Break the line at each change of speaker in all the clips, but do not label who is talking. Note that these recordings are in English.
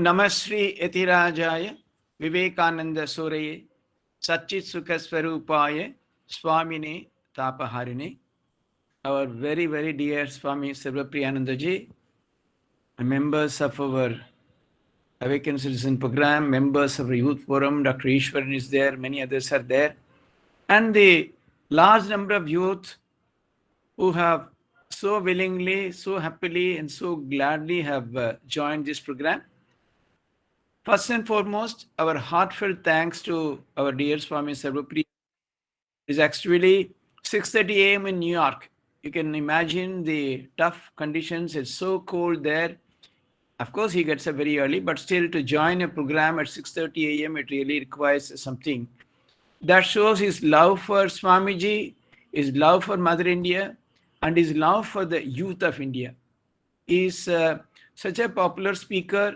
Namasri Etirajaya Vivekananda Suraye Satchit Sukhaswarupaya Swamine Tapaharine. Our very, very dear Swami Sarvapriyanandaji, members of our Awakened Citizen Program, members of the Youth Forum, Dr. Ishwaran is there, many others are there, and the large number of youth who have so willingly, so happily, and so gladly have joined this program. First and foremost, our heartfelt thanks to our dear Swami Sarvapriya. It is actually 6:30 a.m. in New York. You can imagine the tough conditions. It's so cold there. Of course, he gets up very early, but still to join a program at 6:30 a.m., it really requires something. That shows his love for Swamiji, his love for Mother India, and his love for the youth of India. He is such a popular speaker.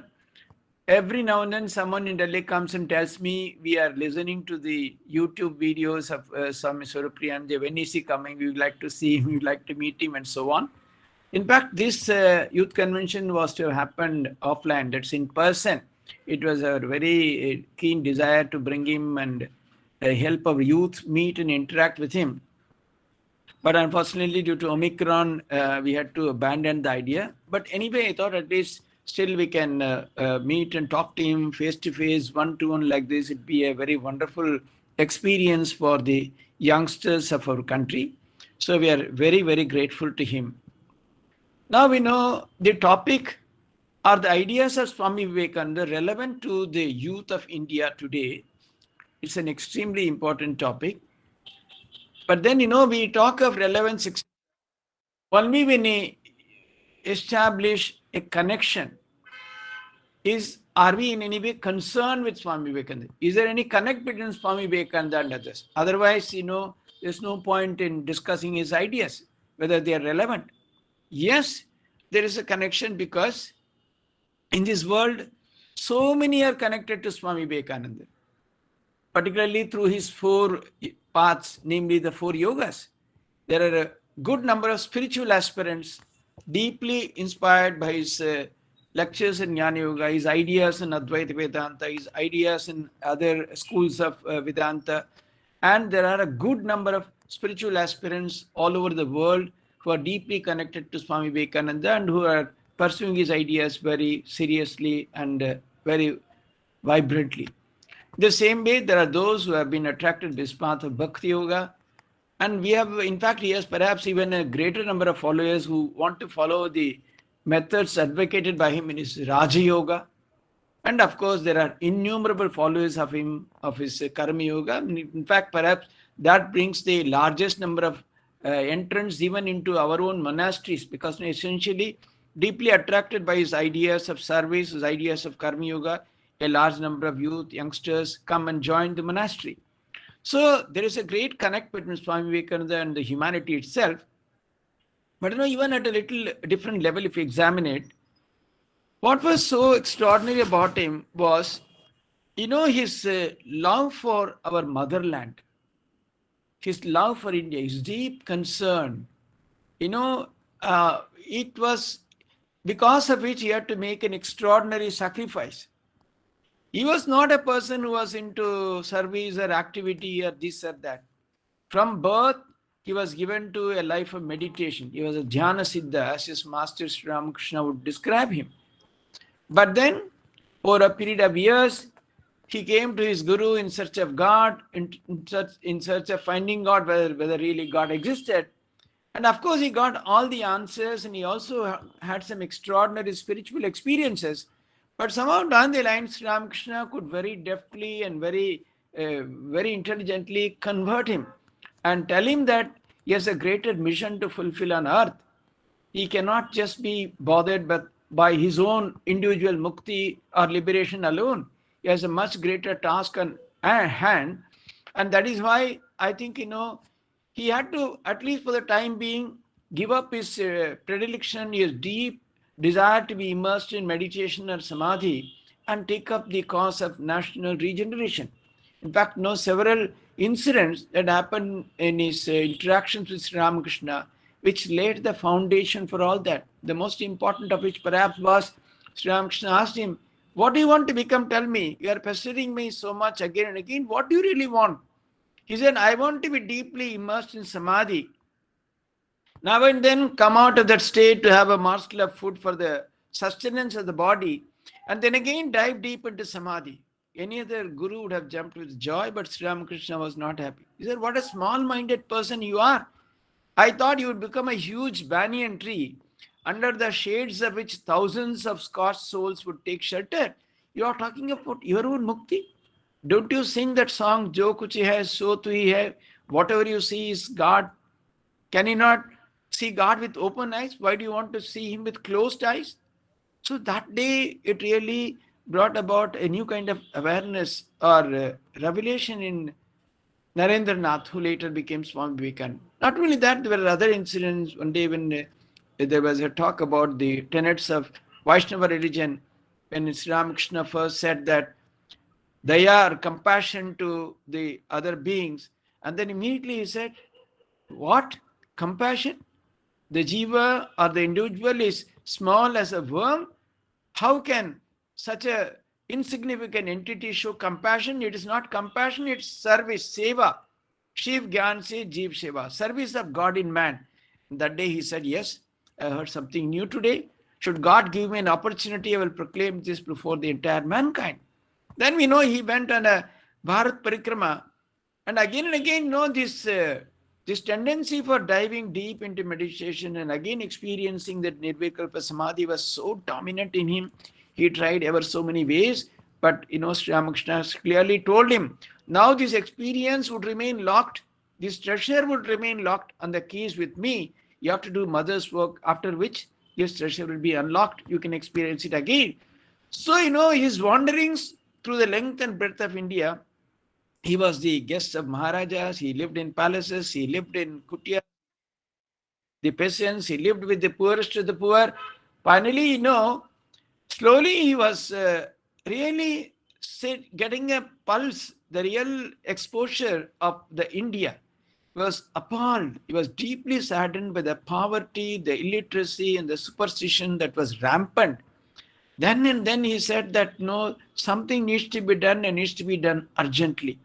Every now and then someone in Delhi comes and tells me, we are listening to the YouTube videos of Swami Sarvapriyananda. When is he coming? We would like to see him, we would like to meet him, and so on. In fact, this youth convention was to have happened offline, that's in person. It was a very keen desire to bring him and help our youth meet and interact with him. But unfortunately, due to Omicron, we had to abandon the idea. But anyway, I thought at least still we can meet and talk to him face to face, one to one like this. It'd be a very wonderful experience for the youngsters of our country. So we are very, very grateful to him. Now we know the topic are the ideas of Swami Vivekananda relevant to the youth of India today. It's an extremely important topic. But then, we talk of relevance only when we establish a connection. Are we in any way concerned with Swami Vivekananda? Is there any connect between Swami Vivekananda and others? Otherwise, there's no point in discussing his ideas, whether they are relevant. Yes, there is a connection because in this world, so many are connected to Swami Vivekananda, particularly through his 4 paths, namely the 4 yogas. There are a good number of spiritual aspirants deeply inspired by his lectures in Jnana Yoga, his ideas in Advaita Vedanta, his ideas in other schools of Vedanta. And there are a good number of spiritual aspirants all over the world who are deeply connected to Swami Vivekananda and who are pursuing his ideas very seriously and very vibrantly. The same way, there are those who have been attracted to this path of Bhakti Yoga. And we have, in fact, he has perhaps even a greater number of followers who want to follow the methods advocated by him in his Raja Yoga. And of course, there are innumerable followers of him, of his Karma Yoga. In fact, perhaps that brings the largest number of entrants even into our own monasteries, because essentially deeply attracted by his ideas of service, his ideas of Karma Yoga, a large number of youth, youngsters come and join the monastery. So there is a great connect between Swami Vivekananda and the humanity itself. But even at a little different level, if you examine it, what was so extraordinary about him was, his love for our motherland, his love for India, his deep concern. It was because of which he had to make an extraordinary sacrifice. He was not a person who was into service or activity or this or that. From birth, he was given to a life of meditation. He was a Dhyana Siddha, as his master Ramakrishna would describe him. But then, over a period of years, he came to his Guru in search of God, in search of finding God, whether really God existed. And of course, he got all the answers, and he also had some extraordinary spiritual experiences. But somehow down the line, Sri Ramakrishna could very deftly and very intelligently convert him and tell him that he has a greater mission to fulfill on earth. He cannot just be bothered by his own individual mukti or liberation alone. He has a much greater task on hand. And that is why I think, he had to, at least for the time being, give up his predilection, his deep desire to be immersed in meditation or samadhi, and take up the cause of national regeneration. In fact, several incidents that happened in his interactions with Sri Ramakrishna, which laid the foundation for all that. The most important of which perhaps was Sri Ramakrishna asked him, What do you want to become? Tell me. You are pestering me so much again and again. What do you really want? He said, I want to be deeply immersed in samadhi. Now and then come out of that state to have a morsel of food for the sustenance of the body, and then again dive deep into samadhi. Any other guru would have jumped with joy, but Sri Ramakrishna was not happy. He said, what a small-minded person you are. I thought you would become a huge banyan tree, under the shades of which thousands of scorched souls would take shelter. You are talking about your own mukti? Don't you sing that song, Jo Kuch Hai, So Tu Hi Hai? Whatever you see is God. Can you not see God with open eyes? Why do you want to see Him with closed eyes? So that day, it really brought about a new kind of awareness or revelation in Narendranath, who later became Swami Vivekananda. Not only that, there were other incidents. One day when there was a talk about the tenets of Vaishnava religion, when Sri Ramakrishna first said that daya or compassion to the other beings, and then immediately he said, what? Compassion? The jiva or the individual is small as a worm? How can such a insignificant entity show compassion? It is not compassion, it's service, seva. Shiv Gyan se Jeev Seva, service of God in man. And that day he said, yes, I heard something new today. Should God give me an opportunity, I will proclaim this before the entire mankind. Then we know he went on a Bharat Parikrama, and again, this tendency for diving deep into meditation and again experiencing that Nirvikalpa Samadhi was so dominant in him. He tried ever so many ways, but Sri Ramakrishna clearly told him, now this experience would remain locked, this treasure would remain locked, and the key is with me. You have to do mother's work, after which this treasure will be unlocked. You can experience it again. So, his wanderings through the length and breadth of India, he was the guest of Maharajas, he lived in palaces, he lived in kutia, the peasants, he lived with the poorest of the poor. Finally, slowly he was really getting a pulse, the real exposure of the India. He was appalled, he was deeply saddened by the poverty, the illiteracy and the superstition that was rampant. Then and then he said that no, something needs to be done and needs to be done urgently.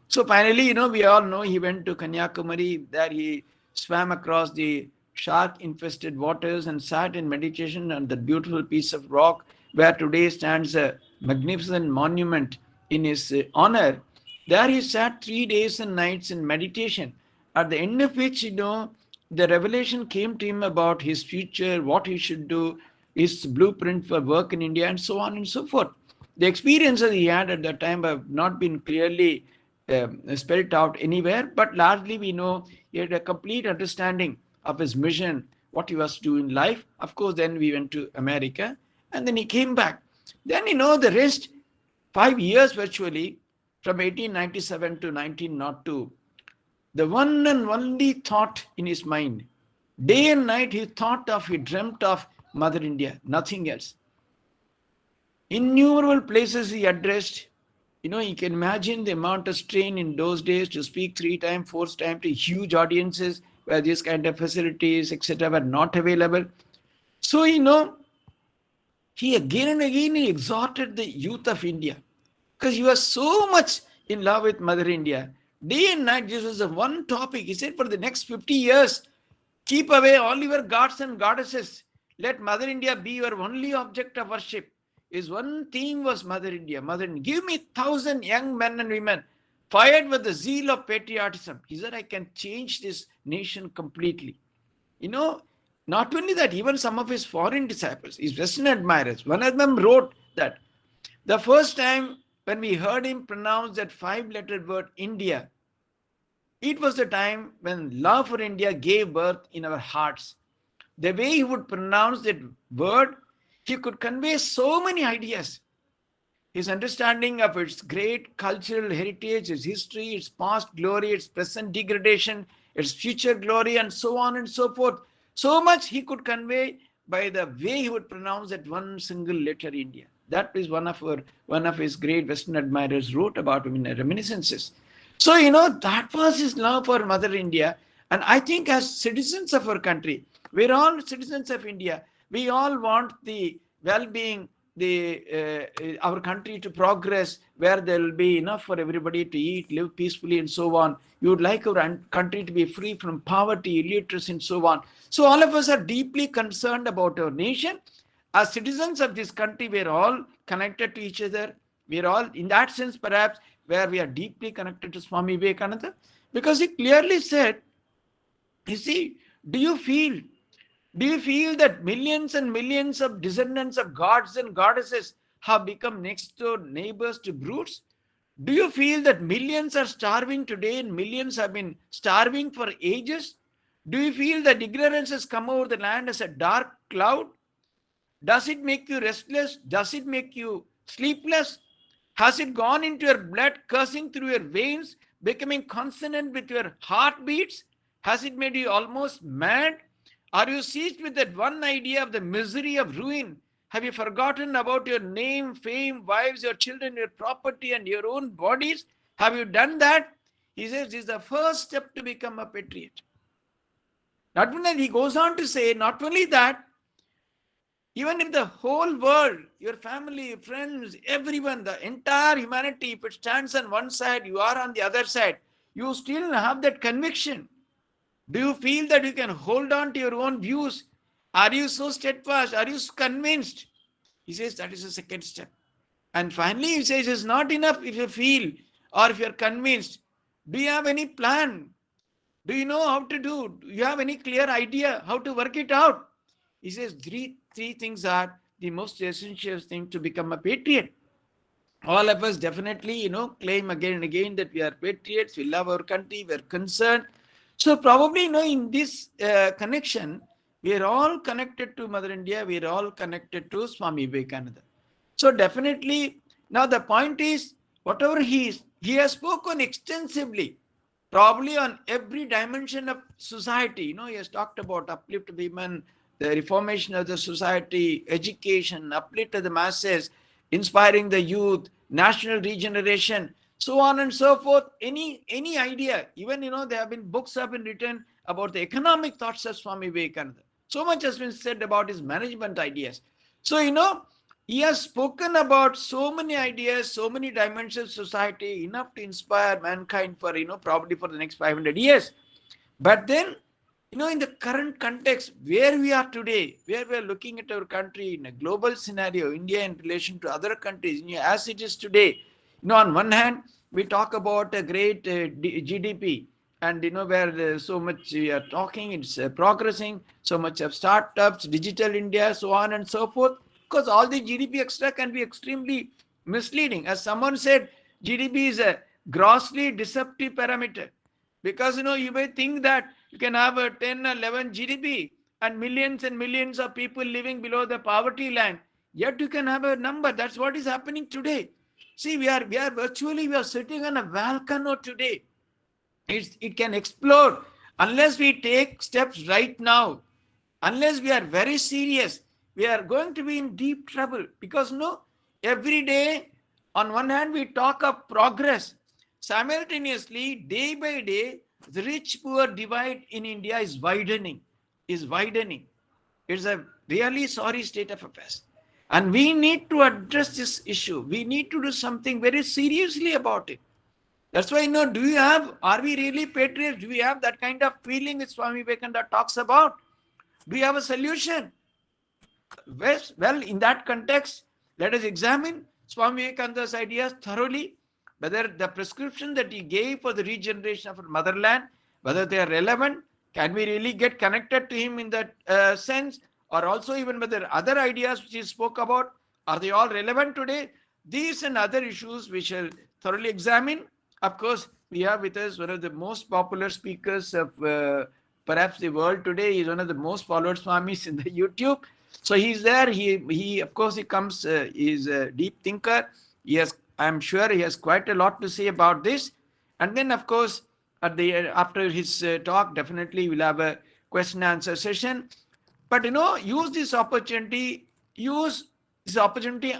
So finally, we all know he went to Kanyakumari. There he swam across the shark-infested waters and sat in meditation on that beautiful piece of rock where today stands a magnificent monument in his honor. There he sat 3 days and nights in meditation, at the end of which, the revelation came to him about his future, what he should do, his blueprint for work in India, and so on and so forth. The experiences he had at that time have not been clearly spelled out anywhere, but largely we know he had a complete understanding of his mission, what he was to do in life. Of course, then we went to America, and then he came back. Then, the rest, 5 years virtually, from 1897 to 1902, the one and only thought in his mind, day and night he dreamt of Mother India, nothing else. Innumerable places he addressed. You can imagine the amount of strain in those days to speak 3 times, 4 times to huge audiences where these kind of facilities, etc., were not available. So, he again and again exhorted the youth of India because he was so much in love with Mother India. Day and night, this was the one topic. He said, for the next 50 years, keep away all your gods and goddesses. Let Mother India be your only object of worship. His one theme was Mother India. Mother India. Give me 1,000 young men and women fired with the zeal of patriotism. He said, I can change this nation completely. Not only that, even some of his foreign disciples, his Western admirers, one of them wrote that the first time when we heard him pronounce that 5-letter word India, it was the time when love for India gave birth in our hearts. The way he would pronounce that word, he could convey so many ideas. His understanding of its great cultural heritage, its history, its past glory, its present degradation, its future glory, and so on and so forth. So much he could convey by the way he would pronounce that one single letter India. That is one of his great Western admirers wrote about him in Reminiscences. So, that was his love for Mother India. And I think as citizens of our country, we're all citizens of India. We all want the well-being, our country to progress, where there will be enough for everybody to eat, live peacefully, and so on. You would like our country to be free from poverty, illiteracy, and so on. So all of us are deeply concerned about our nation. As citizens of this country, we are all connected to each other. We are all, in that sense, perhaps, where we are deeply connected to Swami Vivekananda, because he clearly said, you see, do you feel that millions and millions of descendants of gods and goddesses have become next door neighbors to brutes? Do you feel that millions are starving today and millions have been starving for ages? Do you feel that ignorance has come over the land as a dark cloud? Does it make you restless? Does it make you sleepless? Has it gone into your blood, coursing through your veins, becoming consonant with your heartbeats? Has it made you almost mad? Are you seized with that one idea of the misery of ruin? Have you forgotten about your name, fame, wives, your children, your property, and your own bodies? Have you done that? He says this is the first step to become a patriot. Not only that, he goes on to say, not only that, even if the whole world, your family, friends, everyone, the entire humanity, if it stands on one side, you are on the other side, you still have that conviction. Do you feel that you can hold on to your own views? Are you so steadfast? Are you convinced? He says that is the second step. And finally, he says it's not enough if you feel or if you're convinced. Do you have any plan? Do you know how to do? Do you have any clear idea how to work it out? He says three things are the most essential thing to become a patriot. All of us definitely, claim again and again that we are patriots, we love our country, we are concerned. So probably, in this connection, we are all connected to Mother India, we are all connected to Swami Vivekananda. So definitely, now the point is, whatever he has spoken extensively, probably on every dimension of society. He has talked about uplift women, the reformation of the society, education, uplift of the masses, inspiring the youth, national regeneration, so on and so forth. Any idea, even there have been books have been written about the economic thoughts of Swami Vivekananda. So much has been said about his management ideas. So he has spoken about so many ideas, so many dimensions of society, enough to inspire mankind for probably for the next 500 years. But then, in the current context, where we are today, where we are looking at our country in a global scenario, India in relation to other countries, as it is today, on one hand, we talk about a great GDP, and where so much we are talking, it's progressing, so much of startups, digital India, so on and so forth. Because all the GDP extra can be extremely misleading. As someone said, GDP is a grossly deceptive parameter. Because you may think that you can have a 10 or 11 GDP and millions of people living below the poverty line. Yet you can have a number. That's what is happening today. See, we are sitting on a volcano today. It can explode unless we take steps right now. Unless we are very serious, we are going to be in deep trouble. Because every day, on one hand, we talk of progress. Simultaneously, day by day, the rich-poor divide in India is widening. It's a really sorry state of affairs. And we need to address this issue. We need to do something very seriously about it. That's why, are we really patriots? Do we have that kind of feeling that Swami Vivekananda talks about? Do we have a solution? Well, in that context, let us examine Swami Vivekananda's ideas thoroughly, whether the prescription that he gave for the regeneration of our motherland, whether they are relevant, can we really get connected to him in that sense, or also even whether other ideas which he spoke about, are they all relevant today? These and other issues we shall thoroughly examine. Of course, we have with us one of the most popular speakers of perhaps the world today. He's one of the most followed Swamis in the YouTube. So he's there. He of course, he comes, he's a deep thinker. I'm sure he has quite a lot to say about this. And then, of course, after his talk, definitely we'll have a question and answer session. But use this opportunity,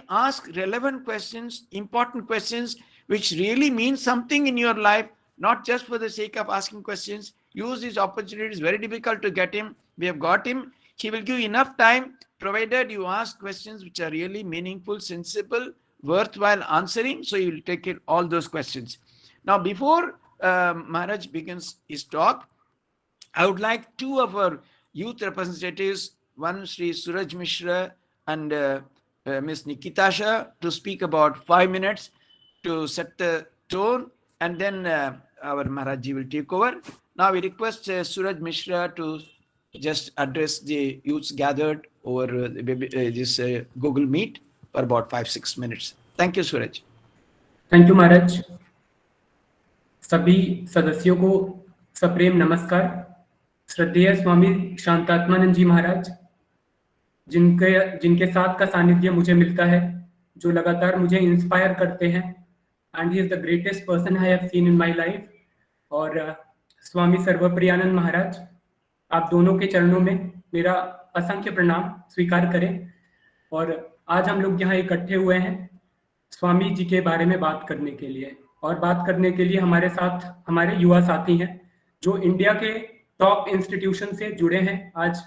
ask relevant questions, important questions, which really mean something in your life, not just for the sake of asking questions. Use these opportunities. Very difficult to get him. We have got him. He will give enough time, provided you ask questions which are really meaningful, sensible, worthwhile answering. So you will take it, all those questions. Now, before Maharaj begins his talk, I would like two of our youth representatives, one Sri Suraj Mishra and Ms. Nikita Shah, to speak about 5 minutes to set the tone, and then our Maharaji will take over. Now we request Suraj Mishra to just address the youths gathered over this Google Meet for about 5-6 minutes. Thank you, Suraj.
Thank you, Maharaj. सभी सदस्यों को सप्रेम नमस्कार। श्रद्धेय स्वामी शांतात्मानंद जी महाराज, जिनके साथ का सानिध्य मुझे मिलता है, जो लगातार मुझे इंस्पायर करते हैं, and he is the greatest person I have seen in my life. और स्वामी सर्वप्रियानंद महाराज, आप दोनों के चरणों में मेरा असंख्य प्रणाम स्वीकार करें। और आज हम लोग यहाँ इकट्ठे हुए हैं स्वामी जी के बारे में बात करने के लिए, और बात करने के लिए हमारे साथ हमारे युवा साथी हैं जो इंडिया के टॉप इंस्टीट्यूशन से जुड़े हैं। आज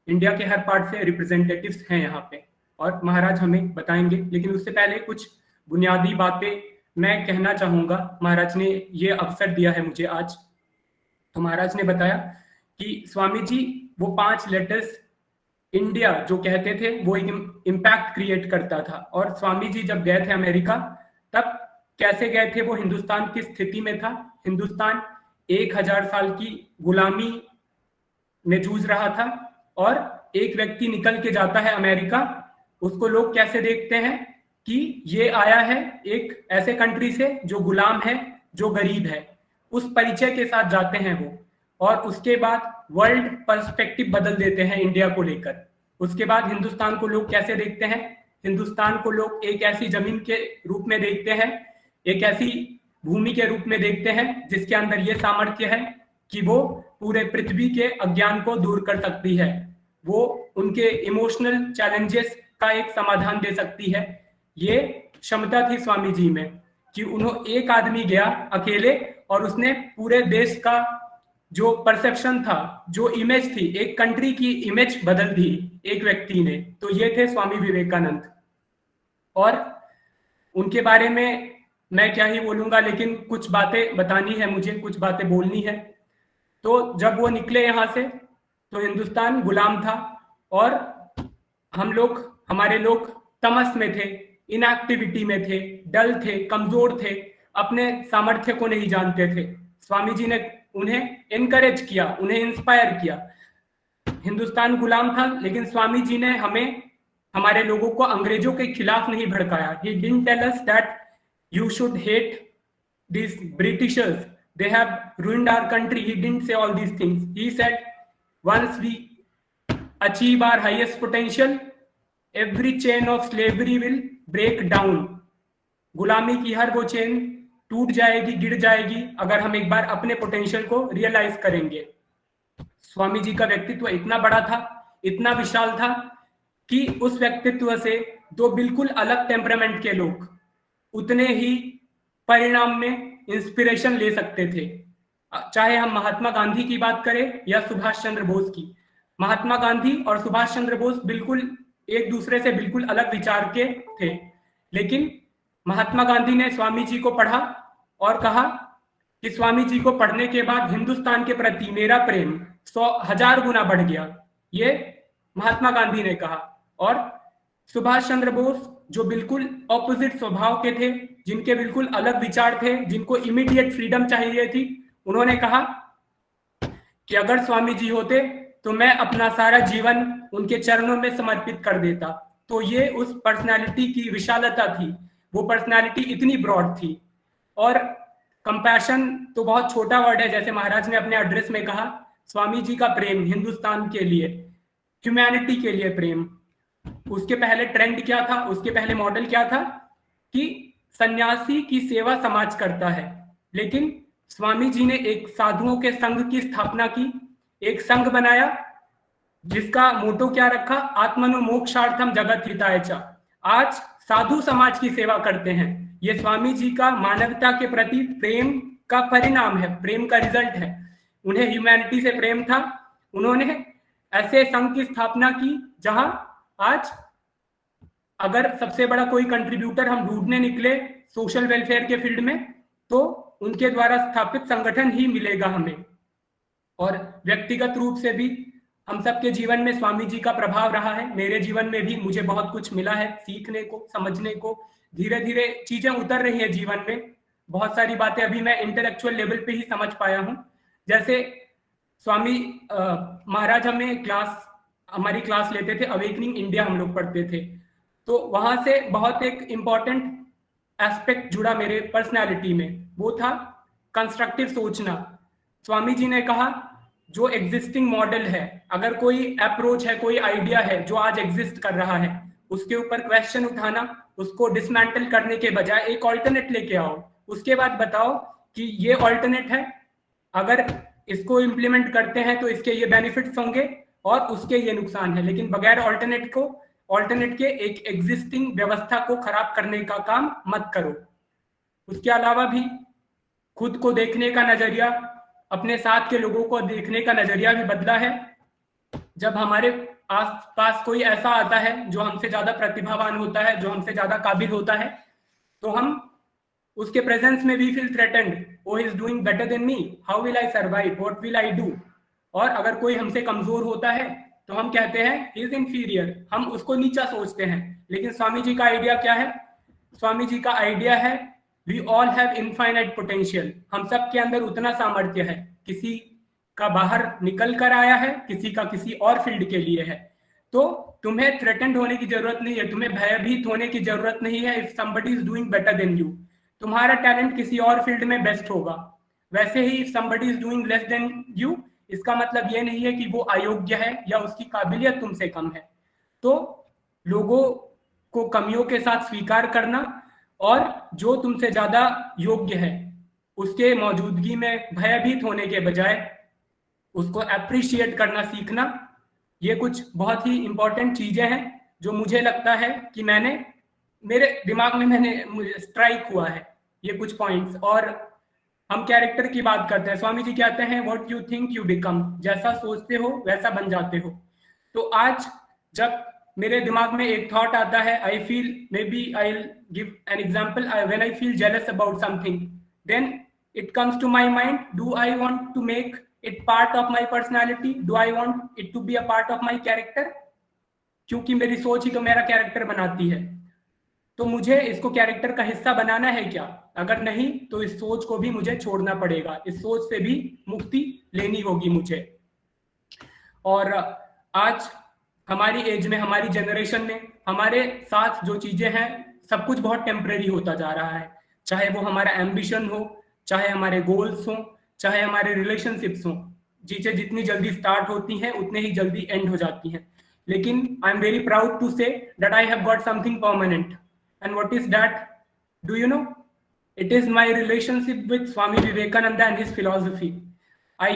इंडिया के हर पार्ट से रिप्रेजेंटेटिव्स हैं यहाँ पे, और महाराज हमें बताएंगे। लेकिन उससे पहले कुछ बुनियादी बातें मैं कहना चाहूँगा। महाराज ने ये अवसर दिया है मुझे आज। तो महाराज ने बताया कि स्वामी जी वो 5 लेटर्स इंडिया जो कहते थे वो एक इम्पैक्ट क्रिएट करता था। और स्वामी जी जब गए थे अमेरिका, तब कैसे गए थे, वो हिंदुस्तान की स्थिति में था। हिंदुस्तान 1000 साल की गुलामी में जूझ रहा था, और एक व्यक्ति निकल के जाता है अमेरिका, उसको लोग कैसे देखते हैं कि ये आया है एक ऐसे कंट्री से जो गुलाम है, जो गरीब है। उस परिचय के साथ जाते हैं वो, और उसके बाद वर्ल्ड पर्सपेक्टिव बदल देते हैं इंडिया को लेकर। उसके बाद हिंदुस्तान को लोग कैसे देखते हैं, हिंदुस्तान को लोग एक ऐसी जमीन के रूप में देखते हैं, एक ऐसी भूमि के रूप में देखते हैं जिसके अंदर ये सामर्थ्य है कि वो पूरे पृथ्वी के अज्ञान को दूर कर सकती है, वो उनके इमोशनल चैलेंजेस का एक समाधान दे सकती है। ये क्षमता थी स्वामी जी में कि उन्होंने, एक आदमी गया अकेले और उसने पूरे देश का जो परसेप्शन था, जो इमेज थी, एक कंट्री की इमेज बदल दी एक व्यक्ति ने। तो ये थे स्वामी विवेकानंद, और उनके बारे में मैं क्या ही बोलूंगा, लेकिन कुछ बातें बतानी है मुझे, कुछ बातें बोलनी है। तो जब वो निकले यहाँ से तो हिंदुस्तान गुलाम था, और हमारे लोग तमस में थे, इनएक्टिविटी में थे, डल थे, कमजोर थे, अपने सामर्थ्य को नहीं जानते थे। स्वामी जी ने उन्हें एनकरेज किया, उन्हें इंस्पायर किया। हिंदुस्तान गुलाम था, लेकिन स्वामी जी ने हमारे लोगों को अंग्रेजों के खिलाफ नहीं भड़काया। He didn't tell us that you should hate these Britishers, they have ruined our country. He didn't say all these things. He said once we achieve our highest potential, every chain of slavery will break down. गुलामी की हर वो chain टूट जाएगी, गिर जाएगी, अगर हम एक बार अपने पोटेंशियल को रियलाइज करेंगे। स्वामी जी का व्यक्तित्व इतना बड़ा था, इतना विशाल था कि उस व्यक्तित्व से 2 बिल्कुल अलग टेम्परामेंट के लोग उतने ही परिणाम में इंस्पिरेशन ले सकते थे। चाहे हम महात्मा गांधी की बात करें या सुभाष चंद्र बोस की। महात्मा गांधी और सुभाष चंद्र बोस बिल्कुल एक दूसरे से बिल्कुल अलग विचार के थे, लेकिन महात्मा गांधी ने स्वामी जी को पढ़ा और कहा कि स्वामी जी को पढ़ने के बाद हिंदुस्तान के प्रति मेरा प्रेम 100,000 गुना बढ़ गया। ये महात्मा गांधी ने कहा। और सुभाष चंद्र बोस जो बिल्कुल ऑपोजिट स्वभाव के थे, जिनके बिल्कुल अलग विचार थे, जिनको इमीडिएट फ्रीडम चाहिए थी, उन्होंने कहा कि अगर स्वामी जी होते तो मैं अपना सारा जीवन उनके चरणों में समर्पित कर देता। तो ये उस पर्सनालिटी की विशालता थी, वो पर्सनालिटी इतनी ब्रॉड थी। और कंपैशन तो बहुत छोटा वर्ड है, जैसे महाराज ने अपने एड्रेस में कहा, स्वामी जी का प्रेम हिंदुस्तान के लिए, ह्यूमैनिटी के लिए प्रेम। उसके पहले ट्रेंड क्या था, उसके पहले मॉडल क्या था कि सन्यासी की सेवा समाज करता है, लेकिन स्वामी जी ने एक साधुओं के संघ की स्थापना की, एक संघ बनाया जिसका मोटो क्या रखा, आत्मनो मोक्षार्थम जगत हिताय च। आज साधु समाज की सेवा करते हैं। ये स्वामी जी का मानवता के प्रति प्रेम का परिणाम है, प्रेम का रिजल्ट है। उन्हें ह्यूमैनिटी से प्रेम था, उन्होंने ऐसे संघ की स्थापना की जहां आज अगर सबसे बड़ा कोई कंट्रीब्यूटर हम ढूंढने निकले सोशल वेलफेयर के फील्ड में तो उनके द्वारा स्थापित संगठन ही मिलेगा हमें। और व्यक्तिगत रूप से भी हम सबके जीवन में स्वामी जी का प्रभाव रहा है। मेरे जीवन में भी मुझे बहुत कुछ मिला है सीखने को, समझने को। धीरे धीरे चीजें उतर रही है जीवन में। बहुत सारी बातें अभी मैं इंटेलेक्चुअल लेवल पे ही समझ पाया हूँ। जैसे स्वामी महाराज हमारी क्लास लेते थे, अवेकनिंग इंडिया हम लोग पढ़ते थे, तो वहां से बहुत एक इम्पॉर्टेंट एस्पेक्ट जुड़ा मेरे पर्सनैलिटी में, वो था कंस्ट्रक्टिव सोचना। स्वामी जी ने कहा जो एग्जिस्टिंग मॉडल है, अगर कोई अप्रोच है, कोई आइडिया है जो आज एग्जिस्ट कर रहा है, उसके ऊपर क्वेश्चन उठाना, उसको डिसमेंटल करने के बजाय एक ऑल्टरनेट लेके आओ, उसके बाद बताओ कि ये ऑल्टरनेट है, अगर इसको इम्प्लीमेंट करते हैं तो इसके ये बेनिफिट्स होंगे और उसके ये नुकसान है, लेकिन बगैर ऑल्टरनेट के एक एग्जिस्टिंग व्यवस्था को खराब करने का काम मत करो। उसके अलावा भी खुद को देखने का नजरिया, अपने साथ के लोगों को देखने का नजरिया भी बदला है। जब हमारे आस पास कोई ऐसा आता है जो हमसे ज्यादा प्रतिभावान होता है, जो हमसे ज्यादा काबिल होता है, तो हम उसके प्रेजेंस में वी फील थ्रेटेंड, वो is doing better than me, how will I survive, what will I do. और अगर कोई हमसे कमजोर होता है तो हम कहते हैं ही इज इंफीरियर, हम उसको नीचा सोचते हैं। लेकिन स्वामी जी का आइडिया क्या है? स्वामी जी का आइडिया है we all have infinite potential, हम सब के अंदर उतना सामर्थ्य है। किसी का बाहर निकल कर आया है, किसी का किसी और फील्ड के लिए है। तो तुम्हें थ्रेटेंड होने की जरूरत नहीं है, तुम्हें भयभीत होने की जरूरत नहीं है। If somebody is doing better than you, तुम्हारा टैलेंट किसी और फील्ड में बेस्ट होगा। वैसे ही if somebody is doing less than you, इसका मतलब ये नहीं है कि वो अयोग्य है या उसकी काबिलियत तुमसे कम है। तो लोगों को कमियों के साथ स्वीकार करना और जो तुमसे ज्यादा योग्य है उसके मौजूदगी में भयभीत होने के बजाय उसको अप्रिशिएट करना सीखना, ये कुछ बहुत ही इंपॉर्टेंट चीजें हैं जो मुझे लगता है कि मेरे दिमाग में मुझे स्ट्राइक हुआ है ये कुछ पॉइंट्स। और हम कैरेक्टर की बात करते हैं, स्वामी जी कहते हैं what you think you become, जैसा सोचते हो वैसा बन जाते हो। तो आज जब मेरे दिमाग में एक थॉट आता है, I feel, maybe I will give an example, when I feel jealous about something, then it comes to my mind, do I want to make it part of my personality, do I want it to be a part of my character, क्योंकि मेरी सोच ही तो मेरा character बनाती है। तो मुझे इसको कैरेक्टर का हिस्सा बनाना है क्या? अगर नहीं तो इस सोच को भी मुझे छोड़ना पड़ेगा, इस सोच से भी मुक्ति लेनी होगी मुझे। और आज हमारी एज में, हमारी जनरेशन में हमारे साथ जो चीजें हैं सब कुछ बहुत टेम्परेरी होता जा रहा है, चाहे वो हमारा एम्बिशन हो, चाहे हमारे गोल्स हो, चाहे हमारे रिलेशनशिप्स हो। चीजें जितनी जल्दी स्टार्ट होती हैं उतने ही जल्दी एंड हो जाती हैं। लेकिन I am very proud to say that I have got something permanent. And what is that? Do you know? It is my relationship with Swami Vivekananda and his philosophy. I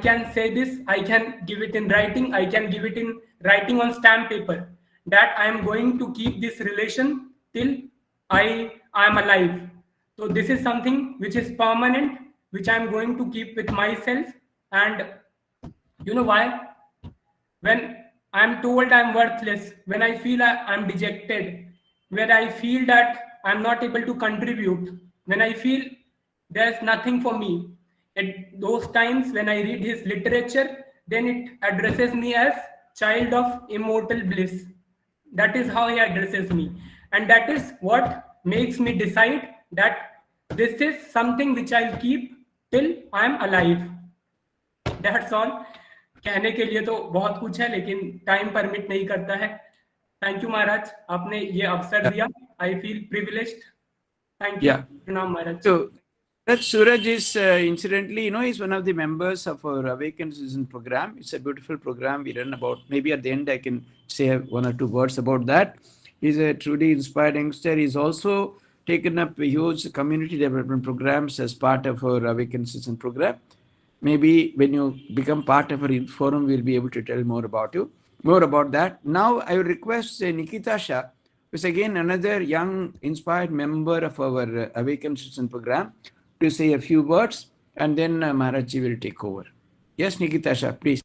can say this, I can give it in writing, I can give it in writing on stamp paper, that I am going to keep this relation till I am alive. So this is something which is permanent, which I am going to keep with myself. And you know why? When I am told I am worthless, when I feel I am dejected, when I feel that I'm not able to contribute, when I feel there's nothing for me, at those times when I read his literature, then it addresses me as child of immortal bliss. That is how he addresses me, and that is what makes me decide that this is something which I'll keep till I'm alive. That's all. कहने के लिए तो बहुत कुछ है लेकिन time permit नहीं करता है। थैंक यू महाराज, आपने ये अवसर दिया। I feel privileged. Thank you. प्रणाम महाराज।
So that Suraj is incidentally, he's one of the members of our Awakened Citizen program. It's a beautiful program we run about. Maybe at the end I can say one or two words about that. He's a truly inspired youngster. He's also taken up huge community development programs as part of our Awakened Citizen program. Maybe when you become part of our forum, we'll be able to tell more about that. Now I will request Nikita Shah, who is again another young, inspired member of our Awakened Citizen program, to say a few words, and then Maharaj Ji will take over. Yes, Nikita Shah, please.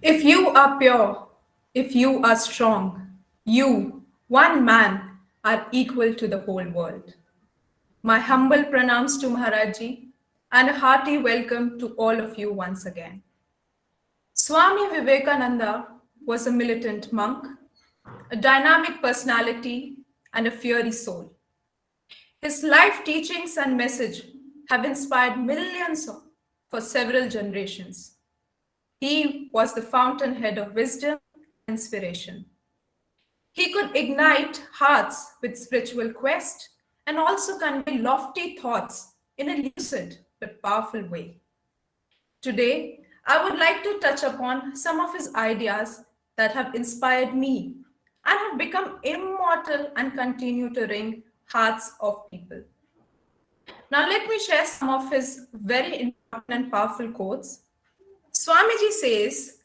If you are pure, if you are strong, you, one man, are equal to the whole world. My humble pranams to Maharajji and a hearty welcome to all of you once again. Swami Vivekananda was a militant monk, a dynamic personality, and a fiery soul. His life teachings and message have inspired millions for several generations. He was the fountainhead of wisdom and inspiration. He could ignite hearts with spiritual quest and also convey lofty thoughts in a lucid but powerful way. Today, I would like to touch upon some of his ideas that have inspired me and have become immortal and continue to wring hearts of people. Now, let me share some of his very important and powerful quotes. Swamiji says,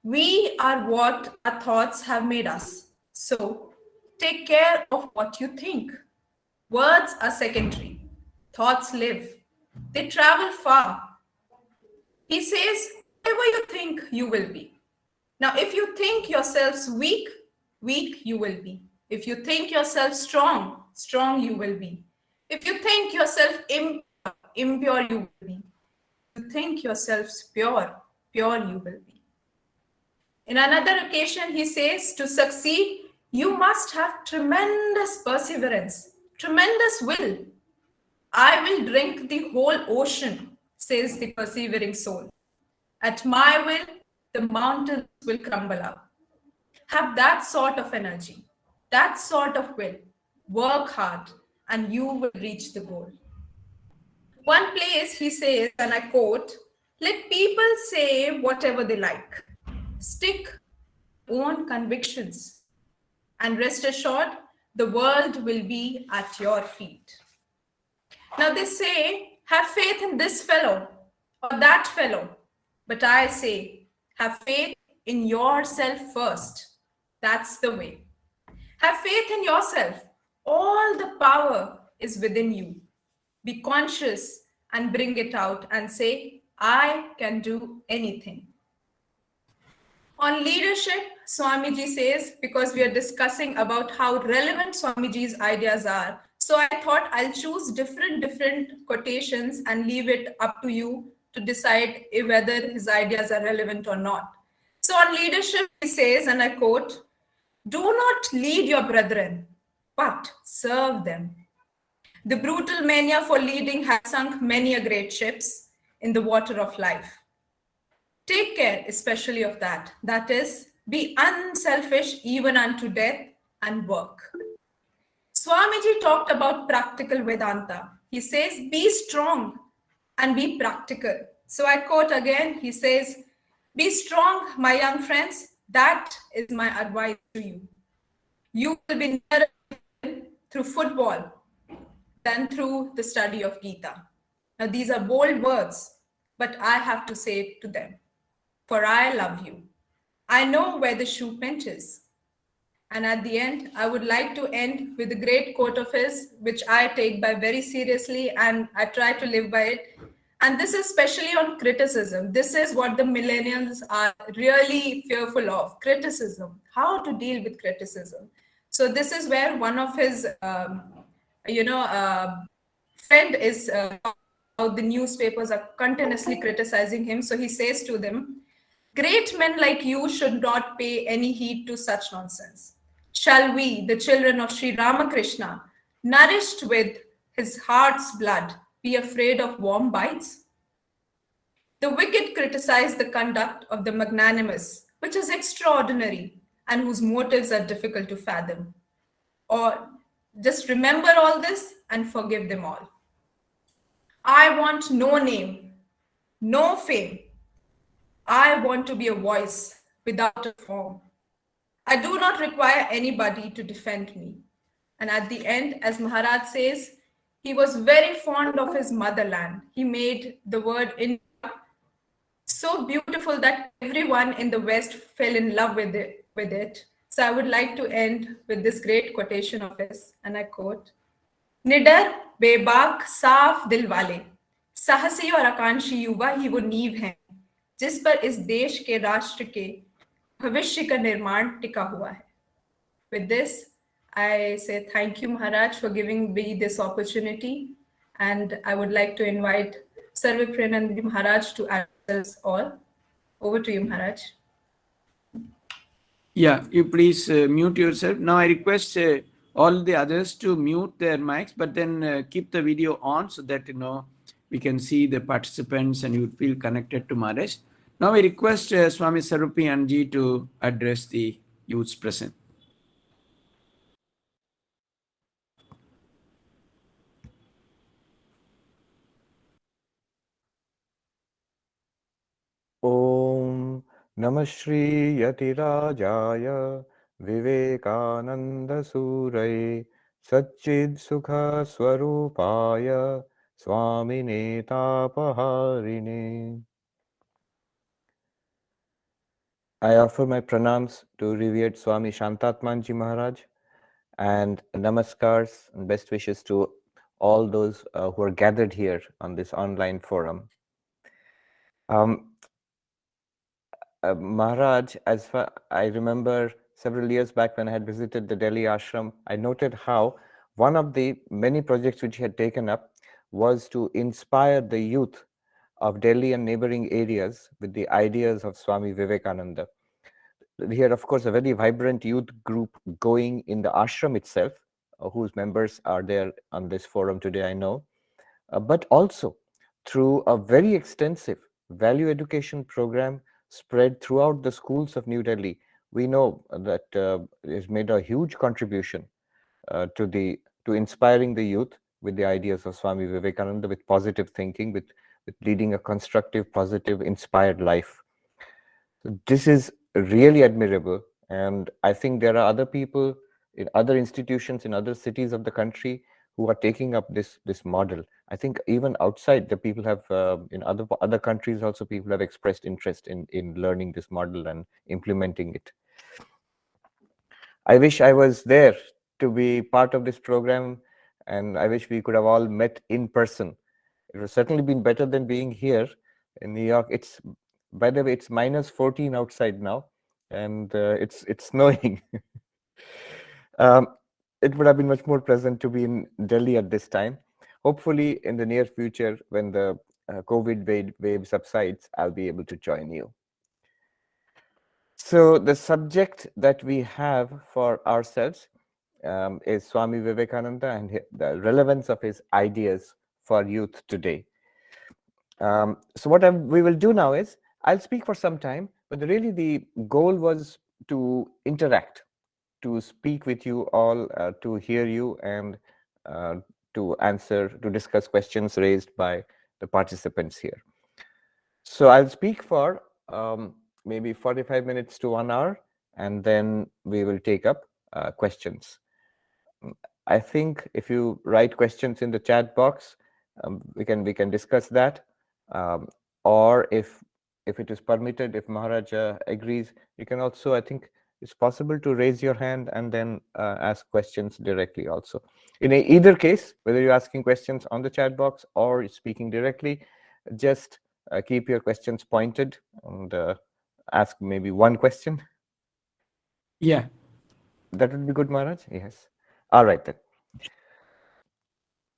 "We are what our thoughts have made us. So, take care of what you think. Words are secondary. Thoughts live. They travel far." He says, "Whatever you think, you will be." Now, if you think yourselves weak, weak you will be. If you think yourself strong, strong you will be. If you think yourself impure, impure you will be. If you think yourselves pure, pure you will be. In another occasion, he says, to succeed, you must have tremendous perseverance, tremendous will. "I will drink the whole ocean," says the persevering soul. "At my will, the mountains will crumble up." Have that sort of energy, that sort of will. Work hard, and you will reach the goal. One place he says, and I quote, "Let people say whatever they like. Stick own convictions, and rest assured, the world will be at your feet." Now they say, have faith in this fellow or that fellow. But I say, have faith in yourself first. That's the way. Have faith in yourself. All the power is within you. Be conscious and bring it out and say, "I can do anything." On leadership, Swamiji says, because we are discussing about how relevant Swamiji's ideas are, so I thought I'll choose different quotations and leave it up to you to decide whether his ideas are relevant or not. So on leadership, he says, and I quote, "Do not lead your brethren, but serve them. The brutal mania for leading has sunk many a great ships in the water of life. Take care especially of that. That is, be unselfish even unto death and work." Swamiji talked about practical Vedanta. He says, "Be strong and be practical." So I quote again, he says, "Be strong, my young friends. That is my advice to you. You will be nearer through football than through the study of Gita." Now these are bold words, but I have to say it to them. For I love you. I know where the shoe pinches. And at the end, I would like to end with a great quote of his, which I take by very seriously and I try to live by it. And this is especially on criticism. This is what the millennials are really fearful of, criticism, how to deal with criticism. So this is where one of his, friend is, how the newspapers are continuously criticizing him. So he says to them, "Great men like you should not pay any heed to such nonsense. Shall we, the children of Sri Ramakrishna, nourished with his heart's blood, be afraid of warm bites? The wicked criticize the conduct of the magnanimous, which is extraordinary and whose motives are difficult to fathom. Or just remember all this and forgive them all. I want no name, no fame. I want to be a voice without a form. I do not require anybody to defend me." And at the end, as Maharaj says, he was very fond of his motherland. He made the word India so beautiful that everyone in the West fell in love with it. So I would like to end with this great quotation of his, and I quote, "निडर बेबाक साफ दिल वाले साहसी और आकांक्षी युवा ही वो नींव हैं जिस पर इस देश के राष्ट्र के भविष्य का निर्माण टिका हुआ है. With this, I say thank you, Maharaj, for giving me this opportunity, and I would like to invite Sarva Priyanand Maharaj to address us all. Over to you, Maharaj.
Yeah, you please mute yourself. Now I request all the others to mute their mics, but then keep the video on so that we can see the participants and you feel connected to Maharaj. Now I request Swami Sarupi Anji to address the youths present.
Om Namah Shri Yatirajaya Vivekananda Surai Satchid Sukha Swarupaya Swamine Tapaharine. I offer my pranams to revered Swami Shantatmanji Maharaj and namaskars and best wishes to all those who are gathered here on this online forum. Maharaj, as far I remember several years back when I had visited the Delhi ashram, I noted how one of the many projects which he had taken up was to inspire the youth of Delhi and neighboring areas with the ideas of Swami Vivekananda. We had, of course, a very vibrant youth group going in the ashram itself, whose members are there on this forum today, I know, but also through a very extensive value education program spread throughout the schools of New Delhi. We know that it has made a huge contribution to inspiring the youth with the ideas of Swami Vivekananda, with positive thinking, with leading a constructive, positive, inspired life. So this is really admirable, and I think there are other people in other institutions in other cities of the country who are taking up this model. I think even outside, the people have in other countries also, people have expressed interest in learning this model and implementing it. I wish I was there to be part of this program, and I wish we could have all met in person. It would certainly been better than being here in New York. It's, by the way, it's -14 outside now, and it's snowing. It would have been much more pleasant to be in Delhi at this time. Hopefully, in the near future, when the COVID wave subsides, I'll be able to join you. So the subject that we have for ourselves is Swami Vivekananda and the relevance of his ideas for youth today. So what we will do now is, I'll speak for some time, but really the goal was to interact, to speak with you all, to hear you, and to discuss questions raised by the participants here. So I'll speak for maybe 45 minutes to 1 hour, and then we will take up questions. I think if you write questions in the chat box, we can discuss that. Or if it is permitted, if Maharaja agrees, you can also, I think it's possible to raise your hand and then ask questions directly also. In either case, whether you're asking questions on the chat box or speaking directly, just keep your questions pointed and ask maybe one question.
Yeah.
That would be good, Maharaj? Yes. All right then.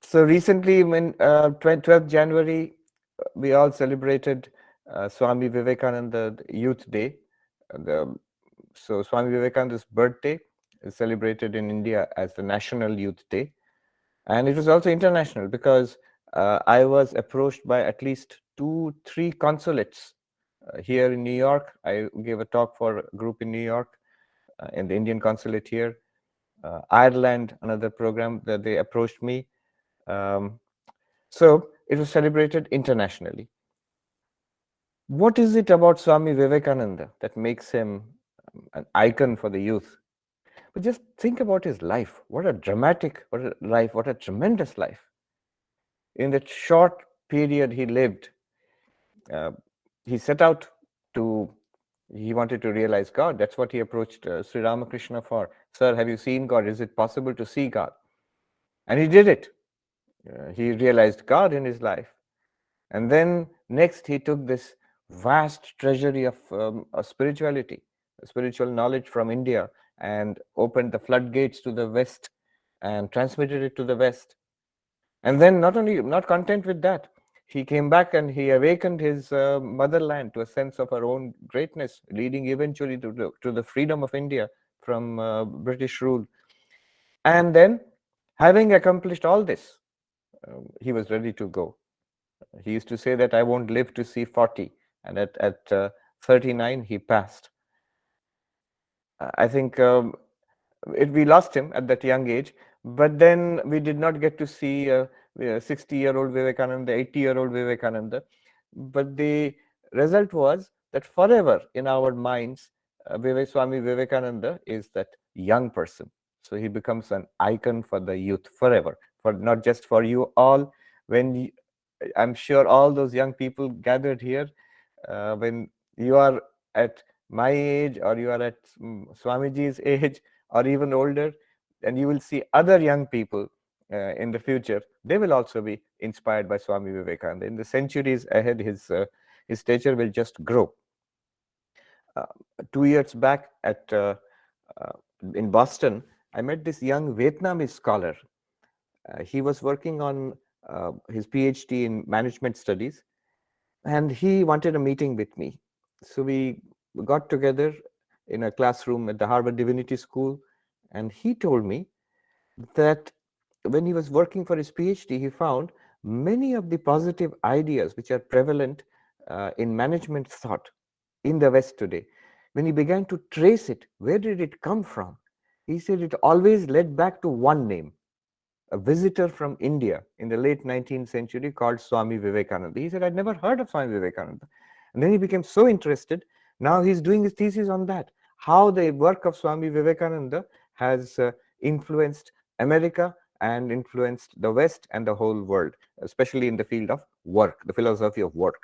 So recently, when 12th January, we all celebrated Swami Vivekananda Youth Day. So Swami Vivekananda's birthday is celebrated in India as the National Youth Day. And it was also international because I was approached by at least 2-3 consulates here in New York. I gave a talk for a group in New York, in the Indian consulate here. Ireland, another program that they approached me. So it was celebrated internationally. What is it about Swami Vivekananda that makes him an icon for the youth? But just think about his life. What a dramatic, what a life, what a tremendous life. In that short period he lived, he set out to, he wanted to realize God. That's what he approached Sri Ramakrishna for. Sir, have you seen God? Is it possible to see God? And he did it. He realized God in his life. And then next he took this vast treasury of spirituality, spiritual knowledge from India, and opened the floodgates to the West and transmitted it to the West. And then not content with that, he came back and he awakened his motherland to a sense of her own greatness, leading eventually to the freedom of India from British rule. And then, having accomplished all this, he was ready to go. He used to say that I won't live to see 40, and at 39 he passed. I think we lost him at that young age, but then we did not get to see 60-year-old Vivekananda, 80-year-old Vivekananda. But the result was that forever in our minds, Swami Vivekananda is that young person. So he becomes an icon for the youth forever, for not just for you all. When I'm sure all those young people gathered here, when you are at my age or you are at Swamiji's age or even older, and you will see other young people in the future, they will also be inspired by Swami Vivekananda. In the centuries ahead, his stature will just grow. 2 years back in Boston, I met this young Vietnamese scholar. He was working on his PhD in management studies, and he wanted a meeting with me. So we got together in a classroom at the Harvard Divinity School, and he told me that when he was working for his PhD, he found many of the positive ideas which are prevalent in management thought in the West today. When he began to trace it, where did it come from? He said it always led back to one name, a visitor from India in the late 19th century called Swami Vivekananda. He said, I'd never heard of Swami Vivekananda. And then he became so interested. Now he's doing his thesis on that, how the work of Swami Vivekananda has influenced America and influenced the West and the whole world, especially in the field of work, the philosophy of work.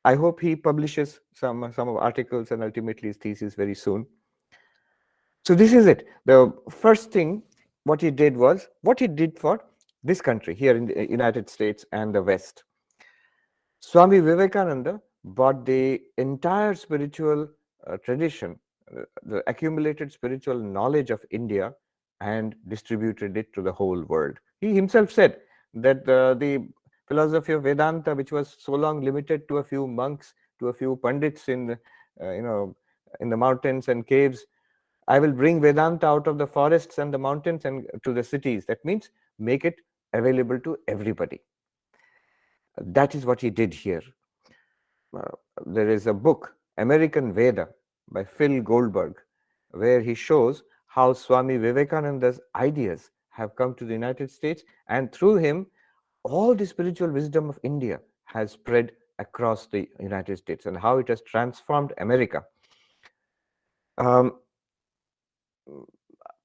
I hope he publishes some of articles and ultimately his thesis very soon. So this is it. The first thing what he did was what he did for this country here in the United States and the West. Swami Vivekananda brought the entire spiritual tradition, the accumulated spiritual knowledge of India, and distributed it to the whole world. He himself said that the philosophy of Vedanta, which was so long limited to a few monks, to a few pandits in the mountains and caves, I will bring Vedanta out of the forests and the mountains and to the cities. That means make it available to everybody. That is what he did here. There is a book, American Veda, by Phil Goldberg, where he shows how Swami Vivekananda's ideas have come to the United States, and through him, all the spiritual wisdom of India has spread across the United States, and how it has transformed America.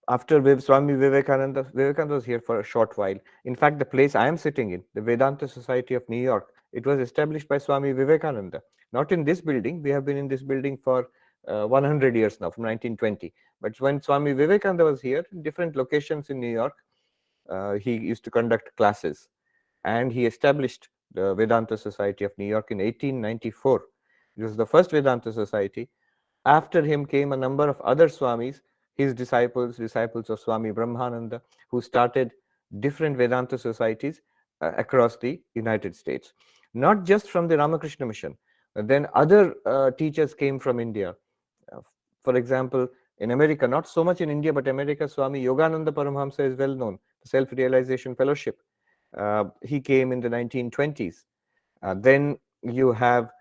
After Swami Vivekananda was here for a short while. In fact, the place I am sitting in, the Vedanta Society of New York, it was established by Swami Vivekananda. Not in this building. We have been in this building for 100 years now, from 1920. But when Swami Vivekananda was here, in different locations in New York, he used to conduct classes. And he established the Vedanta Society of New York in 1894. It was the first Vedanta Society. After him came a number of other Swamis, his disciples of Swami Brahmananda, who started different Vedanta societies across the United States. Not just from the Ramakrishna mission, then other teachers came from India. For example, in America, not so much in India, but America, Swami Yogananda Paramahamsa is well known, the Self-Realization Fellowship. He came in the 1920s. Then you have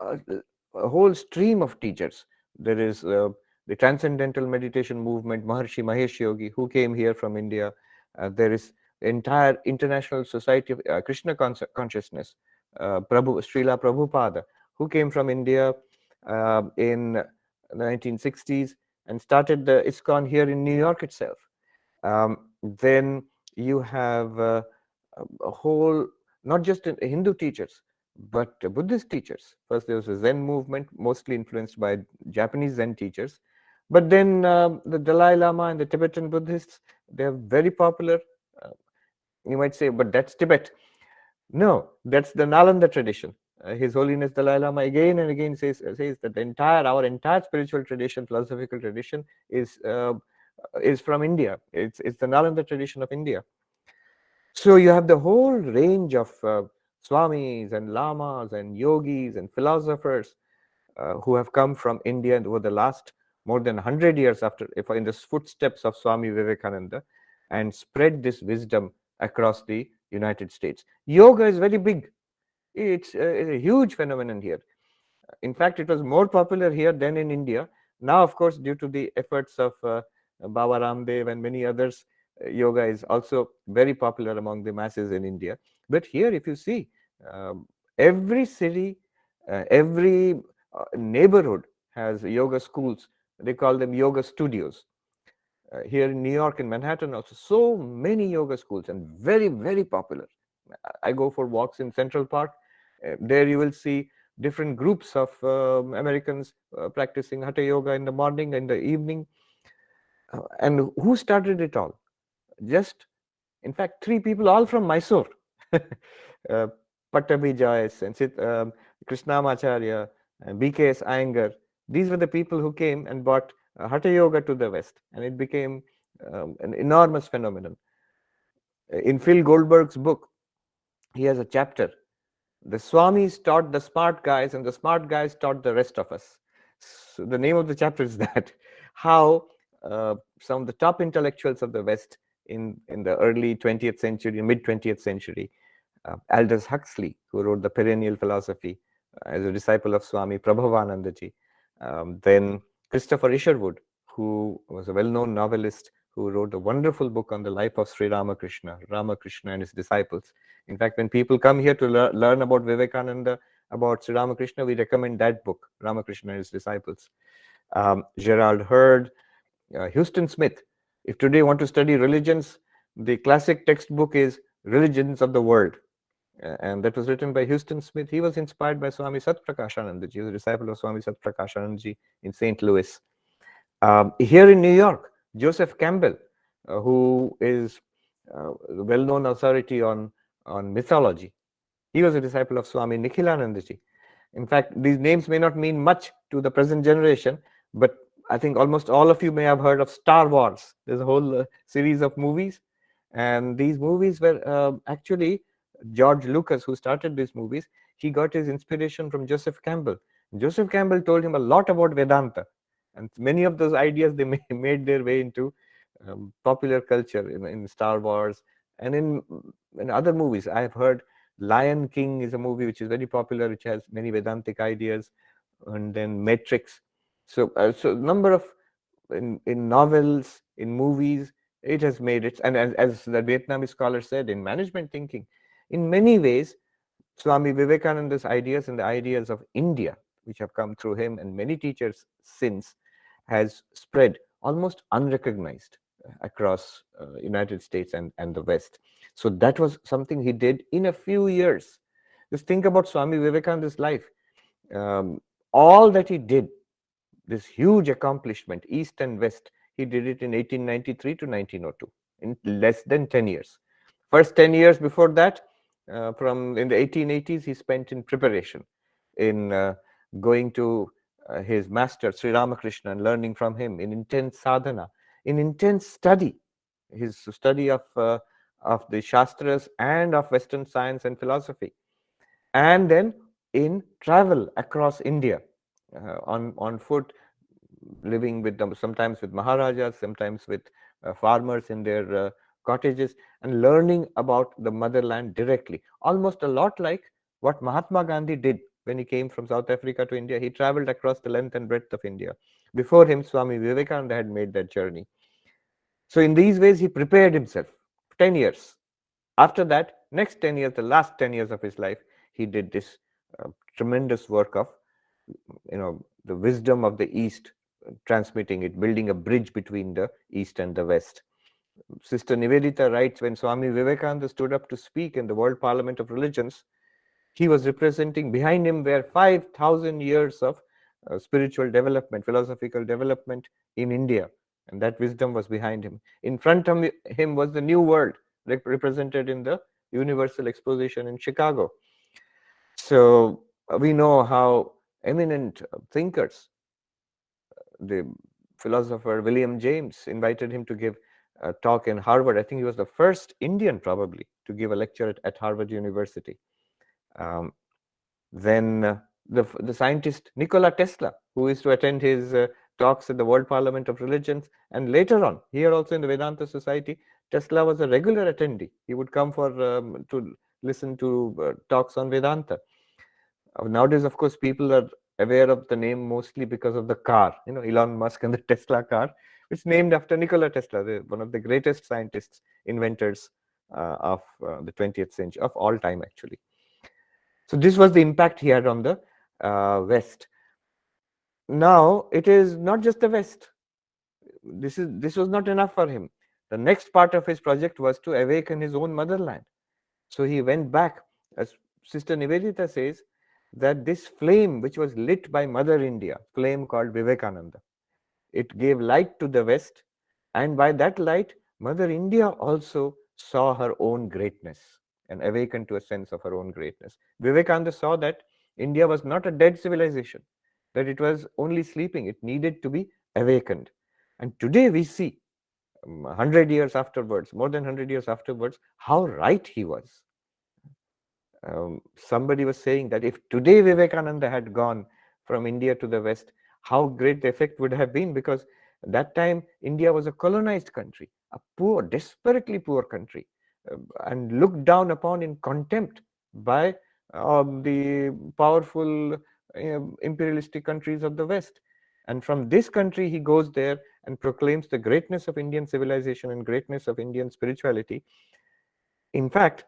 a whole stream of teachers. There is the Transcendental Meditation Movement, Maharshi Mahesh Yogi, who came here from India. There is the entire International Society of Krishna Consciousness, Srila Prabhupada, who came from India in the 1960s and started the ISKCON here in New York itself. Then you have a whole, not just Hindu teachers, but Buddhist teachers. First, there was a Zen movement, mostly influenced by Japanese Zen teachers. But then the Dalai Lama and the Tibetan Buddhists, they are very popular. You might say, but that's Tibet. No, that's the Nalanda tradition. His Holiness Dalai Lama again and again says that our entire spiritual tradition, philosophical tradition is from India. It's the Nalanda tradition of India. So you have the whole range of swamis and lamas and yogis and philosophers who have come from India and over the last more than 100 years in the footsteps of Swami Vivekananda, and spread this wisdom across the United States. Yoga is very big. It's a huge phenomenon here. In fact, it was more popular here than in India. Now, of course, due to the efforts of Baba Ramdev and many others, yoga is also very popular among the masses in India. But here, if you see, every city, every neighborhood has yoga schools. They call them yoga studios. Here in New York, in Manhattan also, so many yoga schools, and very, very popular. I go for walks in Central Park. There you will see different groups of Americans practicing Hatha Yoga in the morning and the evening. And who started it all? Just, in fact, 3 people, all from Mysore. Pattabhi Joyce and Krishnamacharya and BKS Iyengar. These were the people who came and brought Hatha Yoga to the West, and it became an enormous phenomenon. In Phil Goldberg's book, he has a chapter. The Swamis taught the smart guys, and the smart guys taught the rest of us. So the name of the chapter is that, how some of the top intellectuals of the West in the early 20th century, mid 20th century, Aldous Huxley, who wrote The Perennial Philosophy as a disciple of Swami Prabhavanandaji, then Christopher Isherwood, who was a well-known novelist who wrote a wonderful book on the life of Sri Ramakrishna and his disciples. In fact, when people come here to learn about Vivekananda, about Sri Ramakrishna, we recommend that book, Ramakrishna and his disciples. Gerald Hurd, Houston Smith. If today you want to study religions, the classic textbook is Religions of the World. And that was written by Houston Smith. He was inspired by Swami Satprakashanandaji. He was a disciple of Swami Satprakashanandaji in St. Louis. Here in New York, Joseph Campbell, who is a well-known authority on mythology. He was a disciple of Swami Nikhilanandaji. In fact, these names may not mean much to the present generation, but I think almost all of you may have heard of Star Wars. There's a whole series of movies, and these movies were actually George Lucas, who started these movies. He got his inspiration from Joseph Campbell. Joseph Campbell told him a lot about Vedanta, and many of those ideas, they made their way into popular culture in Star Wars and in other movies. I've heard Lion King is a movie which is very popular, which has many Vedantic ideas, and then Matrix. So number of in novels, in movies, it has made it. And as the Vietnamese scholar said, in management thinking, in many ways, Swami Vivekananda's ideas and the ideas of India, which have come through him and many teachers since, has spread almost unrecognized across United States and the West. So that was something he did in a few years. Just think about Swami Vivekananda's life. All that he did, this huge accomplishment, East and West, he did it in 1893 to 1902, in less than 10 years. First 10 years before that, from in the 1880s, he spent in preparation, in going to his master, Sri Ramakrishna, and learning from him, in intense sadhana, in intense study, his study of the Shastras and of Western science and philosophy, and then in travel across India, on foot, living with them, sometimes with Maharajas, sometimes with farmers in their cottages, and learning about the motherland directly. Almost a lot like what Mahatma Gandhi did when he came from South Africa to India. He traveled across the length and breadth of India. Before him, Swami Vivekananda had made that journey. So in these ways, he prepared himself 10 years. After that, next 10 years, the last 10 years of his life, he did this tremendous work of, the wisdom of the East, transmitting it, building a bridge between the East and the West. Sister Nivedita writes, when Swami Vivekananda stood up to speak in the World Parliament of Religions, he was representing, behind him were 5,000 years of spiritual development, philosophical development in India, and that wisdom was behind him. In front of him was the New World, represented in the Universal Exposition in Chicago. So We know how eminent thinkers, the philosopher William James invited him to give a talk in Harvard. I think he was the first Indian probably to give a lecture at Harvard University. Then the scientist Nikola Tesla, who is to attend his talks at the World Parliament of Religions, and later on, here also in the Vedanta Society, Tesla was a regular attendee. He would come for to listen to talks on Vedanta. Nowadays, of course, people are aware of the name mostly because of the car, Elon Musk and the Tesla car. It's named after Nikola Tesla, one of the greatest scientists, inventors of the 20th century, of all time, actually. So this was the impact he had on the West. Now, it is not just the West. This was not enough for him. The next part of his project was to awaken his own motherland. So he went back, as Sister Nivedita says, that this flame which was lit by Mother India, flame called Vivekananda, it gave light to the West, and by that light, Mother India also saw her own greatness and awakened to a sense of her own greatness. Vivekananda saw that India was not a dead civilization, that it was only sleeping, it needed to be awakened. And today we see, 100 years afterwards, more than 100 years afterwards, how right he was. Somebody was saying that if today Vivekananda had gone from India to the West, how great the effect would have been, because at that time India was a colonized country, a poor, desperately poor country, and looked down upon in contempt by the powerful imperialistic countries of the West. And from this country he goes there and proclaims the greatness of Indian civilization and greatness of Indian spirituality. In fact,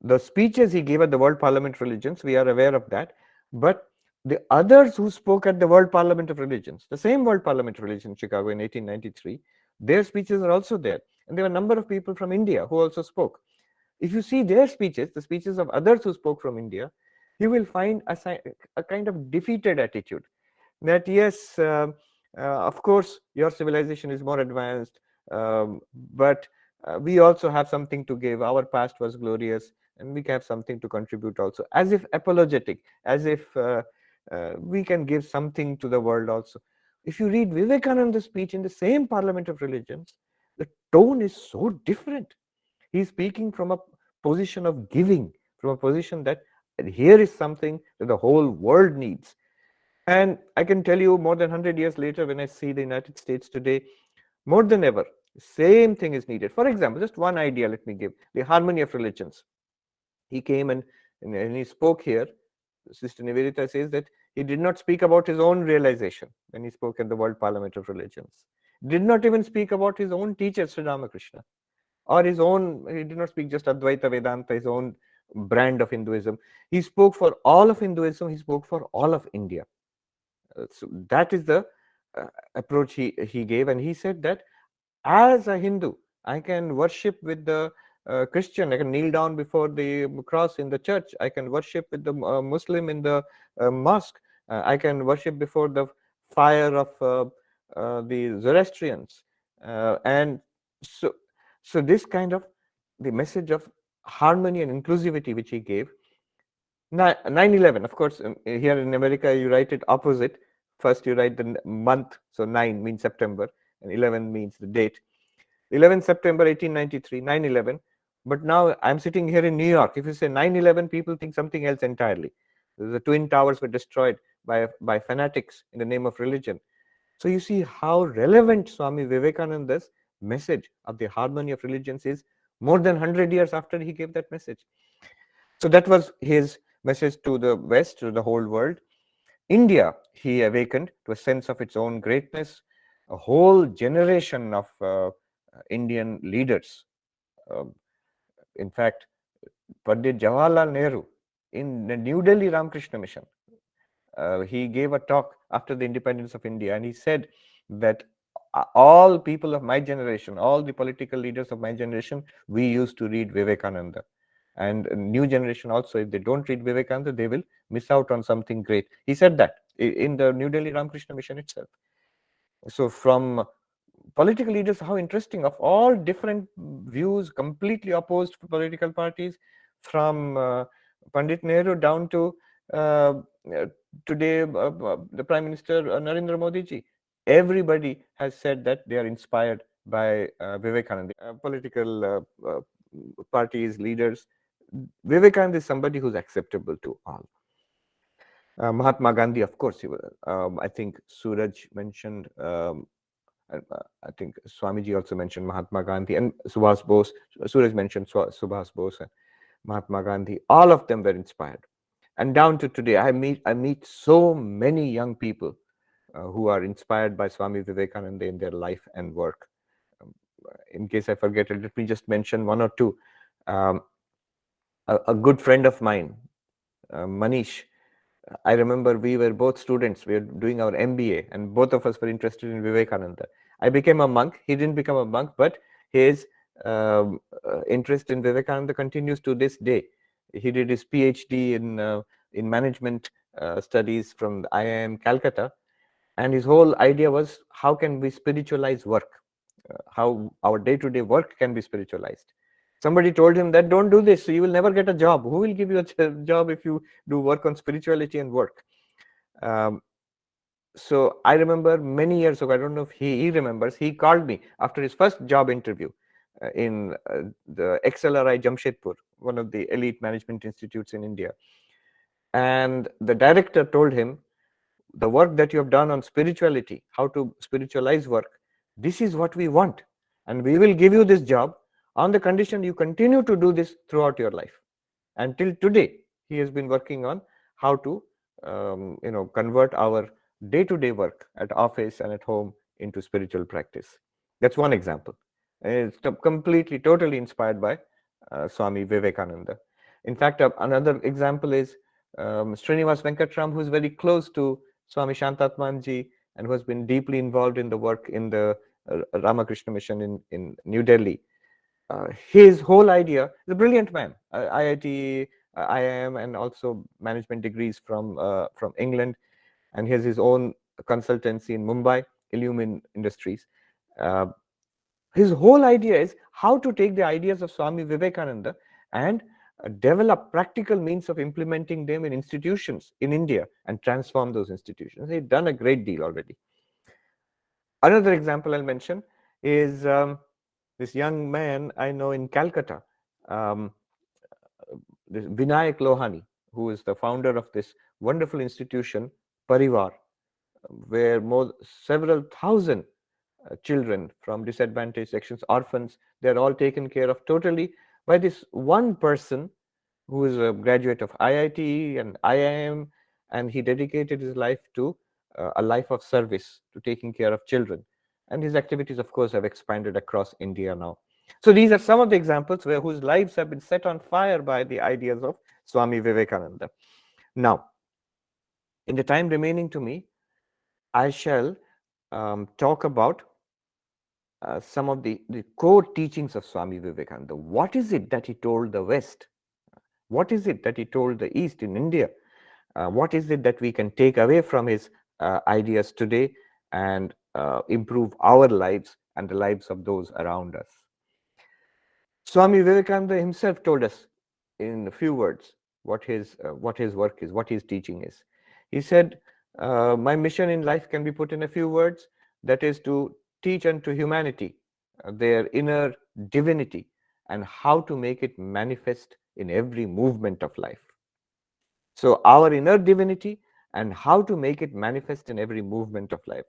the speeches he gave at the World Parliament of Religions, we are aware of that, but the others who spoke at the World Parliament of Religions, the same World Parliament of Religions in Chicago in 1893, their speeches are also there. And there were a number of people from India who also spoke. If you see their speeches, the speeches of others who spoke from India, you will find a kind of defeated attitude that, yes, of course, your civilization is more advanced, but we also have something to give. Our past was glorious, and we have something to contribute also, as if apologetic, as if we can give something to the world also. If you read Vivekananda's speech in the same Parliament of Religions, the tone is so different. He's speaking from a position of giving, from a position that here is something that the whole world needs. And I can tell you, more than 100 years later, when I see the United States today, more than ever, same thing is needed. For example, just one idea let me give, the harmony of religions. He came and he spoke here. Sister Nivedita says that he did not speak about his own realization when he spoke at the World Parliament of Religions. Did not even speak about his own teacher, Sri Ramakrishna, or his own, he did not speak just Advaita Vedanta, his own brand of Hinduism. He spoke for all of Hinduism, he spoke for all of India. So that is the approach he gave, and he said that as a Hindu, I can worship with the Christian, I can kneel down before the cross in the church, I can worship with the Muslim in the mosque, I can worship before the fire of the Zoroastrians, and so this kind of the message of harmony and inclusivity which he gave. 9/11, of course, here in America you write it opposite. First you write the month, so 9 means September and 11 means the date. 11 September 1893, 9/11. But now I'm sitting here in New York. If you say 9/11, people think something else entirely. The Twin Towers were destroyed by fanatics in the name of religion. So you see how relevant Swami Vivekananda's message of the harmony of religions is more than 100 years after he gave that message. So that was his message to the West, to the whole world. India, he awakened to a sense of its own greatness. A whole generation of Indian leaders. In fact, Pandit Jawaharlal Nehru in the New Delhi Ramakrishna Mission, he gave a talk after the independence of India, and he said that all people of my generation, all the political leaders of my generation, we used to read Vivekananda. And new generation also, if they don't read Vivekananda, they will miss out on something great. He said that in the New Delhi Ramakrishna Mission itself. So from political leaders, how interesting, of all different views, completely opposed political parties, from Pandit Nehru down to today the Prime Minister Narendra Modi ji, everybody has said that they are inspired by Vivekananda. Political parties, leaders, Vivekananda is somebody who's acceptable to all. Mahatma Gandhi, of course, I think Suraj mentioned, I think Swamiji also mentioned Mahatma Gandhi, and Subhas Bose. Suraj mentioned Subhas Bose and Mahatma Gandhi. All of them were inspired. And down to today, I meet so many young people who are inspired by Swami Vivekananda in their life and work. In case I forget it, let me just mention one or two. A good friend of mine, Manish, I remember we were both students. We were doing our MBA, and both of us were interested in Vivekananda. I became a monk. He didn't become a monk, but his interest in Vivekananda continues to this day. He did his PhD in management studies from the IIM Calcutta, and his whole idea was how can we spiritualize work, how our day-to-day work can be spiritualized. Somebody told him that don't do this, so you will never get a job. Who will give you a job if you do work on spirituality and work? So I remember many years ago, I don't know if he remembers, he called me after his first job interview in the XLRI Jamshedpur, one of the elite management institutes in India. And the director told him, the work that you have done on spirituality, how to spiritualize work, this is what we want. And we will give you this job on the condition you continue to do this throughout your life. Until today, he has been working on how to convert our day-to-day work at office and at home into spiritual practice. That's one example. It's completely, totally inspired by Swami Vivekananda. In fact, another example is Srinivas Venkatram, who is very close to Swami Shantatmananda and who has been deeply involved in the work in the Ramakrishna mission in New Delhi. His whole idea, is a brilliant man, IIT, IIM, and also management degrees from England, and he has his own consultancy in Mumbai, Illumin Industries. His whole idea is how to take the ideas of Swami Vivekananda and develop practical means of implementing them in institutions in India and transform those institutions. He's done a great deal already. Another example I'll mention is this young man I know in Calcutta, this Vinayak Lohani, who is the founder of this wonderful institution, Parivar, where several thousand children from disadvantaged sections, orphans, they're all taken care of totally by this one person who is a graduate of IIT and IIM, and he dedicated his life to a life of service, to taking care of children. And his activities, of course, have expanded across India now. So these are some of the examples whose lives have been set on fire by the ideas of Swami Vivekananda. Now, in the time remaining to me, I shall talk about some of the core teachings of Swami Vivekananda. What is it that he told the West? What is it that he told the East in India? What is it that we can take away from his ideas today and improve our lives and the lives of those around us? Swami Vivekananda himself told us in a few words what his work is, what his teaching is. He said, my mission in life can be put in a few words, that is to teach unto humanity their inner divinity and how to make it manifest in every movement of life. So our inner divinity and how to make it manifest in every movement of life.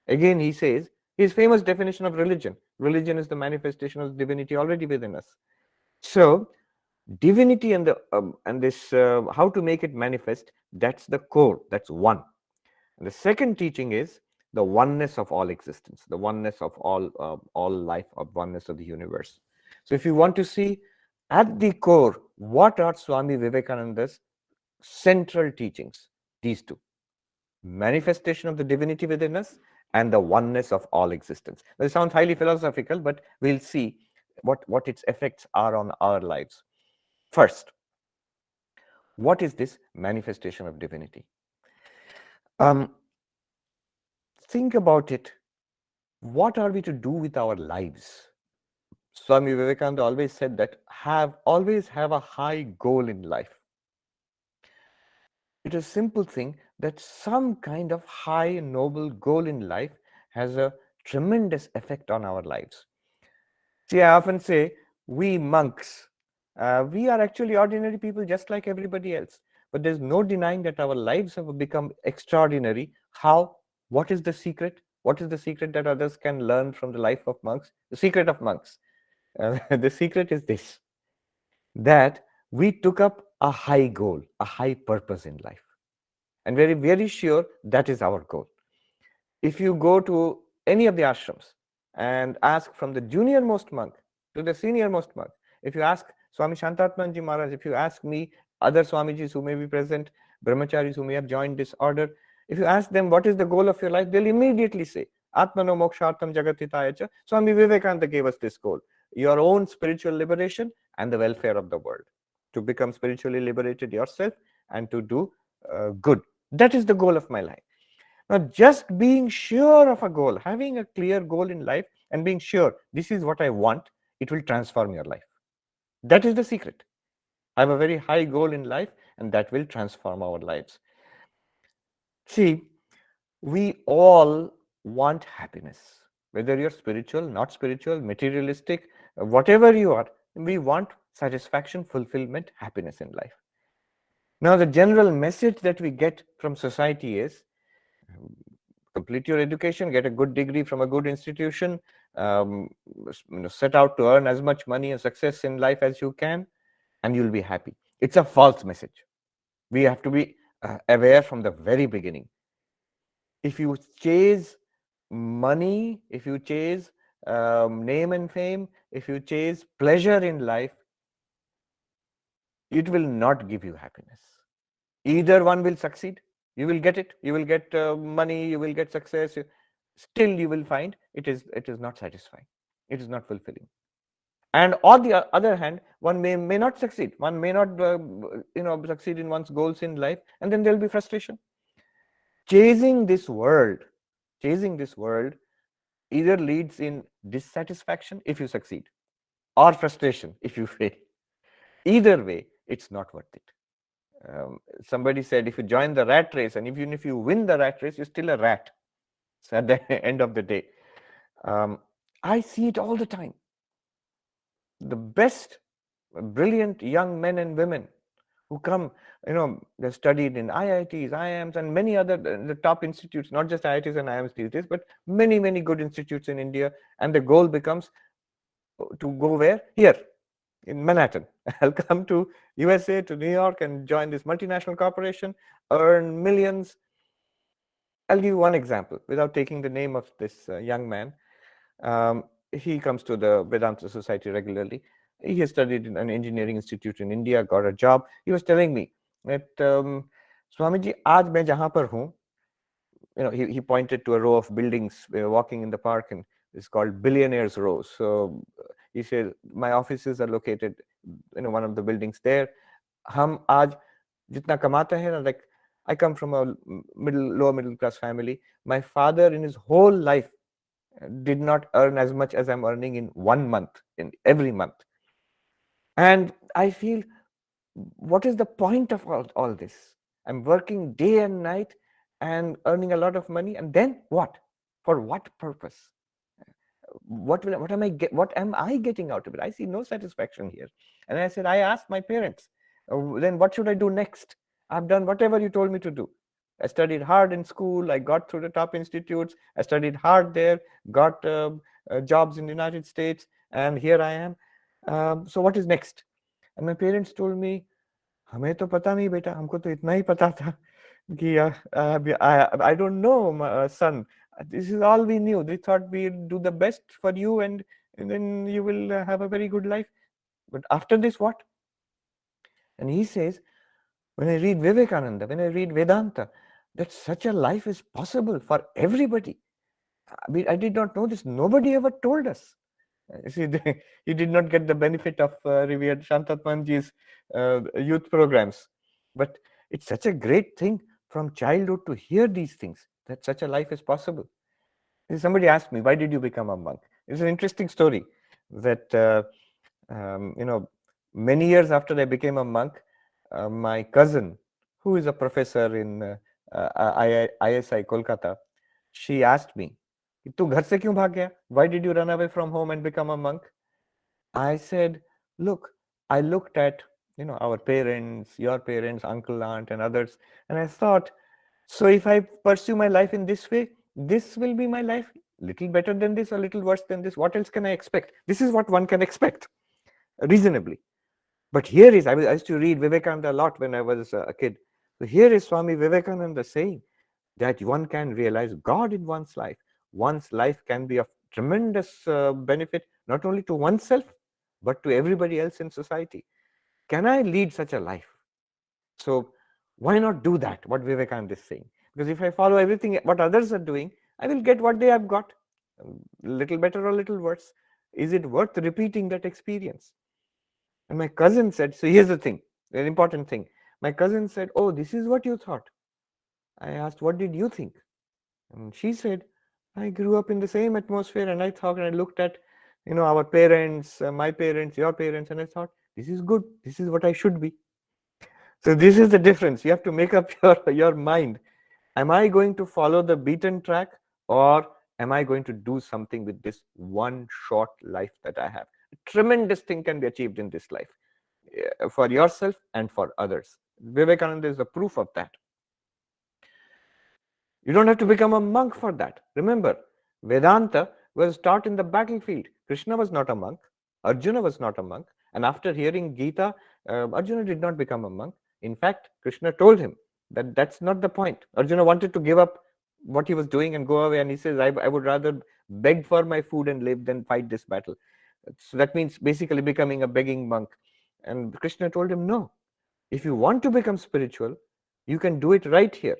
Again, he says, his famous definition of religion. Religion is the manifestation of divinity already within us. So divinity and this how to make it manifest, that's the core, that's one. And the second teaching is the oneness of all existence, the oneness of all life, of oneness of the universe. So if you want to see at the core, what are Swami Vivekananda's central teachings? These two: manifestation of the divinity within us and the oneness of all existence. That sounds highly philosophical, but we'll see what its effects are on our lives. First, what is this manifestation of divinity? Think about it. What are we to do with our lives? Swami Vivekananda always said that always have a high goal in life. It is a simple thing that some kind of high noble goal in life has a tremendous effect on our lives. See, I often say, we monks, we are actually ordinary people just like everybody else. But there's no denying that our lives have become extraordinary. How? What is the secret? What is the secret that others can learn from the life of monks? The secret of monks. The secret is this, that we took up a high goal, a high purpose in life. And very, very sure that is our goal. If you go to any of the ashrams and ask from the junior most monk to the senior most monk, if you ask Swami Shantatmananda Maharaj, if you ask me, other Swamijis who may be present, brahmacharis who may have joined this order, if you ask them what is the goal of your life, they'll immediately say, Atmano mokshartam jagatitaya cha. Swami Vivekananda gave us this goal, your own spiritual liberation and the welfare of the world, to become spiritually liberated yourself and to do good. That is the goal of my life. Now, just being sure of a goal, having a clear goal in life and being sure this is what I want, it will transform your life. That is the secret. I have a very high goal in life and that will transform our lives. See, we all want happiness, whether you're spiritual, not spiritual, materialistic, whatever you are, we want satisfaction, fulfillment, happiness in life. Now, the general message that we get from society is, complete your education, get a good degree from a good institution, set out to earn as much money and success in life as you can, and you'll be happy. It's a false message. We have to be aware from the very beginning. If you chase money, if you chase name and fame, if you chase pleasure in life, it will not give you happiness. Either one will succeed. You will get it. You will get money. You will get success. Still, you will find it is not satisfying. It is not fulfilling. And on the other hand, one may not succeed. One may not succeed in one's goals in life, and then there will be frustration. Chasing this world either leads in dissatisfaction if you succeed, or frustration if you fail. Either way, it's not worth it. Somebody said, if you join the rat race and even if you win the rat race, you're still a rat. So at the end of the day, I see it all the time. The best, brilliant young men and women who come, they've studied in IITs, IIMs, and many other the top institutes, not just IITs and IIMs these days, but many, many good institutes in India. And the goal becomes to go where? Here, in Manhattan. I'll come to USA, to New York, and join this multinational corporation, earn millions. I'll give you one example without taking the name of this young man. He comes to the Vedanta Society regularly. He has studied in an engineering institute in India, got a job. He was telling me that, Swamiji, aaj main jahan par hoon, he pointed to a row of buildings. We were walking in the park, and it's called Billionaires Row. So he said, my offices are located in one of the buildings there. Hum aaj jitna kamate hai, like, I come from a lower middle class family. My father in his whole life did not earn as much as I'm earning in 1 month, in every month. And I feel, what is the point of all this? I'm working day and night and earning a lot of money, and then what? For what purpose? What am I getting out of it? I see no satisfaction here. And I said, I asked my parents, then what should I do next? I've done whatever you told me to do. I studied hard in school. I got through the top institutes. I studied hard there, got jobs in the United States, and here I am. So what is next? And my parents told me, हमें तो पता नहीं बेटा, हमको तो इतना ही पता था कि I don't know, son. This is all we knew. We thought we'd do the best for you, and then you will have a very good life. But after this, what? And he says, when I read Vivekananda, when I read Vedanta, that such a life is possible for everybody. I did not know this. Nobody ever told us. See, he did not get the benefit of revered Shantatmananda's youth programs. But it's such a great thing from childhood to hear these things, that such a life is possible. Somebody asked me, why did you become a monk? It's an interesting story that, many years after I became a monk, my cousin, who is a professor in ISI Kolkata, she asked me, "Tu ghar se kyun bhag gaya? Why did you run away from home and become a monk?" I said, "Look, I looked at our parents, your parents, uncle, aunt, and others, and I thought, so if I pursue my life in this way, this will be my life. Little better than this or little worse than this. What else can I expect? This is what one can expect, reasonably." But here is, I used to read Vivekananda a lot when I was a kid. So here is Swami Vivekananda saying that one can realize God in one's life. One's life can be of tremendous benefit, not only to oneself, but to everybody else in society. Can I lead such a life? So why not do that, what Vivekananda is saying? Because if I follow everything what others are doing, I will get what they have got, little better or little worse. Is it worth repeating that experience? And my cousin said, so here's the thing, an important thing. My cousin said, "Oh, this is what you thought." I asked, "What did you think?" And she said, "I grew up in the same atmosphere, and I thought, and I looked at, our parents, my parents, your parents, and I thought, this is good. This is what I should be." So this is the difference. You have to make up your mind. Am I going to follow the beaten track, or am I going to do something with this one short life that I have? A tremendous thing can be achieved in this life, for yourself and for others. Vivekananda is the proof of that. You don't have to become a monk for that. Remember, Vedanta was taught in the battlefield. Krishna was not a monk. Arjuna was not a monk. And after hearing Gita, Arjuna did not become a monk. In fact, Krishna told him that that's not the point. Arjuna wanted to give up what he was doing and go away. And he says, I would rather beg for my food and live than fight this battle. So that means basically becoming a begging monk. And Krishna told him, no, if you want to become spiritual, you can do it right here.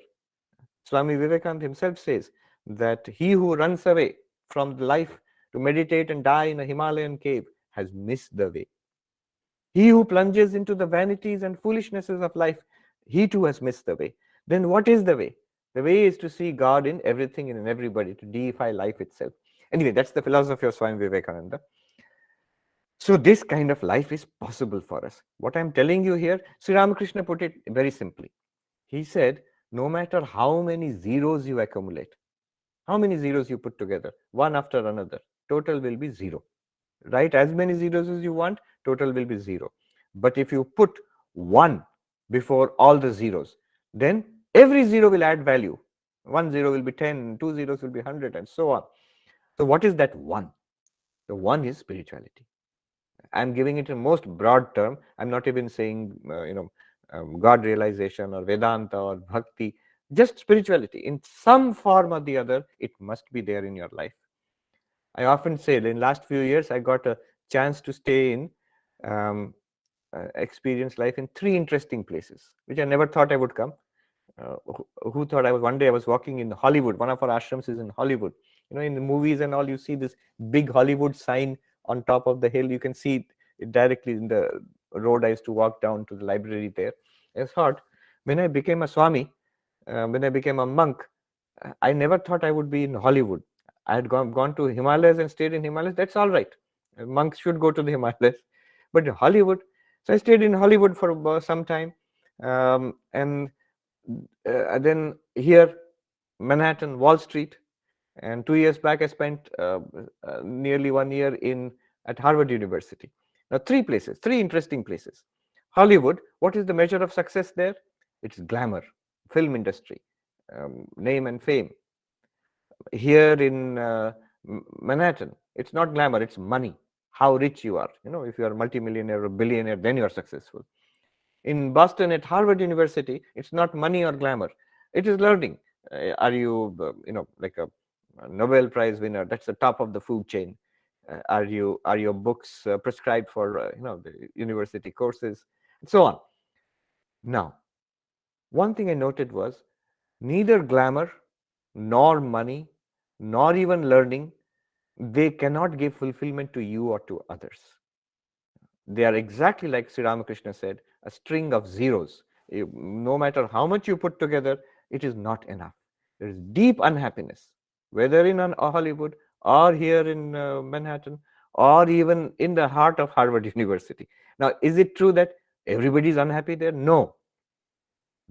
Swami Vivekananda himself says that he who runs away from the life to meditate and die in a Himalayan cave has missed the way. He who plunges into the vanities and foolishnesses of life, he too has missed the way. Then what is the way? The way is to see God in everything and in everybody, to deify life itself. Anyway, that's the philosophy of Swami Vivekananda. So this kind of life is possible for us. What I'm telling you here, Sri Ramakrishna put it very simply. He said, no matter how many zeros you accumulate, how many zeros you put together, one after another, total will be zero. Write as many zeros as you want, total will be zero. But if you put one before all the zeros, then every zero will add value. 1 0 will be 10, 2 zeros will be 100, and so on. So what is that one? The one is spirituality. I'm giving it a most broad term. I'm not even saying, God realization or Vedanta or Bhakti, just spirituality. In some form or the other, it must be there in your life. I often say that in last few years, I got a chance to stay in, experience life in 3 interesting places, which I never thought I would come. Who thought one day I was walking in Hollywood. One of our ashrams is in Hollywood. In the movies and all, you see this big Hollywood sign on top of the hill. You can see it directly in the road I used to walk down to the library there. I thought, when I became a Swami, when I became a monk, I never thought I would be in Hollywood. I had gone to Himalayas and stayed in Himalayas. That's all right. Monks should go to the Himalayas. But in Hollywood, so I stayed in Hollywood for some time. And then here, Manhattan, Wall Street. And 2 years back, I spent nearly 1 year at Harvard University. Now, 3 places, 3 interesting places. Hollywood, what is the measure of success there? It's glamour, film industry, name and fame. Here in Manhattan, it's not glamour, it's money, how rich you are. If you are a multimillionaire or billionaire, then you are successful. In Boston at Harvard University, it's not money or glamour, it is learning. Are you, like a Nobel Prize winner? That's the top of the food chain. Are your books prescribed for the university courses, and so on. Now, one thing I noted was neither glamour nor money nor even learning, they cannot give fulfillment to you or to others. They are exactly like Sri Ramakrishna said, a string of zeros. No matter how much you put together, it is not enough. There is deep unhappiness, whether in Hollywood or here in Manhattan, or even in the heart of Harvard University. Now, is it true that everybody is unhappy there? No.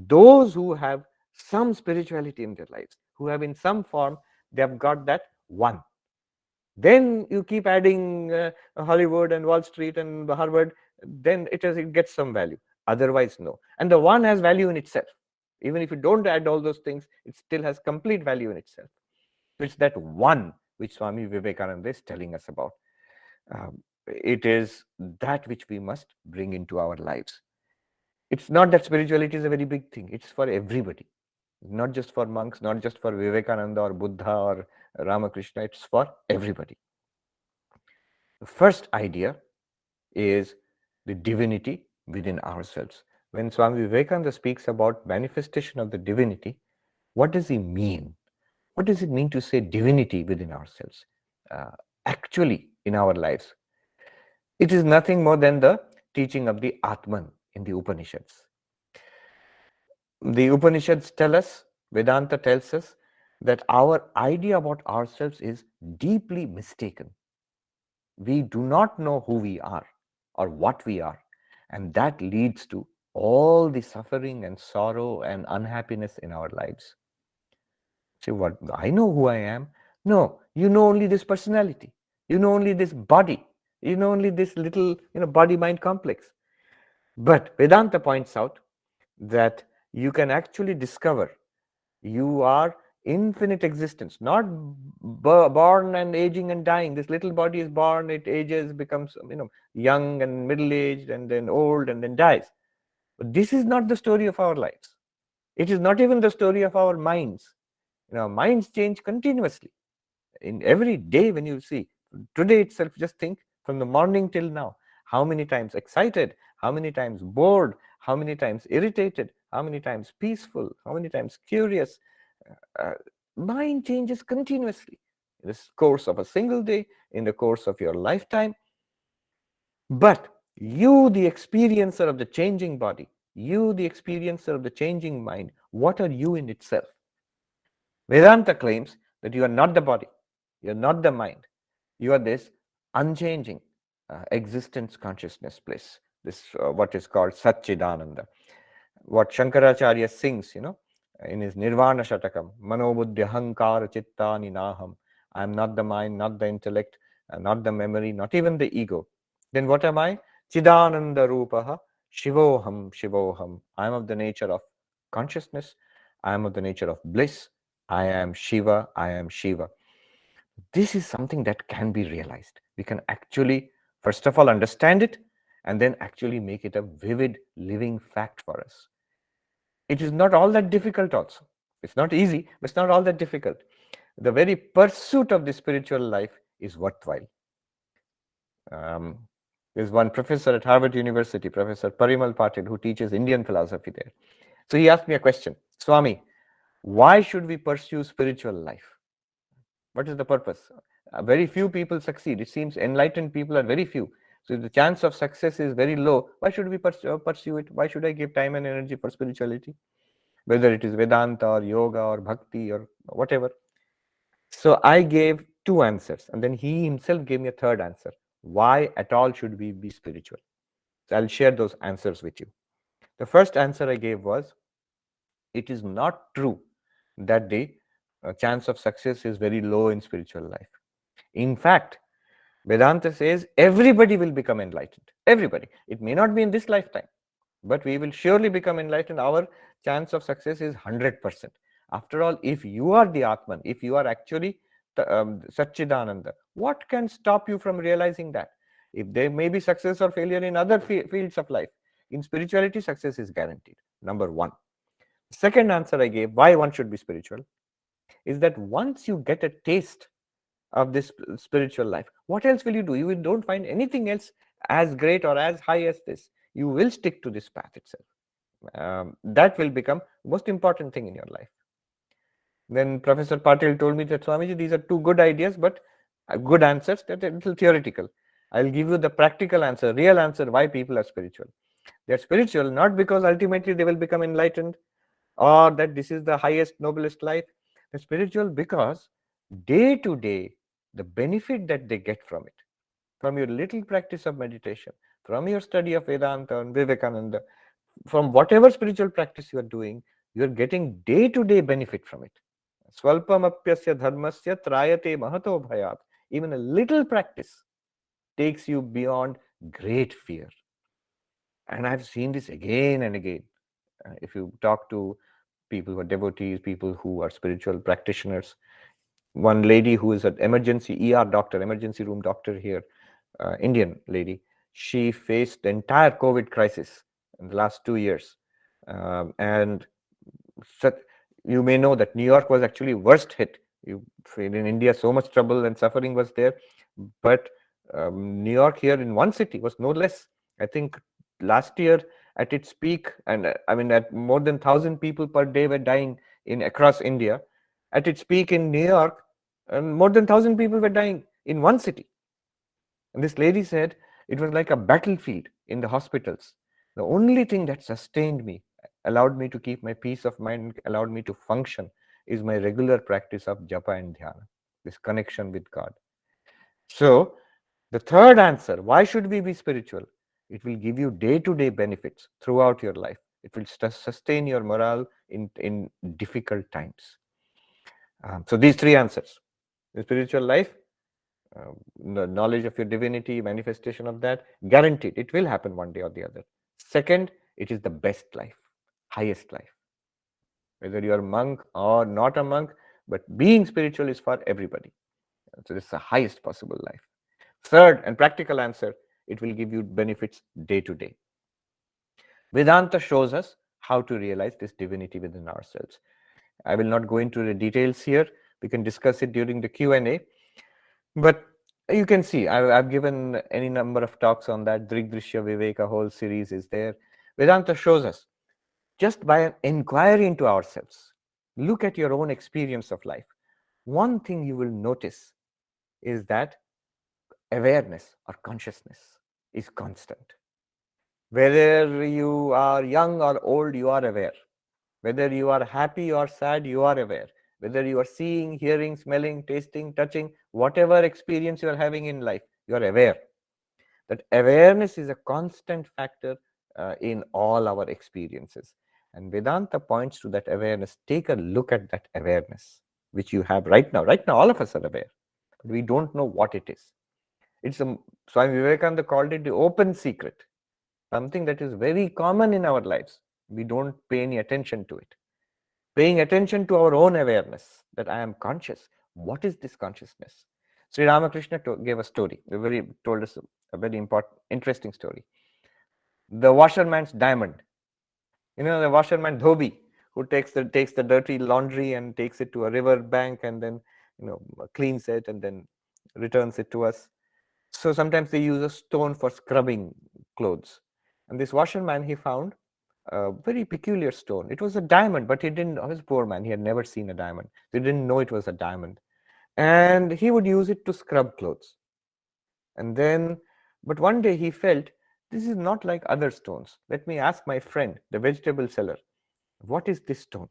Those who have some spirituality in their lives, who have in some form, they have got that one. Then you keep adding Hollywood and Wall Street and Harvard, then it gets some value. Otherwise, no. And the one has value in itself. Even if you don't add all those things, it still has complete value in itself. So it's that one which Swami Vivekananda is telling us about. It is that which we must bring into our lives. It's not that spirituality is a very big thing. It's for everybody. Not just for monks, not just for Vivekananda or Buddha or Ramakrishna. It's for everybody. The first idea is the divinity within ourselves. When Swami Vivekananda speaks about manifestation of the divinity, what does he mean? What does it mean to say divinity within ourselves? Actually, in our lives, it is nothing more than the teaching of the Atman in the Upanishads. The Upanishads tell us, Vedanta tells us, that our idea about ourselves is deeply mistaken. We do not know who we are or what we are, and that leads to all the suffering and sorrow and unhappiness in our lives. Say, what? I know who I am. No, you know only this personality. You know only this body. You know only this little, body-mind complex. But Vedanta points out that you can actually discover you are infinite existence, not born and aging and dying. This little body is born, it ages, becomes young and middle-aged and then old and then dies. But this is not the story of our lives. It is not even the story of our minds. Minds change continuously. In every day, when you see today itself, just think from the morning till now, how many times excited, how many times bored, how many times irritated, how many times peaceful, how many times curious. Mind changes continuously in the course of a single day, in the course of your lifetime. But you, the experiencer of the changing body, you, the experiencer of the changing mind, what are you in itself? Vedanta claims that you are not the body, you are not the mind, you are this unchanging existence consciousness bliss, this what is called Satchidananda. What Shankaracharya sings, in his Nirvana Shatakam, Manobuddhi Hankara Chittani Naham. I am not the mind, not the intellect, not the memory, not even the ego. Then what am I? Chidananda Rupaha Shivoham Shivoham. I am of the nature of consciousness. I am of the nature of bliss. I am Shiva. I am Shiva. This is something that can be realized. We can actually, first of all, understand it and then actually make it a vivid, living fact for us. It is not all that difficult also. It's not easy, but it's not all that difficult. The very pursuit of the spiritual life is worthwhile. There's one professor at Harvard University, Professor Parimal Patil, who teaches Indian philosophy there. So he asked me a question, Swami, why should we pursue spiritual life? What is the purpose? Very few people succeed. It seems enlightened people are very few. So if the chance of success is very low, why should we pursue it? Why should I give time and energy for spirituality? Whether it is Vedanta or yoga or bhakti or whatever. So I gave two answers, and then he himself gave me a third answer. Why at all should we be spiritual? So I'll share those answers with you. The first answer I gave was, it is not true that the chance of success is very low in spiritual life. In fact, Vedanta says everybody will become enlightened. Everybody. It may not be in this lifetime, but we will surely become enlightened. Our chance of success is 100%. After all, if you are the Atman, if you are actually Satchidananda, what can stop you from realizing that? If there may be success or failure in other fields of life, in spirituality, success is guaranteed. Number one. Second answer I gave, why one should be spiritual, is that once you get a taste of this spiritual life, what else will you do? You don't find anything else as great or as high as this. You will stick to this path itself. That will become the most important thing in your life. Then Professor Patil told me that, Swamiji, these are two good ideas, but good answers, that are a little theoretical. I'll give you the practical answer, real answer, why people are spiritual. They're spiritual not because ultimately they will become enlightened or that this is the highest, noblest life. They're spiritual because day to day, the benefit that they get from it, from your little practice of meditation, from your study of Vedanta and Vivekananda, from whatever spiritual practice you are doing, you are getting day-to-day benefit from it. Swalpamapyasya dharmasya trayate mahato bhayat. Even a little practice takes you beyond great fear. And I've seen this again and again. If you talk to people who are devotees, people who are spiritual practitioners, one lady who is an emergency ER doctor, emergency room doctor here, Indian lady, she faced the entire COVID crisis in the last 2 years. And you may know that New York was actually worst hit. In India, so much trouble and suffering was there. But New York here in one city was no less. I think last year at its peak, and I mean at more than 1,000 people per day were dying across India. At its peak in New York, more than 1,000 people were dying in one city. And this lady said it was like a battlefield in the hospitals. The only thing that sustained me, allowed me to keep my peace of mind, allowed me to function, is my regular practice of japa and dhyana, this connection with God. So the third answer, why should we be spiritual? It will give you day-to-day benefits throughout your life. It will sustain your morale in difficult times. So these three answers: the spiritual life, the knowledge of your divinity, manifestation of that, guaranteed it will happen one day or the other. Second, it is the best life, highest life. Whether you are a monk or not a monk, but being spiritual is for everybody. So it's the highest possible life. Third and practical answer, it will give you benefits day to day. Vedanta shows us how to realize this divinity within ourselves. I will not go into the details here. We can discuss it during the Q&A. But you can see, I've given any number of talks on that. Drigdrishya Viveka whole series is there. Vedanta shows us, just by an inquiry into ourselves, look at your own experience of life. One thing you will notice is that awareness or consciousness is constant. Whether you are young or old, you are aware. Whether you are happy or sad, you are aware. Whether you are seeing, hearing, smelling, tasting, touching, whatever experience you are having in life, you are aware. That awareness is a constant factor in all our experiences. And Vedanta points to that awareness. Take a look at that awareness, which you have right now. Right now, all of us are aware, but we don't know what it is. It's Swami Vivekananda called it the open secret, something that is very common in our lives. We don't pay any attention to it. Paying attention to our own awareness, that I am conscious. What is this consciousness? Sri Ramakrishna gave a story. Told us a very important, interesting story. The washerman's diamond. You know, the washerman Dhobi, who takes the dirty laundry and takes it to a river bank and then, you know, cleans it and then returns it to us. So sometimes they use a stone for scrubbing clothes. And this washerman, he found a very peculiar stone. It was a diamond, but he didn't, he was a poor man. He had never seen a diamond. He didn't know it was a diamond. And he would use it to scrub clothes. And then, but one day he felt, this is not like other stones. Let me ask my friend, the vegetable seller, what is this stone?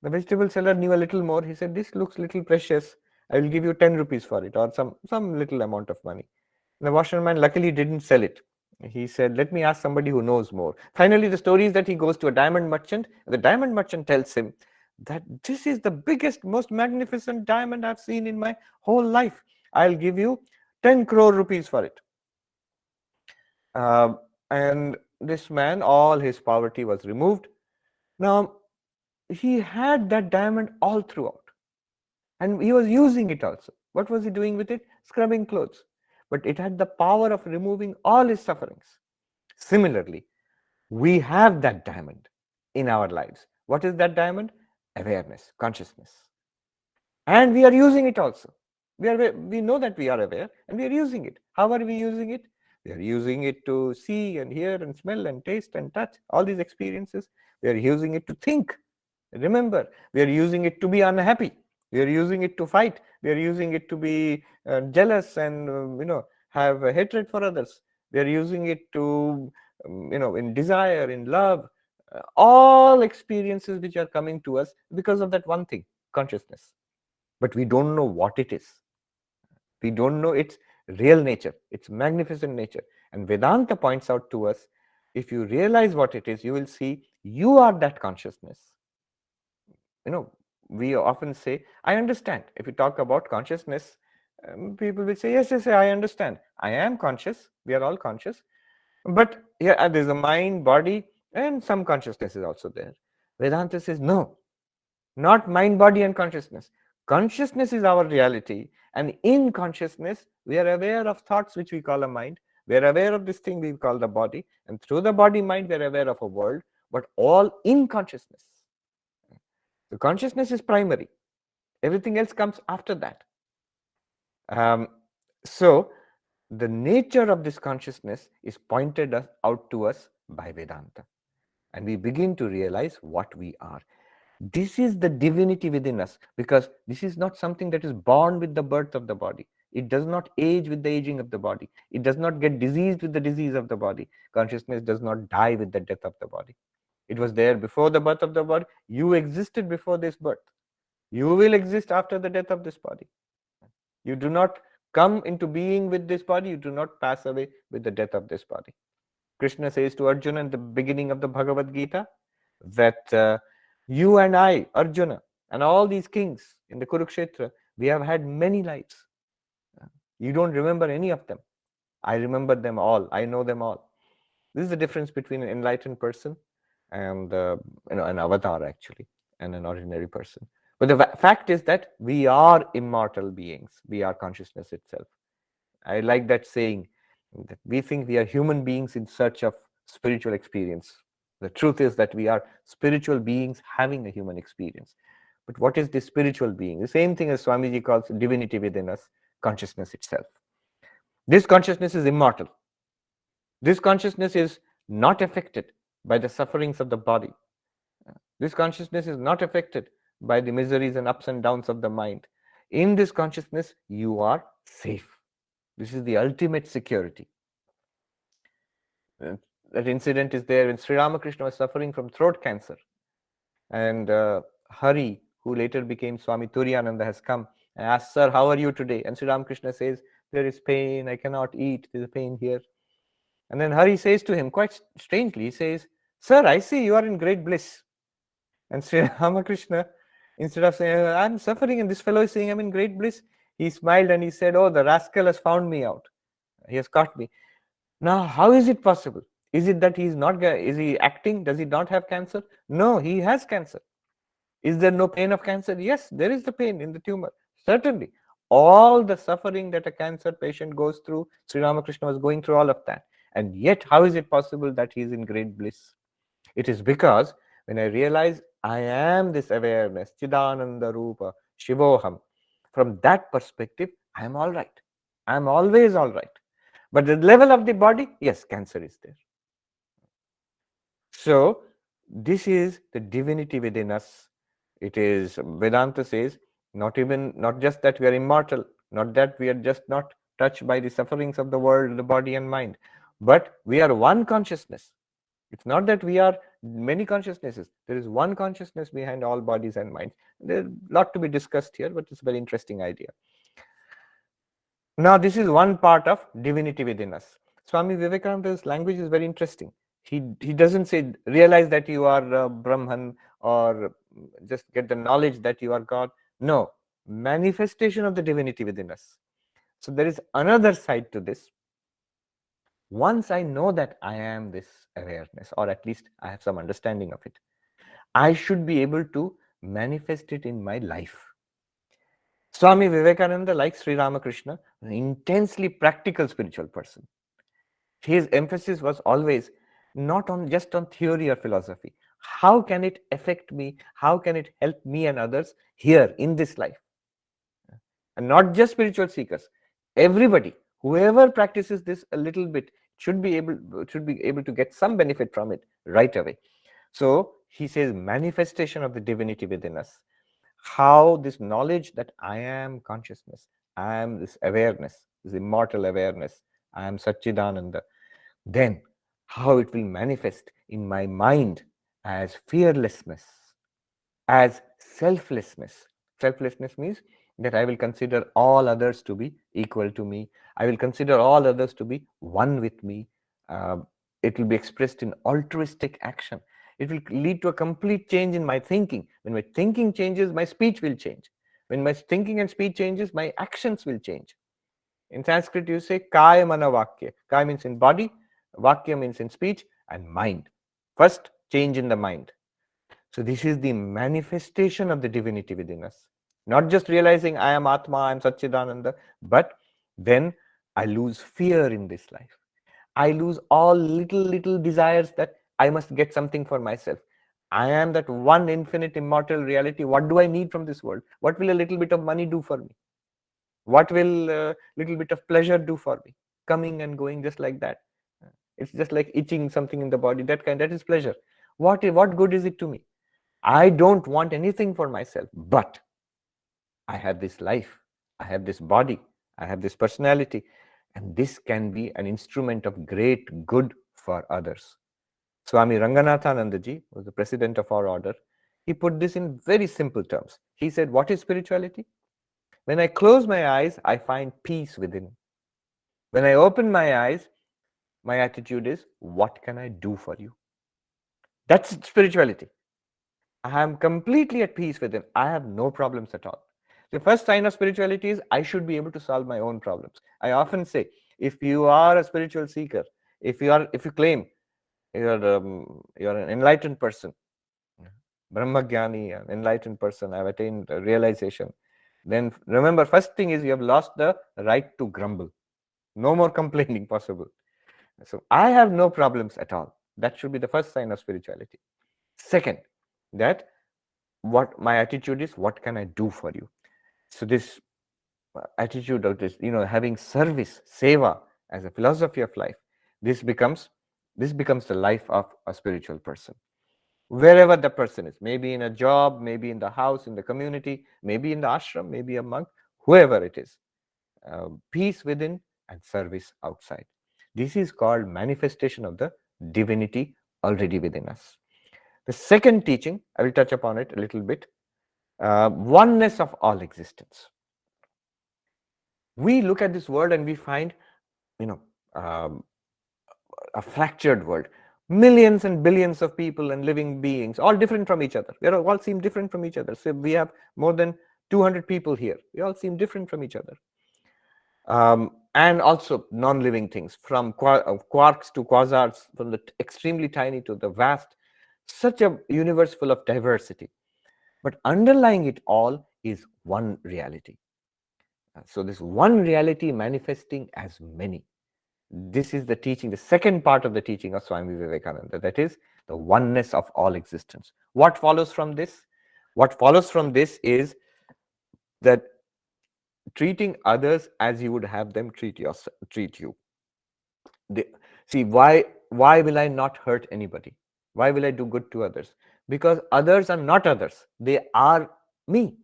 The vegetable seller knew a little more. He said, this looks little precious. I will give you 10 rupees for it, or some little amount of money. The washerman luckily didn't sell it. He said, let me ask somebody who knows more. Finally, the story is that he goes to a diamond merchant. The diamond merchant tells him that this is the biggest, most magnificent diamond I've seen in my whole life. I'll give you 10 crore rupees for it. And this man, all his poverty was removed. Now, he had that diamond all throughout. And he was using it also. What was he doing with it? Scrubbing clothes. But it had the power of removing all his sufferings. Similarly, we have that diamond in our lives. What is that diamond? Awareness, consciousness. And we are using it also. We know that we are aware and we are using it. How are we using it? We are using it to see and hear and smell and taste and touch, all these experiences. We are using it to think. Remember, we are using it to be unhappy. We are using it to fight. We are using it to be jealous and have hatred for others. We are using it to in desire, in love, all experiences which are coming to us because of that one thing, consciousness. But we don't know what it is. We don't know its real nature, its magnificent nature. And Vedanta points out to us If you realize what it is, you will see you are that consciousness. We often say, I understand. If you talk about consciousness, people will say, yes, I understand. I am conscious. We are all conscious. But yeah, there's a mind, body, and some consciousness is also there. Vedanta says, no, not mind, body, and consciousness. Consciousness is our reality. And in consciousness, we are aware of thoughts which we call a mind. We are aware of this thing we call the body. And through the body mind, we are aware of a world, but all in consciousness. The consciousness is primary. Everything else comes after that. So the nature of this consciousness is pointed out to us by Vedanta. And we begin to realize what we are. This is the divinity within us, because this is not something that is born with the birth of the body. It does not age with the aging of the body. It does not get diseased with the disease of the body. Consciousness does not die with the death of the body. It was there before the birth of the body. You existed before this birth. You will exist after the death of this body. You do not come into being with this body. You do not pass away with the death of this body. Krishna says to Arjuna in the beginning of the Bhagavad Gita that you and I, Arjuna, and all these kings in the Kurukshetra, we have had many lives. You don't remember any of them. I remember them all. I know them all. This is the difference between an enlightened person and an avatar, actually, and an ordinary person. But the fact is that we are immortal beings. We are consciousness itself. I like that saying, that we think we are human beings in search of spiritual experience. The truth is that we are spiritual beings having a human experience. But what is this spiritual being? The same thing as Swamiji calls divinity within us, consciousness itself. This consciousness is immortal. This consciousness is not affected by the sufferings of the body. This consciousness is not affected by the miseries and ups and downs of the mind. In this consciousness, you are safe. This is the ultimate security. That incident is there when Sri Ramakrishna was suffering from throat cancer. And Hari, who later became Swami Turiyananda, has come and asked, Sir, how are you today? And Sri Ramakrishna says, there is pain, I cannot eat, there is pain here. And then Hari says to him, quite strangely, he says, Sir, I see you are in great bliss. And Sri Ramakrishna, instead of saying, I'm suffering and this fellow is saying I'm in great bliss, he smiled and he said, oh, the rascal has found me out. He has caught me. Now, how is it possible? Is it that is he acting? Does he not have cancer? No, he has cancer. Is there no pain of cancer? Yes, there is the pain in the tumor. Certainly. All the suffering that a cancer patient goes through, Sri Ramakrishna was going through all of that. And yet, how is it possible that he is in great bliss? It is because when I realize I am this awareness, Chidananda Rupa, Shivoham, from that perspective, I am all right. I am always all right. But the level of the body, yes, cancer is there. So this is the divinity within us. It is, Vedanta says, not just that we are immortal, not that we are just not touched by the sufferings of the world, the body and mind, but we are one consciousness. It's not that we are many consciousnesses. There is one consciousness behind all bodies and minds. There's a lot to be discussed here, but it's a very interesting idea. Now, this is one part of divinity within us. Swami Vivekananda's language is very interesting. He doesn't say, realize that you are Brahman or just get the knowledge that you are God. No, manifestation of the divinity within us. So there is another side to this. Once I know that I am this awareness, or at least I have some understanding of it, I should be able to manifest it in my life. Swami Vivekananda, like Sri Ramakrishna, an intensely practical spiritual person. His emphasis was always not just on theory or philosophy. How can it affect me? How can it help me and others here in this life? And not just spiritual seekers. Everybody, whoever practices this a little bit, should be able to get some benefit from it right away. So he says manifestation of the divinity within us. How this knowledge that I am consciousness, I am this awareness, this immortal awareness, I am Satchidananda, then how it will manifest in my mind as fearlessness, as selflessness. Selflessness means that I will consider all others to be equal to me. I will consider all others to be one with me. it will be expressed in altruistic action. It will lead to a complete change in my thinking. When my thinking changes, my speech will change. When my thinking and speech changes, my actions will change. In Sanskrit, you say kaya mana vakya. Kaya means in body, vakya means in speech, and mind. First, change in the mind. So this is the manifestation of the divinity within us. Not just realizing I am Atma, I am Satchidananda, but then I lose fear in this life. I lose all little desires that I must get something for myself. I am that one infinite immortal reality. What do I need from this world? What will a little bit of money do for me? What will a little bit of pleasure do for me? Coming and going just like that. It's just like itching something in the body. That is pleasure. What good is it to me? I don't want anything for myself, but I have this life, I have this body, I have this personality, and this can be an instrument of great good for others. Swami Ranganathanandaji was the president of our order. He put this in very simple terms. He said, what is spirituality? When I close my eyes, I find peace within. When I open my eyes, my attitude is, what can I do for you? That's spirituality. I am completely at peace within. I have no problems at all. The first sign of spirituality is I should be able to solve my own problems. I often say, if you are a spiritual seeker, if you claim you're an enlightened person, Brahmagyani, an enlightened person, I've attained realization, then remember, first thing is you have lost the right to grumble. No more complaining possible. So I have no problems at all. That should be the first sign of spirituality. Second, that what my attitude is, what can I do for you? So this attitude of this, having service, seva as a philosophy of life, this becomes the life of a spiritual person. Wherever the person is, maybe in a job, maybe in the house, in the community, maybe in the ashram, maybe a monk, whoever it is, peace within and service outside. This is called manifestation of the divinity already within us. The second teaching, I will touch upon it a little bit, oneness of all existence. We look at this world and we find, a fractured world. Millions and billions of people and living beings, all different from each other. They all seem different from each other. So we have more than 200 people here. We all seem different from each other. And also non-living things, from quarks to quasars, from the extremely tiny to the vast. Such a universe full of diversity. But underlying it all is one reality. So this one reality manifesting as many. This is the teaching, the second part of the teaching of Swami Vivekananda, that is the oneness of all existence. What follows from this? What follows from this is that treating others as you would have them treat you. See, why will I not hurt anybody? Why will I do good to others? Because others are not others. They are me.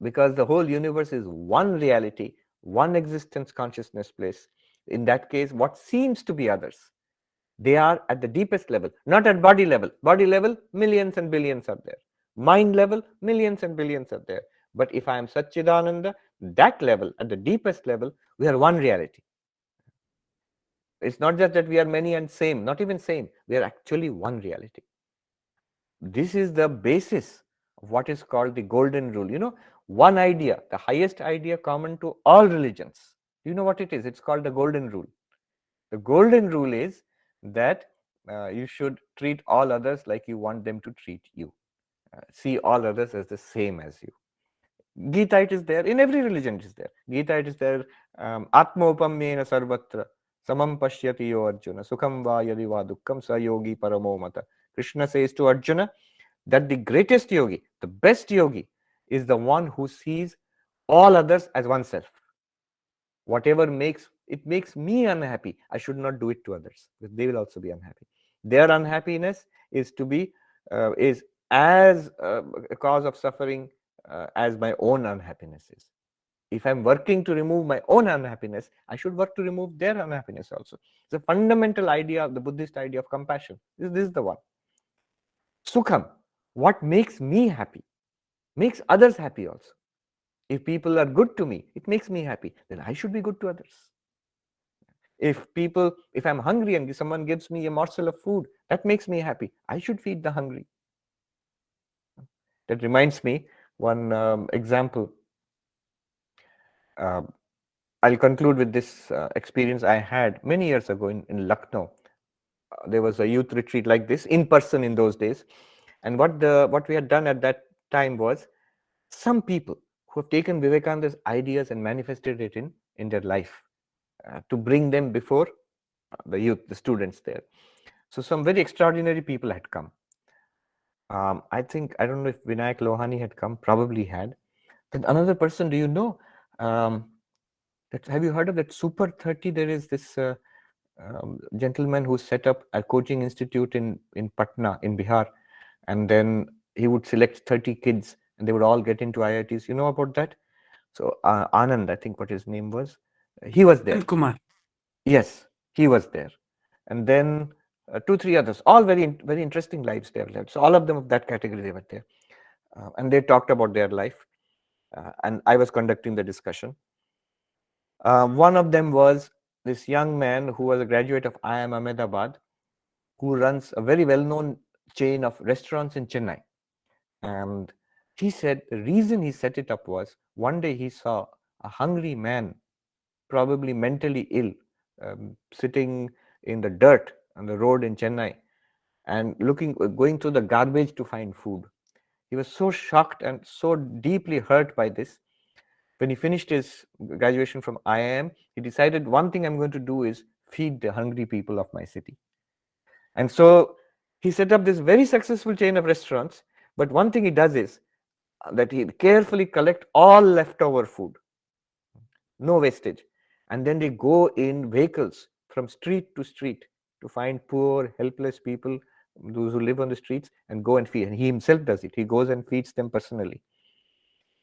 Because the whole universe is one reality, one existence consciousness place. In that case, what seems to be others, they are at the deepest level, not at body level. Body level, millions and billions are there. Mind level, millions and billions are there. But if I am Satchidananda, that level, at the deepest level, we are one reality. It's not just that we are many and same, not even same. We are actually one reality. This is the basis of what is called the golden rule. One idea, the highest idea common to all religions. You know what it is? It's called the golden rule. The golden rule is that you should treat all others like you want them to treat you. See all others as the same as you. Gita, it is there. In every religion, it is there. Gita, it is there. Atmopamyena sarvatra samam pashyati yo Arjuna sukham va yadi va dukkham sa yogi paramo mata. Krishna says to Arjuna that the greatest yogi, the best yogi, is the one who sees all others as oneself. Whatever makes me unhappy, I should not do it to others, because they will also be unhappy. Their unhappiness is as a cause of suffering as my own unhappiness is. If I'm working to remove my own unhappiness, I should work to remove their unhappiness also. It's a fundamental idea of the Buddhist idea of compassion. This is the one. Sukham, what makes me happy, makes others happy also. If people are good to me, it makes me happy. Then I should be good to others. If I'm hungry and someone gives me a morsel of food, that makes me happy. I should feed the hungry. That reminds me one example. I'll conclude with this experience I had many years ago in Lucknow. There was a youth retreat like this in person in those days. And what we had done at that time was, some people who have taken Vivekananda's ideas and manifested it in their life to bring them before the youth, the students there. So some very extraordinary people had come. I don't know if Vinayak Lohani had come, probably had. Then another person, do you know, have you heard of that Super 30? There is this gentleman who set up a coaching institute in Patna, in Bihar. And then he would select 30 kids and they would all get into IITs. You know about that? So Anand, I think what his name was, he was there.
And Kumar.
Yes, he was there. And then 2-3 others, all very, very interesting lives they have led. So all of them of that category, they were there. And they talked about their life. And I was conducting the discussion. One of them was this young man who was a graduate of IIM Ahmedabad, who runs a very well-known chain of restaurants in Chennai. And he said the reason he set it up was, one day he saw a hungry man, probably mentally ill, sitting in the dirt on the road in Chennai and going through the garbage to find food. He was so shocked and so deeply hurt by this. When he finished his graduation from IIM, he decided, one thing I'm going to do is feed the hungry people of my city. And so he set up this very successful chain of restaurants. But one thing he does is that he carefully collect all leftover food, no wastage. And then they go in vehicles from street to street to find poor, helpless people, those who live on the streets, and go and feed. And he himself does it. He goes and feeds them personally.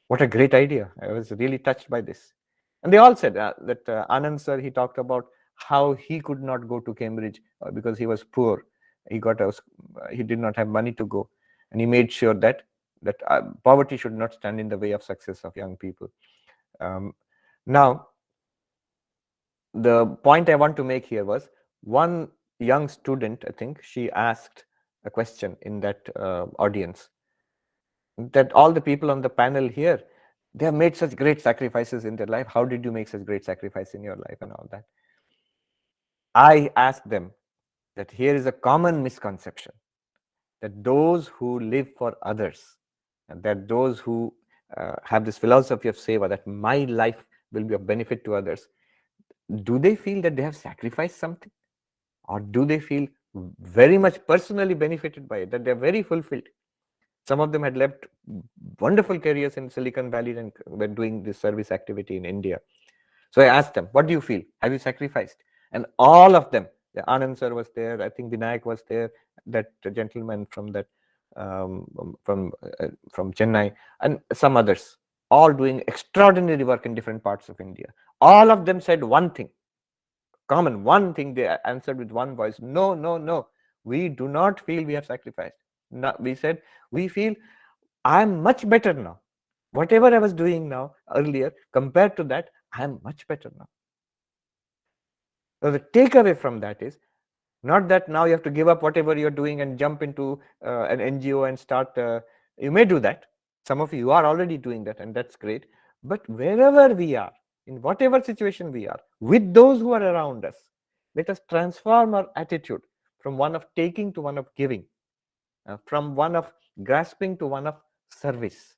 What a great idea. I was really touched by this. And they all said that Anand sir, he talked about how he could not go to Cambridge because he was poor. He did not have money to go. And he made sure that poverty should not stand in the way of success of young people. Now, the point I want to make here was, one young student, I think, she asked a question in that audience, that all the people on the panel here, they have made such great sacrifices in their life. How did you make such great sacrifice in your life and all that? I asked them that here is a common misconception, that those who live for others, and that those who have this philosophy of seva, that my life will be of benefit to others, do they feel that they have sacrificed something? Or do they feel very much personally benefited by it, that they're very fulfilled? Some of them had left wonderful careers in Silicon Valley and were doing this service activity in India. So I asked them, what do you feel? Have you sacrificed? And all of them, the Anand sir was there, I think Vinayak was there, that gentleman from that from Chennai, and some others, all doing extraordinary work in different parts of India. All of them said one thing, common one thing, they answered with one voice: no, no, no, we do not feel we have sacrificed. No, we said, we feel I am much better now. Whatever I was doing now earlier, compared to that, I am much better now. So the takeaway from that is not that now you have to give up whatever you're doing and jump into an NGO and start. You may do that. Some of you are already doing that, and that's great. But wherever we are, in whatever situation we are, with those who are around us, let us transform our attitude from one of taking to one of giving, from one of grasping to one of service.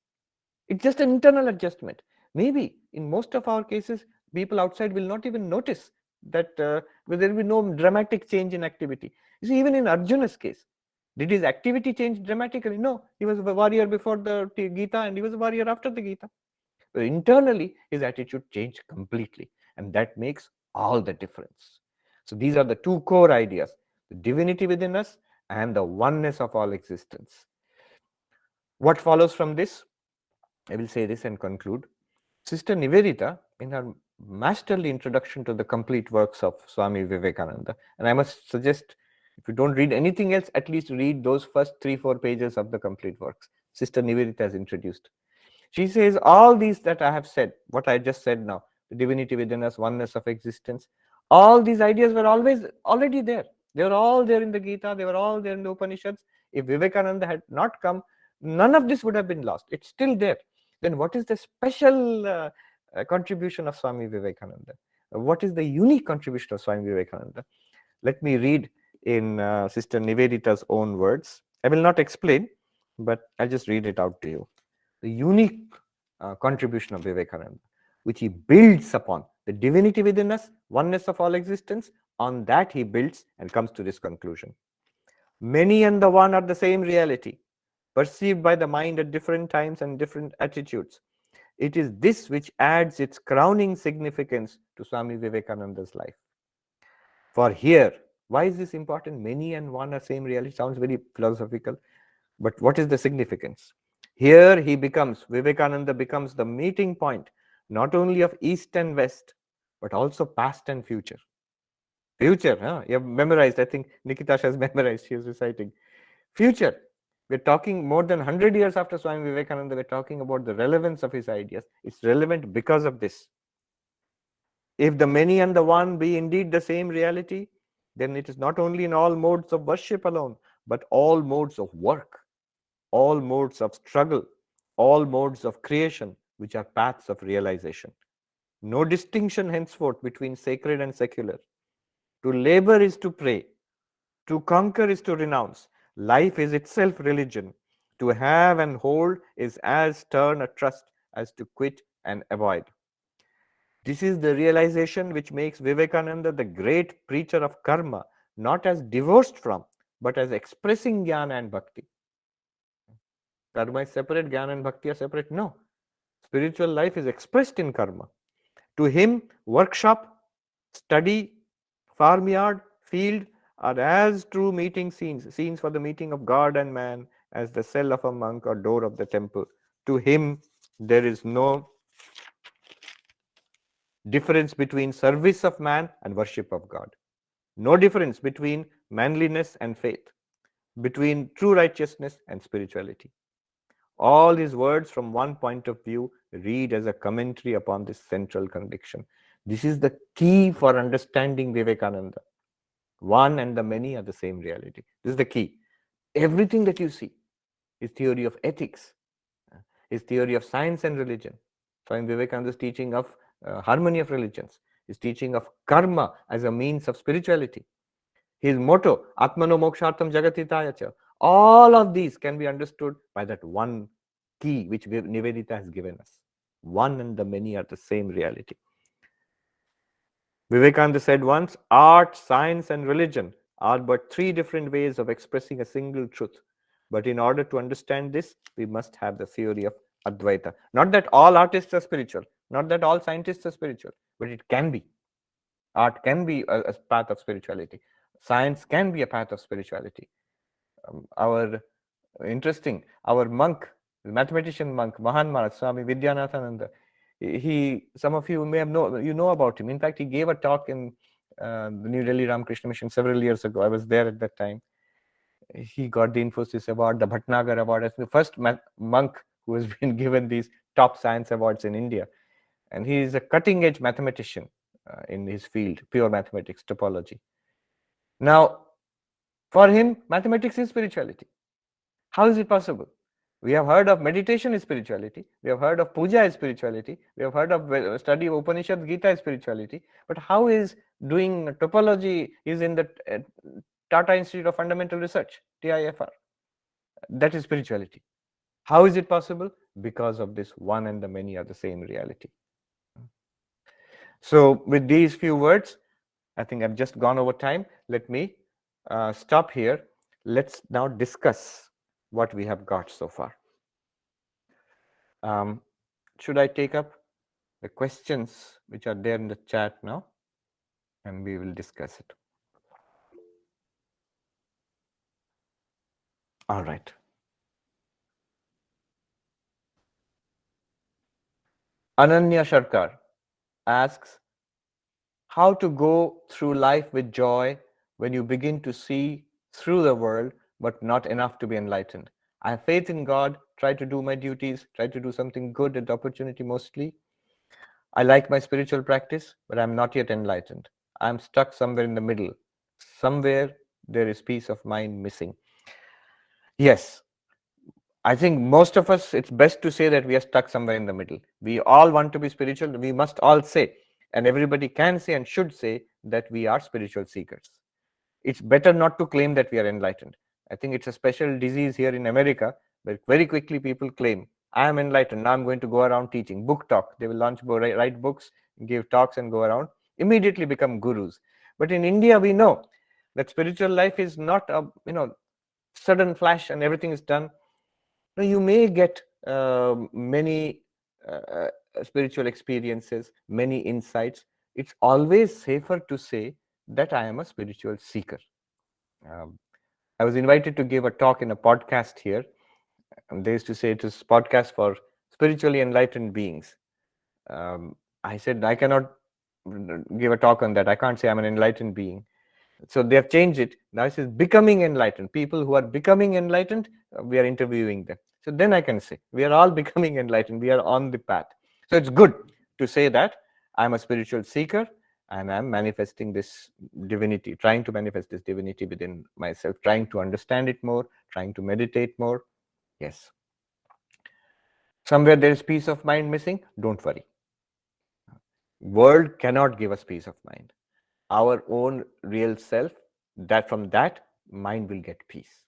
It's just an internal adjustment. Maybe in most of our cases, people outside will not even notice that there will be no dramatic change in activity. You see, even in Arjuna's case, did his activity change dramatically? No, he was a warrior before the Gita and he was a warrior after the Gita. But internally, his attitude changed completely, and that makes all the difference. So these are the two core ideas: the divinity within us and the oneness of all existence. What follows from this? I will say this and conclude. Sister Nivedita, in her masterly introduction to the complete works of Swami Vivekananda, and I must suggest, if you don't read anything else, at least read those first 3-4 pages of the complete works. Sister Nivedita has introduced. She says all these that I have said, what I just said now, the divinity within us, oneness of existence, All these ideas were already there. They were all there in the Gita. They were all there in the Upanishads. If Vivekananda had not come, none of this would have been lost. It's still there. Then what is the special contribution of Swami Vivekananda? What is the unique contribution of Swami Vivekananda? Let me read in Sister Nivedita's own words. I will not explain, but I'll just read it out to you. The unique contribution of Vivekananda, which he builds upon the divinity within us, oneness of all existence. On that he builds and comes to this conclusion. Many and the one are the same reality, perceived by the mind at different times and different attitudes. It is this which adds its crowning significance to Swami Vivekananda's life. For here, why is this important? Many and one are same reality. Sounds very philosophical, but what is the significance? Here Vivekananda becomes the meeting point, not only of East and West, but also past and future. Future, huh? You have memorized. I think Nikita has memorized. She is reciting. Future. We're talking more than 100 years after Swami Vivekananda. We're talking about the relevance of his ideas. It's relevant because of this. If the many and the one be indeed the same reality, then it is not only in all modes of worship alone, but all modes of work, all modes of struggle, all modes of creation, which are paths of realization. No distinction henceforth between sacred and secular. To labor is to pray. To conquer is to renounce. Life is itself religion. To have and hold is as stern a trust as to quit and avoid. This is the realization which makes Vivekananda the great preacher of karma, not as divorced from, but as expressing jnana and bhakti. Karma is separate, jnana and bhakti are separate. No. Spiritual life is expressed in karma. To him, workshop, study, farmyard, field are as true meeting scenes for the meeting of God and man, as the cell of a monk or door of the temple. To him, there is no difference between service of man and worship of God. No difference between manliness and faith, between true righteousness and spirituality. All his words from one point of view read as a commentary upon this central conviction. This is the key for understanding Vivekananda. One and the many are the same reality. This is the key. Everything that you see, his theory of ethics, his theory of science and religion, Swami Vivekananda's teaching of harmony of religions, his teaching of karma as a means of spirituality, his motto, Atmano Mokshartham Jagatitayacha, all of these can be understood by that one key which Nivedita has given us. One and the many are the same reality. Vivekananda said once, art, science, and religion are but three different ways of expressing a single truth. But in order to understand this, we must have the theory of Advaita. Not that all artists are spiritual, not that all scientists are spiritual, but it can be. Art can be a path of spirituality. Science can be a path of spirituality. Our monk, the mathematician monk, Mahan Maharaj, Swami Vidyanathananda, some of you may have know about him. In fact, he gave a talk in the New Delhi Ramakrishna Mission several years ago. I was there at that time. He got the Infosys Award, the Bhatnagar Award, as the first monk who has been given these top science awards in India. And he is a cutting-edge mathematician in his field, pure mathematics, topology. Now, for him, mathematics is spirituality. How is it possible? We have heard of meditation is spirituality. We have heard of puja is spirituality. We have heard of study of Upanishads, Gita is spirituality. But how is doing topology is in the Tata Institute of Fundamental Research, TIFR? That is spirituality. How is it possible? Because of this one and the many are the same reality. So with these few words, I think I've just gone over time. Let me stop here. Let's now discuss what we have got so far. Should I take up the questions which are there in the chat now? And we will discuss it. All right. Ananya Sharkar asks, how to go through life with joy when you begin to see through the world, but not enough to be enlightened. I have faith in God, try to do my duties, try to do something good at the opportunity mostly. I like my spiritual practice, but I'm not yet enlightened. I'm stuck somewhere in the middle. Somewhere there is peace of mind missing. Yes, I think most of us, it's best to say that we are stuck somewhere in the middle. We all want to be spiritual. We must all say, and everybody can say and should say that we are spiritual seekers. It's better not to claim that we are enlightened. I think it's a special disease here in America, where very quickly people claim, I am enlightened, now I'm going to go around teaching. Book talk. They will launch, write books, give talks and go around, immediately become gurus. But in India, we know that spiritual life is not a sudden flash and everything is done. No, you may get many spiritual experiences, many insights. It's always safer to say that I am a spiritual seeker. I was invited to give a talk in a podcast here. And they used to say it is podcast for spiritually enlightened beings. I said, I cannot give a talk on that. I can't say I'm an enlightened being. So they have changed it. Now it says becoming enlightened. People who are becoming enlightened, we are interviewing them. So then I can say, we are all becoming enlightened. We are on the path. So it's good to say that I'm a spiritual seeker and I'm manifesting this divinity, trying to manifest this divinity within myself, trying to understand it more, trying to meditate more. Yes. Somewhere there is peace of mind missing. Don't worry. World cannot give us peace of mind. Our own real self, that from that mind will get peace.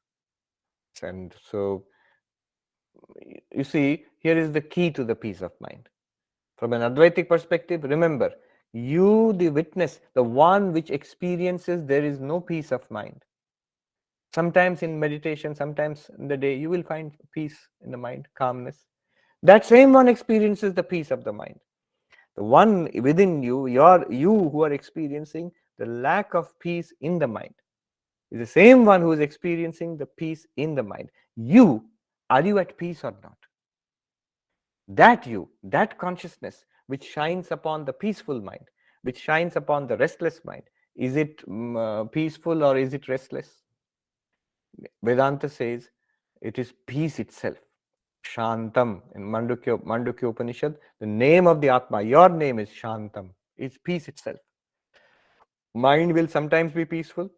And so you see, here is the key to the peace of mind. From an Advaitic perspective, remember, you, the witness, the one which experiences there is no peace of mind. Sometimes in meditation, sometimes in the day, you will find peace in the mind, calmness. That same one experiences the peace of the mind. The one within you, you who are experiencing the lack of peace in the mind, is the same one who is experiencing the peace in the mind. Are you at peace or not? That consciousness which shines upon the peaceful mind, which shines upon the restless mind, is it peaceful or is it restless? Vedanta says it is peace itself. Shantam in Mandukya Upanishad, the name of the Atma, your name is Shantam, it's peace itself. Mind will sometimes be peaceful,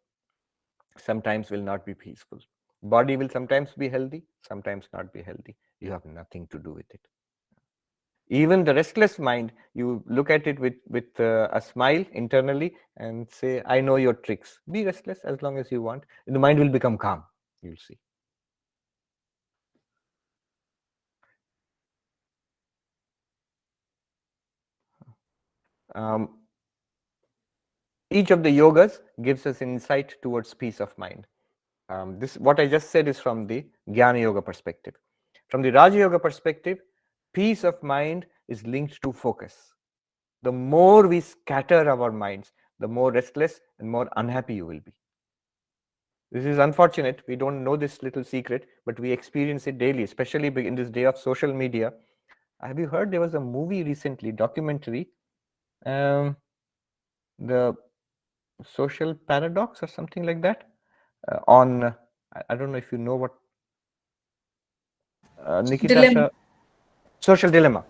sometimes will not be peaceful. Body will sometimes be healthy, sometimes not be healthy. You have nothing to do with it. Even the restless mind, you look at it with a smile internally and say, I know your tricks. Be restless as long as you want. The mind will become calm, you'll see. Each of the yogas gives us insight towards peace of mind. This, what I just said, is from the Jnana Yoga perspective. From the Raja Yoga perspective, peace of mind is linked to focus. The more we scatter our minds, the more restless and more unhappy you will be. This is unfortunate. We don't know this little secret, but we experience it daily, especially in this day of social media. Have you heard there was a movie recently, documentary, the social paradox or something like that, on, I don't know if you know what, Nikita, social dilemma.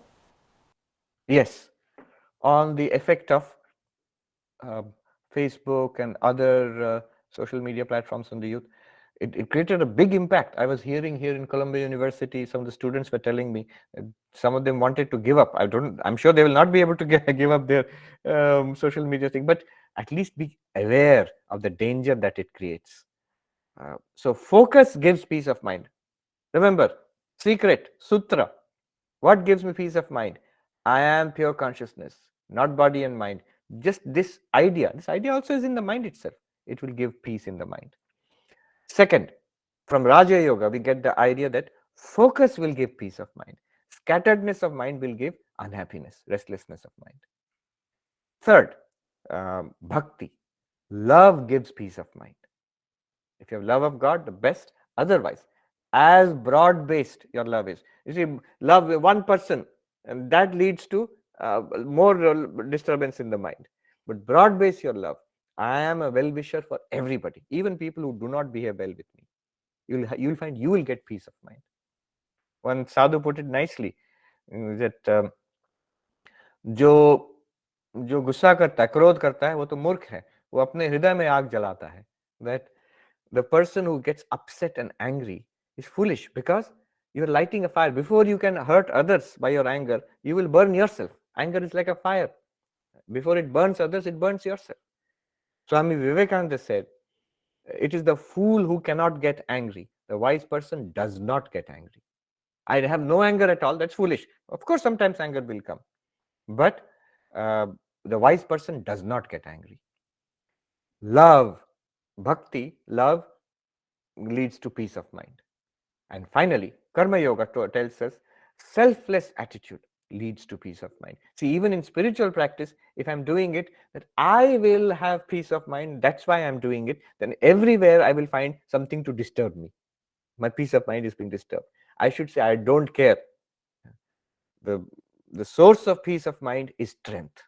Yes, on the effect of Facebook and other social media platforms on the youth. It created a big impact. I was hearing here in Columbia University, some of the students were telling me some of them wanted to give up. I'm sure they will not be able to give up their social media thing, but at least be aware of the danger that it creates. So focus gives peace of mind. Remember, secret, sutra, what gives me peace of mind? I am pure consciousness, not body and mind. Just this idea also is in the mind itself. It will give peace in the mind. Second, from Raja Yoga, we get the idea that focus will give peace of mind. Scatteredness of mind will give unhappiness, restlessness of mind. Third, bhakti. Love gives peace of mind. If you have love of God, the best. Otherwise, as broad-based your love is. You see, love one person, and that leads to more disturbance in the mind. But broad-base your love. I am a well-wisher for everybody, even people who do not behave well with me. You'll find you will get peace of mind. One sadhu put it nicely, that जो जो गुस्सा करता है, क्रोध करता है, वो तो मूर्ख है, वो अपने हृदय में आग जलाता है. That the person who gets upset and angry is foolish, because you're lighting a fire. Before you can hurt others by your anger, you will burn yourself. Anger is like a fire. Before it burns others, it burns yourself. Swami Vivekananda said, it is the fool who cannot get angry. The wise person does not get angry. I have no anger at all. That's foolish. Of course, sometimes anger will come. But the wise person does not get angry. Love, bhakti, love leads to peace of mind. And finally, Karma Yoga tells us selfless attitude leads to peace of mind. See, even in spiritual practice, if I'm doing it, that I will have peace of mind, that's why I'm doing it, then everywhere I will find something to disturb me. My peace of mind is being disturbed. I should say, I don't care. The source of peace of mind is strength.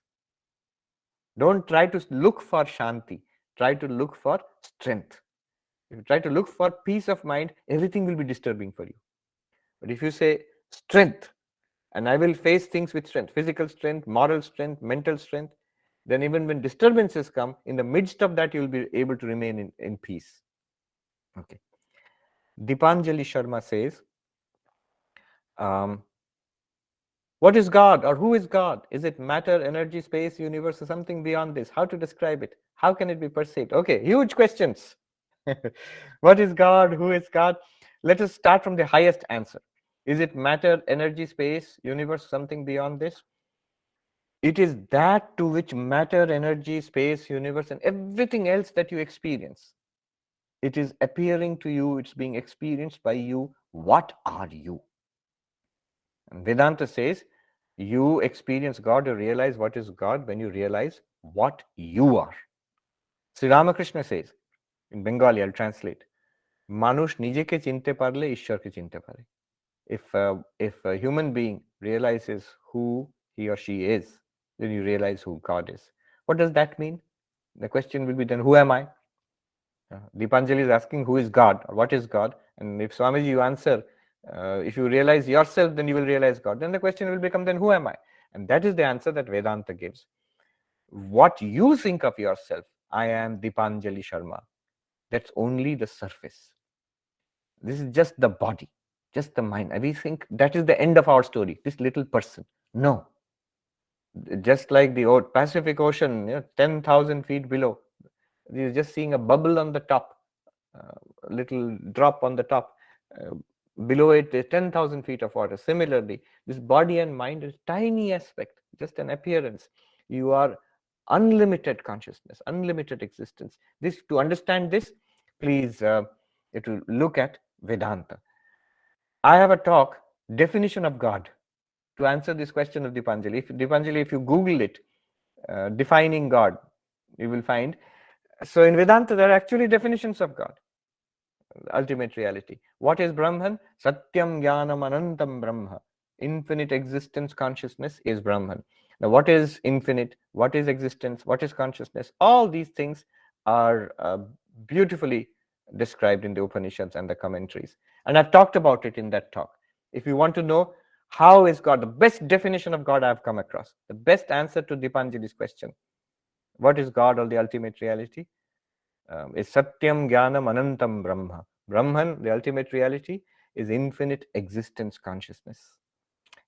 Don't try to look for Shanti. Try to look for strength. If you try to look for peace of mind, everything will be disturbing for you. But if you say strength, and I will face things with strength, physical strength, moral strength, mental strength, then even when disturbances come, in the midst of that, you will be able to remain in peace. Okay. Dipanjali Sharma says, what is God, or who is God? Is it matter, energy, space, universe, or something beyond this? How to describe it? How can it be perceived? Okay, huge questions. What is God? Who is God? Let us start from the highest answer. Is it matter, energy, space, universe, something beyond this? It is that to which matter, energy, space, universe, and everything else that you experience. It is appearing to you, it's being experienced by you. What are you? And Vedanta says, you experience God or realize what is God when you realize what you are. Sri Ramakrishna says, in Bengali, I'll translate, মানুষ নিজেকে চিনতে পারলে ঈশ্বরকে চিনতে পারে. If a human being realizes who he or she is, then you realize who God is. What does that mean? The question will be then, who am I? Dipanjali is asking, who is God, or what is God? And if Swamiji, you answer, if you realize yourself, then you will realize God. Then the question will become, then who am I? And that is the answer that Vedanta gives. What you think of yourself, I am Dipanjali Sharma, that's only the surface. This is just the body, just the mind. And we think that is the end of our story, this little person. No. Just like the Pacific Ocean, 10,000 feet below, you're just seeing a bubble on the top, a little drop on the top. Below it, there's 10,000 feet of water. Similarly, this body and mind is a tiny aspect, just an appearance. You are unlimited consciousness, unlimited existence. This, to understand this, please look at Vedanta. I have a talk, definition of God, to answer this question of Dipanjali. If you Google it, defining God, you will find. So in Vedanta, there are actually definitions of God, ultimate reality. What is Brahman? Satyam Jnanam Anantam Brahma. Infinite existence, consciousness is Brahman. Now, what is infinite? What is existence? What is consciousness? All these things are beautifully described in the Upanishads and the commentaries. And I've talked about it in that talk. If you want to know how is God, the best definition of God I've come across, the best answer to Dipanjali's question, what is God or the ultimate reality? Is Satyam Jnanam Anantam Brahma. Brahman, the ultimate reality, is infinite existence consciousness.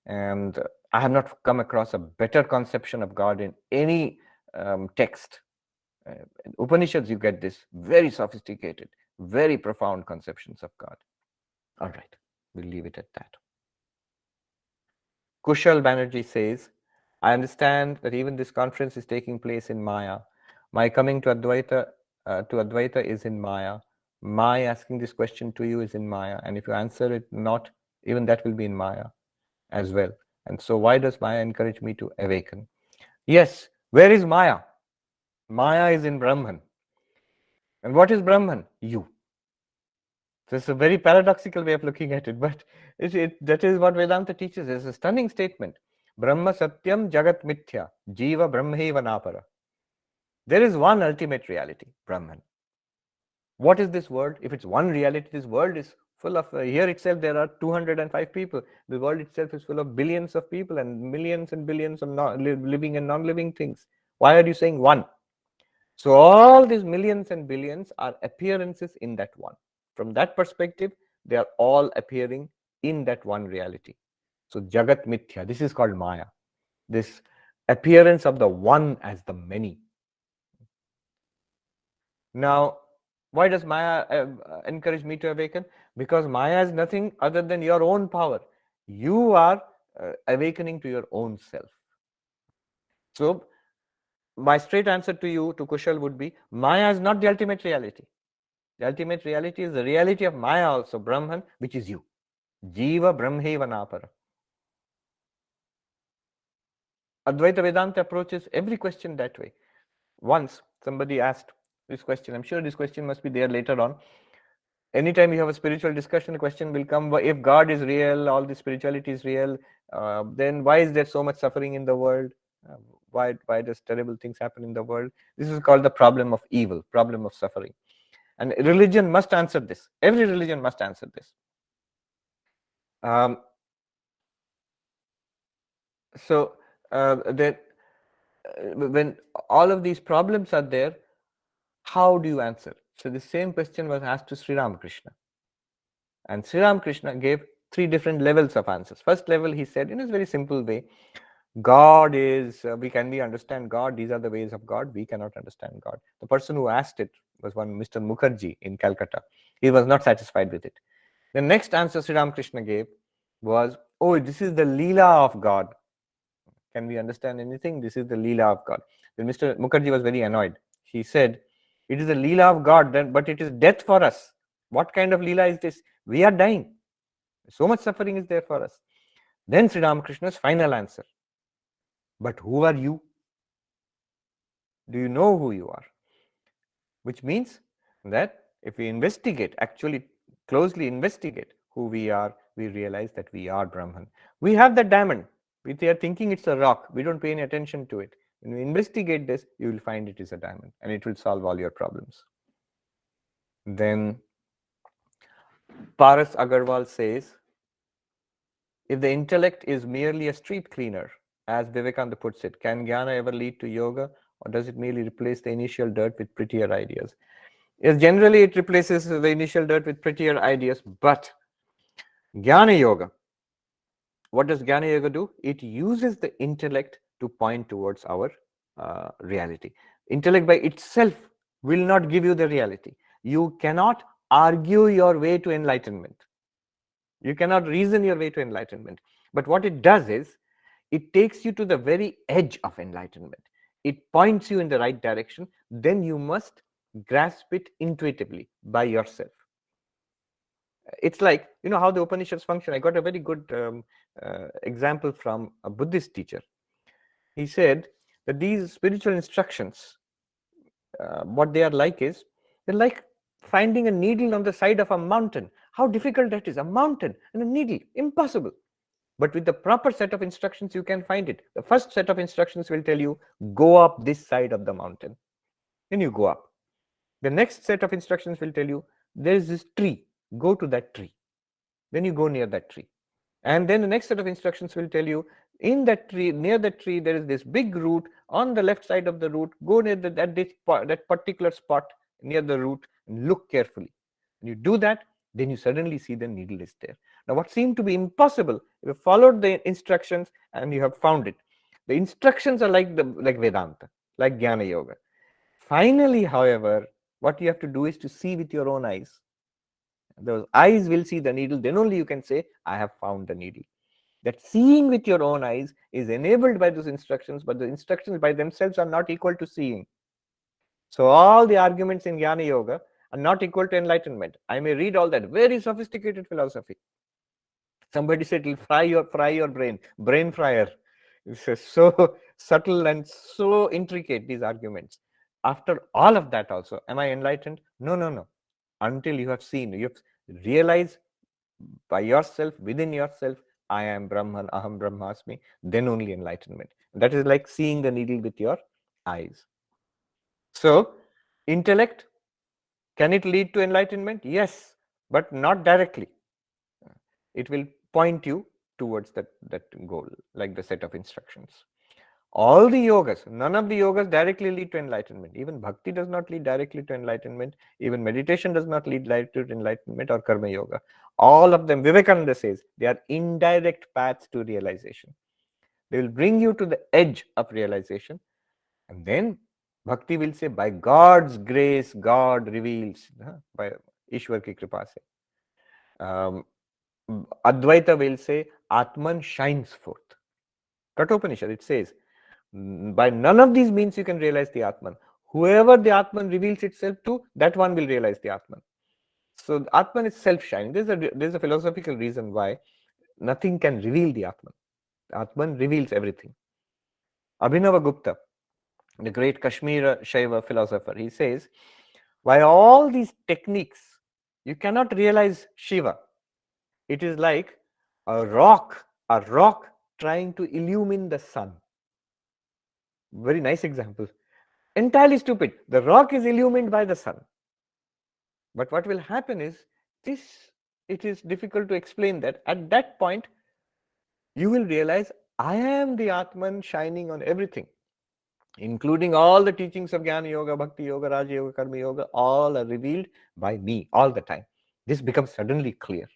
And I have not come across a better conception of God in any text. In Upanishads, you get this very sophisticated, very profound conceptions of God. All right, we'll leave it at that. Kushal Banerjee says, I understand that even this conference is taking place in Maya. My coming to Advaita is in Maya. My asking this question to you is in Maya. And if you answer it not, even that will be in Maya as well. And so why does Maya encourage me to awaken? Yes, where is Maya? Maya is in Brahman. And what is Brahman? You. So it's a very paradoxical way of looking at it, but that is what Vedanta teaches. It's a stunning statement. Brahma Satyam Jagat Mithya, Jiva Brahmaiva Napara. There is one ultimate reality, Brahman. What is this world? If it's one reality, this world is full of, here itself there are 205 people. The world itself is full of billions of people and billions of living and non-living things. Why are you saying one? So all these millions and billions are appearances in that one. From that perspective, they are all appearing in that one reality. So Jagat Mithya, this is called Maya. This appearance of the one as the many. Now, why does Maya encourage me to awaken? Because Maya is nothing other than your own power. You are awakening to your own self. So, my straight answer to you, to Kushal, would be Maya is not the ultimate reality. The ultimate reality is the reality of Maya also, Brahman, which is you. Jiva Brahmeva Napara. Advaita Vedanta approaches every question that way. Once somebody asked this question, I'm sure this question must be there later on. Anytime you have a spiritual discussion, the question will come, if God is real, all the spirituality is real, then why is there so much suffering in the world? Why does terrible things happen in the world? This is called the problem of evil, problem of suffering. And religion must answer this. Every religion must answer this. When all of these problems are there, how do you answer? So the same question was asked to Sri Ramakrishna. And Sri Ramakrishna gave 3 different levels of answers. First level, he said in a very simple way, God is, can we understand God? These are the ways of God. We cannot understand God. The person who asked it was one Mr. Mukherjee in Calcutta. He was not satisfied with it. The next answer Sri Ramakrishna gave was, oh, this is the Leela of God. Can we understand anything? This is the Leela of God. Then Mr. Mukherjee was very annoyed. He said, it is the Leela of God, but it is death for us. What kind of Leela is this? We are dying. So much suffering is there for us. Then Sri Ramakrishna's final answer. But who are you? Do you know who you are? Which means that if we investigate, actually closely investigate who we are, we realize that we are Brahman. We have that diamond. We are thinking it's a rock. We don't pay any attention to it. When we investigate this, you will find it is a diamond and it will solve all your problems. Then Paras Agarwal says, if the intellect is merely a street cleaner, as Vivekanda puts it, can jnana ever lead to yoga, or does it merely replace the initial dirt with prettier ideas? Yes, generally it replaces the initial dirt with prettier ideas, but jnana yoga, what does jnana yoga do? It uses the intellect to point towards our reality. Intellect by itself will not give you the reality. You cannot argue your way to enlightenment. You cannot reason your way to enlightenment. But what it does is, it takes you to the very edge of enlightenment. It points you in the right direction. Then you must grasp it intuitively by yourself. It's like, you know how the Upanishads function. I got a very good example from a Buddhist teacher. He said that these spiritual instructions, what they are like is, they're like finding a needle on the side of a mountain. How difficult that is, a mountain and a needle, impossible. But with the proper set of instructions, you can find it. The first set of instructions will tell you, go up this side of the mountain. Then you go up. The next set of instructions will tell you, there is this tree, go to that tree. Then you go near that tree. And then the next set of instructions will tell you, in that tree, near that tree, there is this big root. On the left side of the root, go near that particular spot near the root and look carefully. When you do that, then you suddenly see the needle is there. Now, what seemed to be impossible, you have followed the instructions and you have found it. The instructions are like Vedanta, like Jnana Yoga. Finally, however, what you have to do is to see with your own eyes. Those eyes will see the needle, then only you can say, I have found the needle. That seeing with your own eyes is enabled by those instructions, but the instructions by themselves are not equal to seeing. So all the arguments in Jnana Yoga are not equal to enlightenment. I may read all that very sophisticated philosophy. Somebody said it'll fry your brain fryer. It's so subtle and so intricate, these arguments. After all of that also, am I enlightened? No. Until you have seen, you have realized by yourself, within yourself, I am Brahman, Aham Brahmasmi, then only enlightenment. That is like seeing the needle with your eyes. So, intellect, can it lead to enlightenment? Yes, but not directly. It will point you towards that goal, like the set of instructions. All the yogas, none of the yogas directly lead to enlightenment. Even bhakti does not lead directly to enlightenment. Even meditation does not lead to enlightenment, or karma yoga. All of them, Vivekananda says, they are indirect paths to realization. They will bring you to the edge of realization. And then bhakti will say, by God's grace, God reveals. By Ishwar ki kripa se. Advaita will say, Atman shines forth. Kathopanishad, it says, by none of these means you can realize the Atman. Whoever the Atman reveals itself to, that one will realize the Atman. So the Atman is self-shining. There's a philosophical reason why nothing can reveal the Atman. The Atman reveals everything. Abhinava Gupta, the great Kashmir Shaiva philosopher, he says, by all these techniques, you cannot realize Shiva. It is like a rock trying to illumine the sun. Very nice example. Entirely stupid. The rock is illumined by the sun. But what will happen is, it is difficult to explain that. At that point, you will realize, I am the Atman shining on everything, including all the teachings of Jnana Yoga, Bhakti Yoga, Raja Yoga, Karma Yoga, all are revealed by me all the time. This becomes suddenly clear.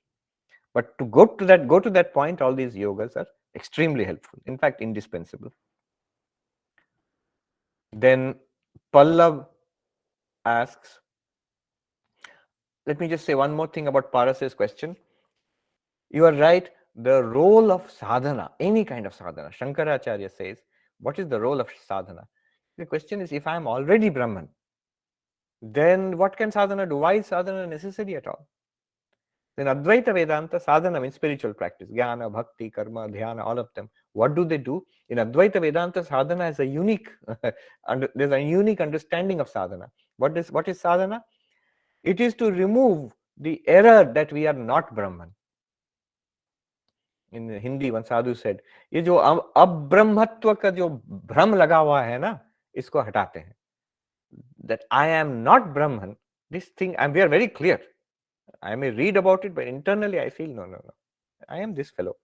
But to go to that point, all these yogas are extremely helpful, in fact, indispensable. Then Pallav asks, let me just say one more thing about Paras's question. You are right, the role of sadhana, any kind of sadhana, Shankaracharya says, what is the role of sadhana? The question is, if I am already Brahman, then what can sadhana do? Why is sadhana necessary at all? Then Advaita Vedanta, sadhana means spiritual practice, jnana, bhakti, karma, dhyana, all of them. What do they do? In Advaita Vedanta, sadhana has a unique, there's a unique understanding of sadhana. What is sadhana? It is to remove the error that we are not Brahman. In Hindi, one sadhu said, ये जो अब्रह्मत्व का जो भ्रम लगा हुआ है ना, इसको हटाते हैं. That I am not Brahman, this thing, and we are very clear. I may read about it, but internally I feel, no. I am this fellow.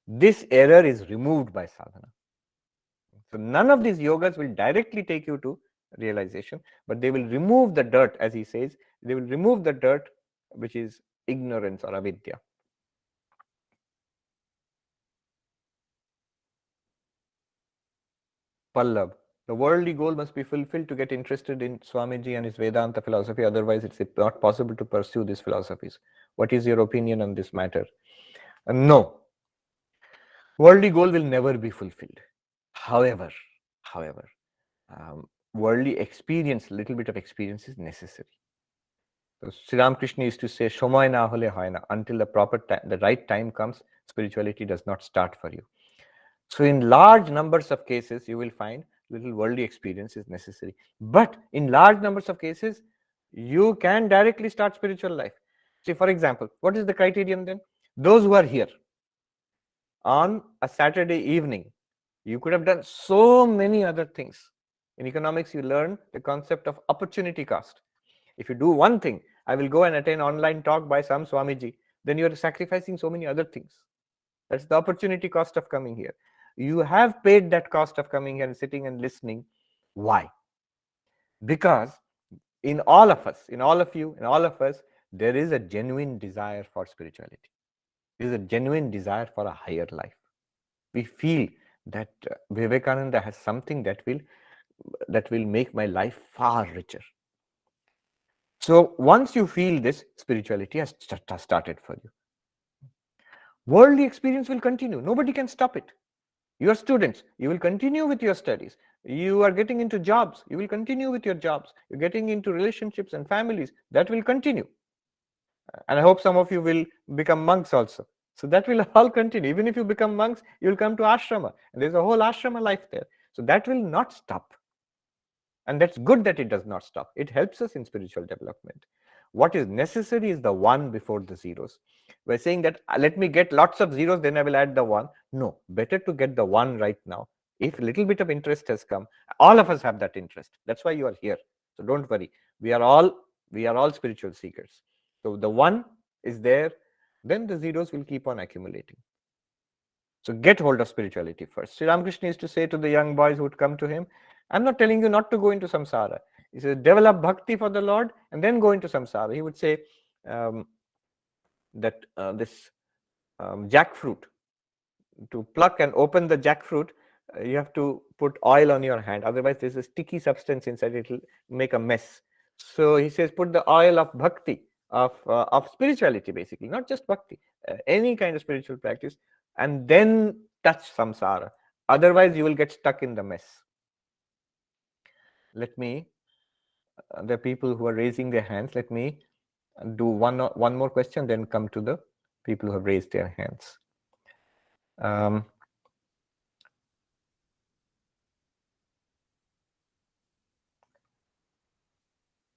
This error is removed by sadhana. So none of these yogas will directly take you to realization, but they will remove the dirt, as he says, they will remove the dirt, which is ignorance or avidya. Pallav, the worldly goal must be fulfilled to get interested in Swamiji and his Vedanta philosophy, otherwise it's not possible to pursue these philosophies. What is your opinion on this matter? No. Worldly goal will never be fulfilled. However, worldly experience, little bit of experience is necessary. So Sri Ramakrishna used to say, Shomoy na hole hoy na, until the proper time, the right time comes, spirituality does not start for you. So in large numbers of cases, you will find little worldly experience is necessary. But in large numbers of cases, you can directly start spiritual life. See, for example, what is the criterion then? Those who are here on a Saturday evening, you could have done so many other things. In economics, you learn the concept of opportunity cost. If you do one thing, I will go and attend online talk by some Swamiji, then you are sacrificing so many other things. That's the opportunity cost of coming here. You have paid that cost of coming here and sitting and listening. Why? Because in all of us, in all of you, in all of us, there is a genuine desire for spirituality. There is a genuine desire for a higher life. We feel that Vivekananda has something that will make my life far richer. So once you feel this, spirituality has started for you. Worldly experience will continue. Nobody can stop it. You are students, you will continue with your studies. You are getting into jobs, you will continue with your jobs. You're getting into relationships and families, that will continue. And I hope some of you will become monks also. So that will all continue. Even if you become monks, you will come to ashrama. And there's a whole ashrama life there. So that will not stop. And that's good that it does not stop. It helps us in spiritual development. What is necessary is the one before the zeros. We're saying that let me get lots of zeros, then I will add the one. No, better to get the one right now. If a little bit of interest has come, all of us have that interest. That's why you are here. So don't worry. We are all spiritual seekers. So the one is there, then the zeros will keep on accumulating. So get hold of spirituality first. Sri Ramakrishna used to say to the young boys who would come to him, I'm not telling you not to go into samsara. He said, develop bhakti for the Lord and then go into samsara. He would say that this jackfruit, to pluck and open the jackfruit, you have to put oil on your hand. Otherwise, there's a sticky substance inside, it will make a mess. So he says, put the oil of bhakti, of spirituality, basically, not just bhakti, any kind of spiritual practice, and then touch samsara. Otherwise, you will get stuck in the mess. Let me, the people who are raising their hands, let me do one more question, then come to the people who have raised their hands.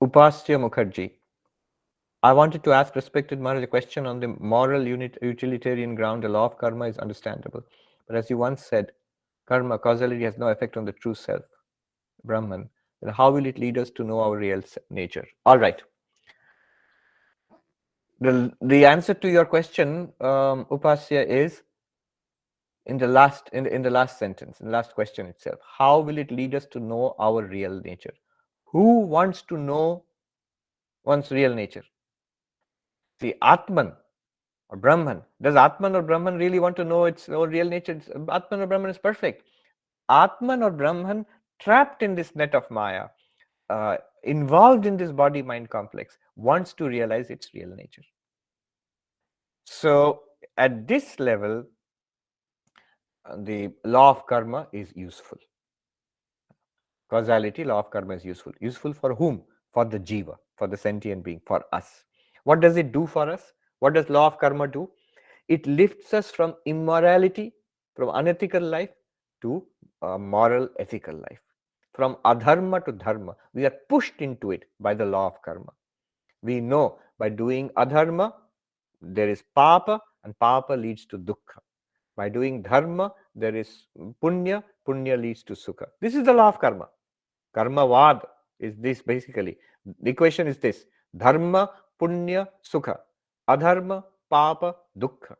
Upasya Mukherjee. I wanted to ask respected Maharaj a question on the moral utilitarian ground. The law of karma is understandable. But as you once said, karma, causality, has no effect on the true self, Brahman. Then how will it lead us to know our real nature? All right. The answer to your question, Upasya, is in the last sentence, in the last question itself. How will it lead us to know our real nature? Who wants to know one's real nature? See, Atman or Brahman. Does Atman or Brahman really want to know its own real nature? Atman or Brahman is perfect. Atman or Brahman, trapped in this net of Maya, involved in this body-mind complex, wants to realize its real nature. So at this level, the law of karma is useful. Causality, law of karma is useful. Useful for whom? For the jiva, for the sentient being, for us. What does it do for us? What does law of karma do? It lifts us from immorality, from unethical life, to moral, ethical life. From adharma to dharma. We are pushed into it by the law of karma. We know by doing adharma, there is papa, and papa leads to dukkha. By doing dharma, there is punya, punya leads to sukha. This is the law of karma. Karma vad is this basically. The equation is this: dharma, punya, sukha. Adharma, papa, dukkha.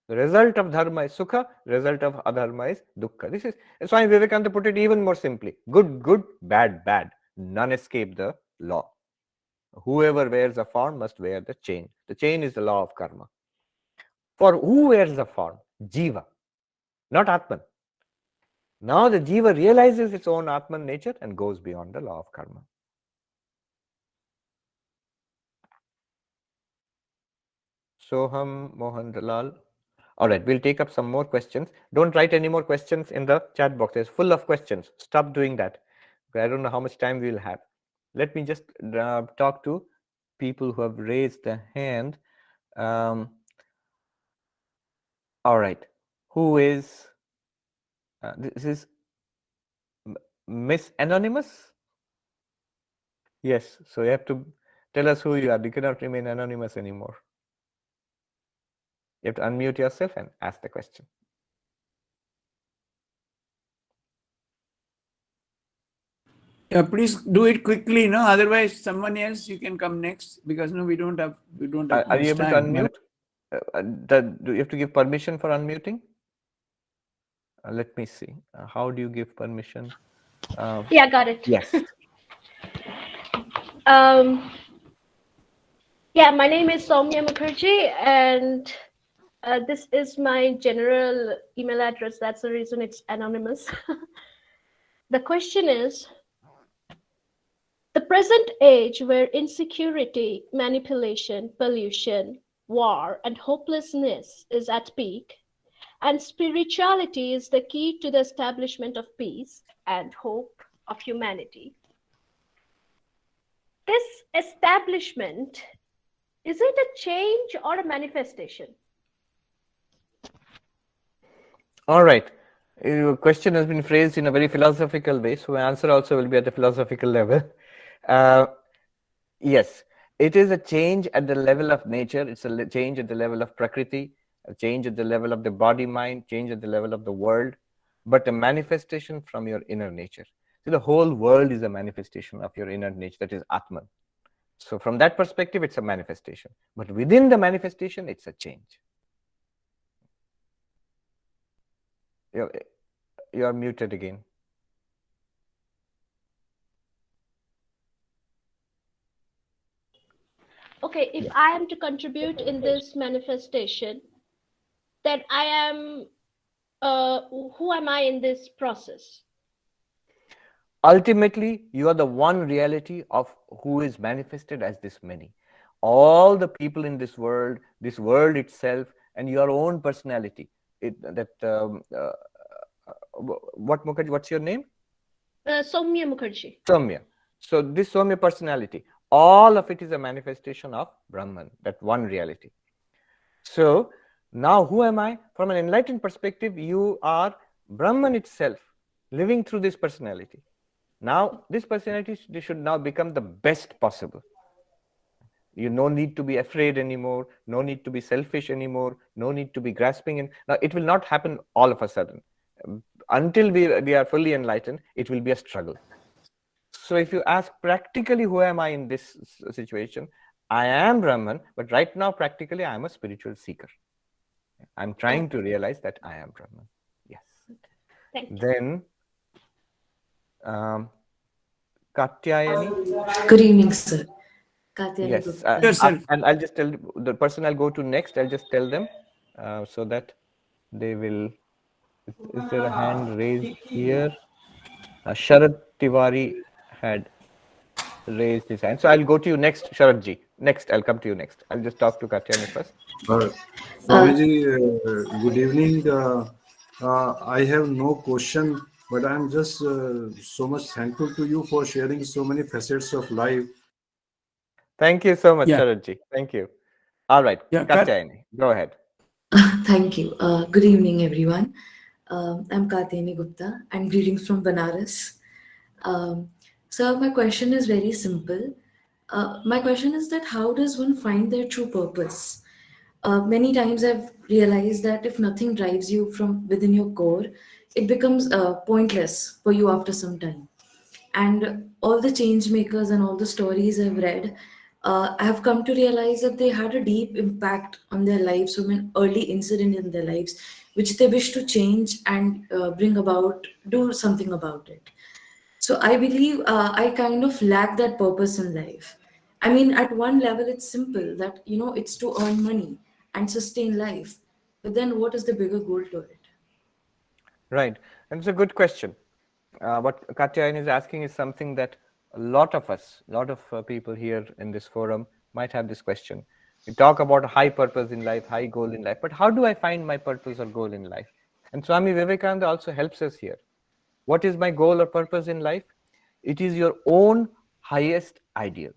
The result of dharma is sukha, result of adharma is dukkha. This is Swami Vivekananda put it even more simply. Good, good, bad, bad. None escape the law. Whoever wears a form must wear the chain. The chain is the law of karma. For who wears the form? Jiva, not Atman. Now the jiva realizes its own Atman nature and goes beyond the law of karma. Soham Mohan Dalal. All right, we'll take up some more questions. Don't write any more questions in the chat box. It's full of questions. Stop doing that. I don't know how much time we'll have. Let me just talk to people who have raised their hand. All right. Who is... this is Miss Anonymous? Yes, so you have to tell us who you are. You cannot remain anonymous anymore. You have to unmute yourself and ask the question.
Yeah, please do it quickly, no? Otherwise, someone else you can come next, because no, we don't have
Are you able to unmute? Do you have to give permission for unmuting? Let me see. How do you give permission?
Yeah, got it.
Yes.
Yeah, my name is Soumya Mukherjee, and this is my general email address. That's the reason it's anonymous. The question is, the present age where insecurity, manipulation, pollution, war, and hopelessness is at peak, and spirituality is the key to the establishment of peace and hope of humanity. This establishment, is it a change or a manifestation?
All right. Your question has been phrased in a very philosophical way, so my answer also will be at a philosophical level. Yes, it is a change at the level of nature. It's a change at the level of Prakriti, a change at the level of the body-mind, change at the level of the world, but a manifestation from your inner nature. So the whole world is a manifestation of your inner nature, that is Atman. So from that perspective, it's a manifestation. But within the manifestation, it's a change. You're muted again.
Okay, if I am to contribute in this manifestation, then I am, who am I in this process?
Ultimately, you are the one reality of who is manifested as this many. All the people in this world itself, and your own personality. What Mukherjee? What's your name?
Soumya Mukherjee.
Soumya. So this Soumya personality, all of it is a manifestation of Brahman, that one reality. So now who am I? From an enlightened perspective, you are Brahman itself, living through this personality. Now this personality should now become the best possible. You no need to be afraid anymore, no need to be selfish anymore, no need to be grasping. And now it will not happen all of a sudden. Until we are fully enlightened, it will be a struggle. So if you ask practically who am I in this situation, I am Brahman, but right now practically I am a spiritual seeker. I'm trying to realize that I am Brahman. Yes.
Thank you.
Then Katyayani.
Good evening, sir. Katyayani
Yes,
Gupta.
Yourself.
and I'll just tell the person I'll go to next. I'll just tell them so that they will. Is there a hand raised here? Sharad Tiwari had raised his hand. So I'll go to you next, Sharadji. Next, I'll come to you next. I'll just talk to Katyayani first.
Swamiji, good evening. I have no question, but I'm just so much thankful to you for sharing so many facets of life.
Thank you so much,
Yeah.
Sharadji. Thank you. All right,
Yeah,
Katyayani, go ahead.
Thank you. Good evening, everyone. I'm Katyayani Gupta, and greetings from Banaras. So my question is very simple. My question is that how does one find their true purpose? Many times I've realized that if nothing drives you from within your core, it becomes pointless for you after some time. And all the change makers and all the stories I've read, I have come to realize that they had a deep impact on their lives from an early incident in their lives, which they wish to change and bring about, do something about it. So I believe I kind of lack that purpose in life. I mean, at one level, it's simple that, it's to earn money and sustain life. But then what is the bigger goal to it?
Right, and it's a good question. What Katyayani is asking is something that a lot of us, a lot of people here in this forum might have this question. We talk about a high purpose in life, high goal in life, but how do I find my purpose or goal in life? And Swami Vivekananda also helps us here. What is my goal or purpose in life? It is your own highest ideal.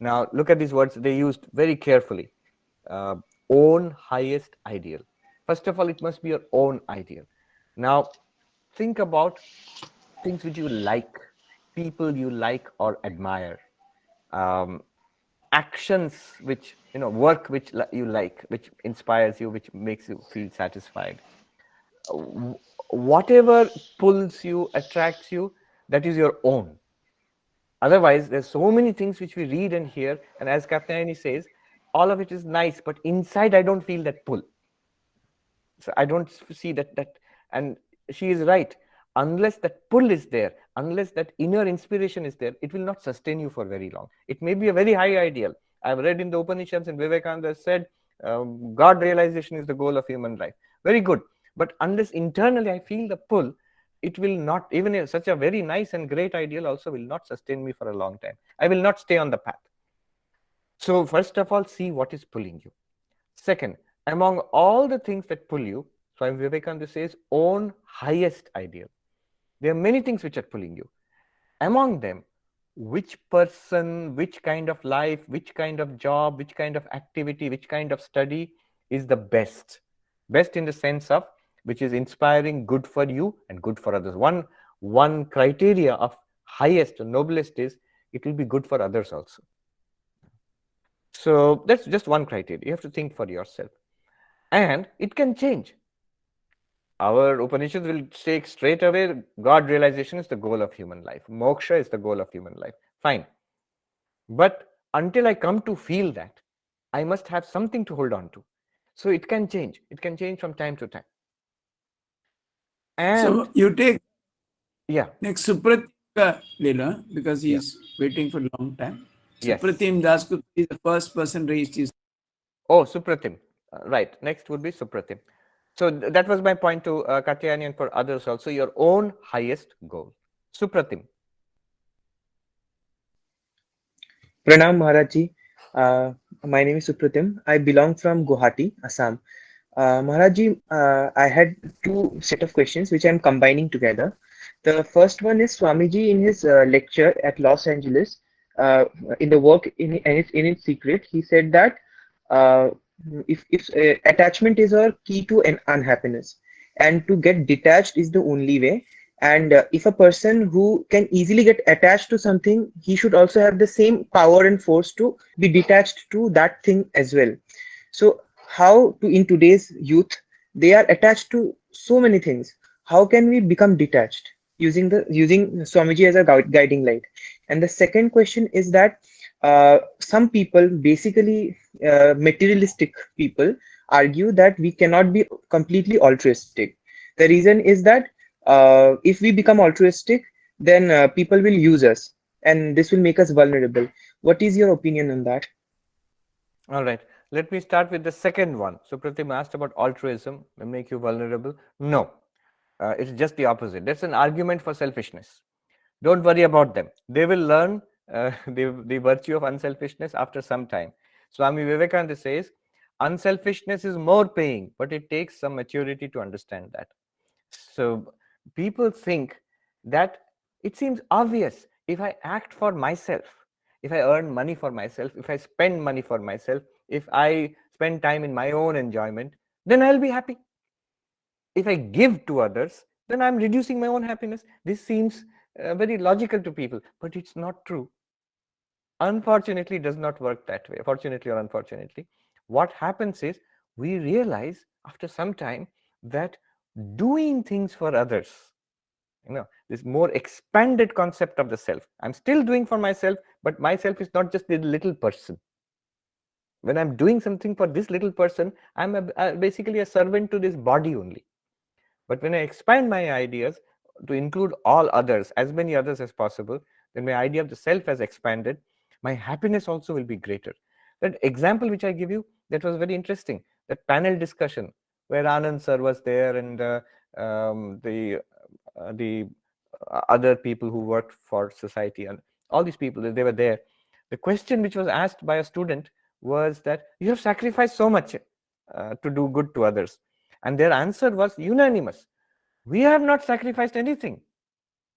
Now, look at these words, they used very carefully. Own highest ideal. First of all, it must be your own ideal. Now, think about things which you like, people you like or admire, actions which, work which you like, which inspires you, which makes you feel satisfied. Whatever pulls you, attracts you, that is your own. Otherwise, there's so many things which we read and hear, and as Katyayani says, all of it is nice, but inside I don't feel that pull. So I don't see that, and she is right. Unless that pull is there, unless that inner inspiration is there, it will not sustain you for very long. It may be a very high ideal. I've read in the Upanishads and Vivekananda said, God realization is the goal of human life. Very good. But unless internally I feel the pull, it will not, even if such a very nice and great ideal also will not sustain me for a long time. I will not stay on the path. So first of all, see what is pulling you. Second, among all the things that pull you, Swami Vivekananda says, own highest ideal. There are many things which are pulling you. Among them, which person, which kind of life, which kind of job, which kind of activity, which kind of study is the best? Best in the sense of which is inspiring, good for you and good for others. One criteria of highest or noblest is it will be good for others also. So that's just one criteria. You have to think for yourself. And it can change. Our Upanishads will say straight away, God realization is the goal of human life. Moksha is the goal of human life. Fine. But until I come to feel that, I must have something to hold on to. So it can change. It can change from time to time. And
so you take
yeah,
next Supratim Leela, because he's waiting for a long time.
Yes.
Supratim Dasgupta is the first person raised his.
Oh, Supratim. Right. Next would be Supratim. So that was my point to Katyayani and for others also. Your own highest goal. Supratim.
Pranam Maharajji. My name is Supratim. I belong from Guwahati, Assam. Maharajji, I had two set of questions which I'm combining together. The first one is Swamiji in his lecture at Los Angeles, in the work in its secret, he said that uh, if attachment is our key to an unhappiness, and to get detached is the only way. And if a person who can easily get attached to something, he should also have the same power and force to be detached to that thing as well. So how to, in today's youth, they are attached to so many things. How can we become detached using Swamiji as a guiding light? And the second question is that some people, basically materialistic people, argue that we cannot be completely altruistic. The reason is that if we become altruistic, then people will use us, and this will make us vulnerable. What is your opinion on that?
All right. Let me start with the second one. Supratim asked about altruism will make you vulnerable. No, it's just the opposite. That's an argument for selfishness. Don't worry about them. They will learn the virtue of unselfishness after some time. Swami Vivekananda says, unselfishness is more paying, but it takes some maturity to understand that. So people think that it seems obvious, if I act for myself, if I earn money for myself, if I spend money for myself, if I spend time in my own enjoyment, then I'll be happy. If I give to others, then I'm reducing my own happiness. This seems very logical to people, but it's not true. Unfortunately, it does not work that way. Fortunately or unfortunately, what happens is we realize after some time that doing things for others, this more expanded concept of the self. I'm still doing for myself, but myself is not just the little person. When I'm doing something for this little person, I'm basically a servant to this body only. But when I expand my ideas to include all others, as many others as possible, then my idea of the self has expanded. My happiness also will be greater. That example which I give you, that was very interesting. That panel discussion where Anand sir was there, and the other people who worked for society, and all these people, they were there. The question which was asked by a student was that you have sacrificed so much to do good to others. And their answer was unanimous. We have not sacrificed anything.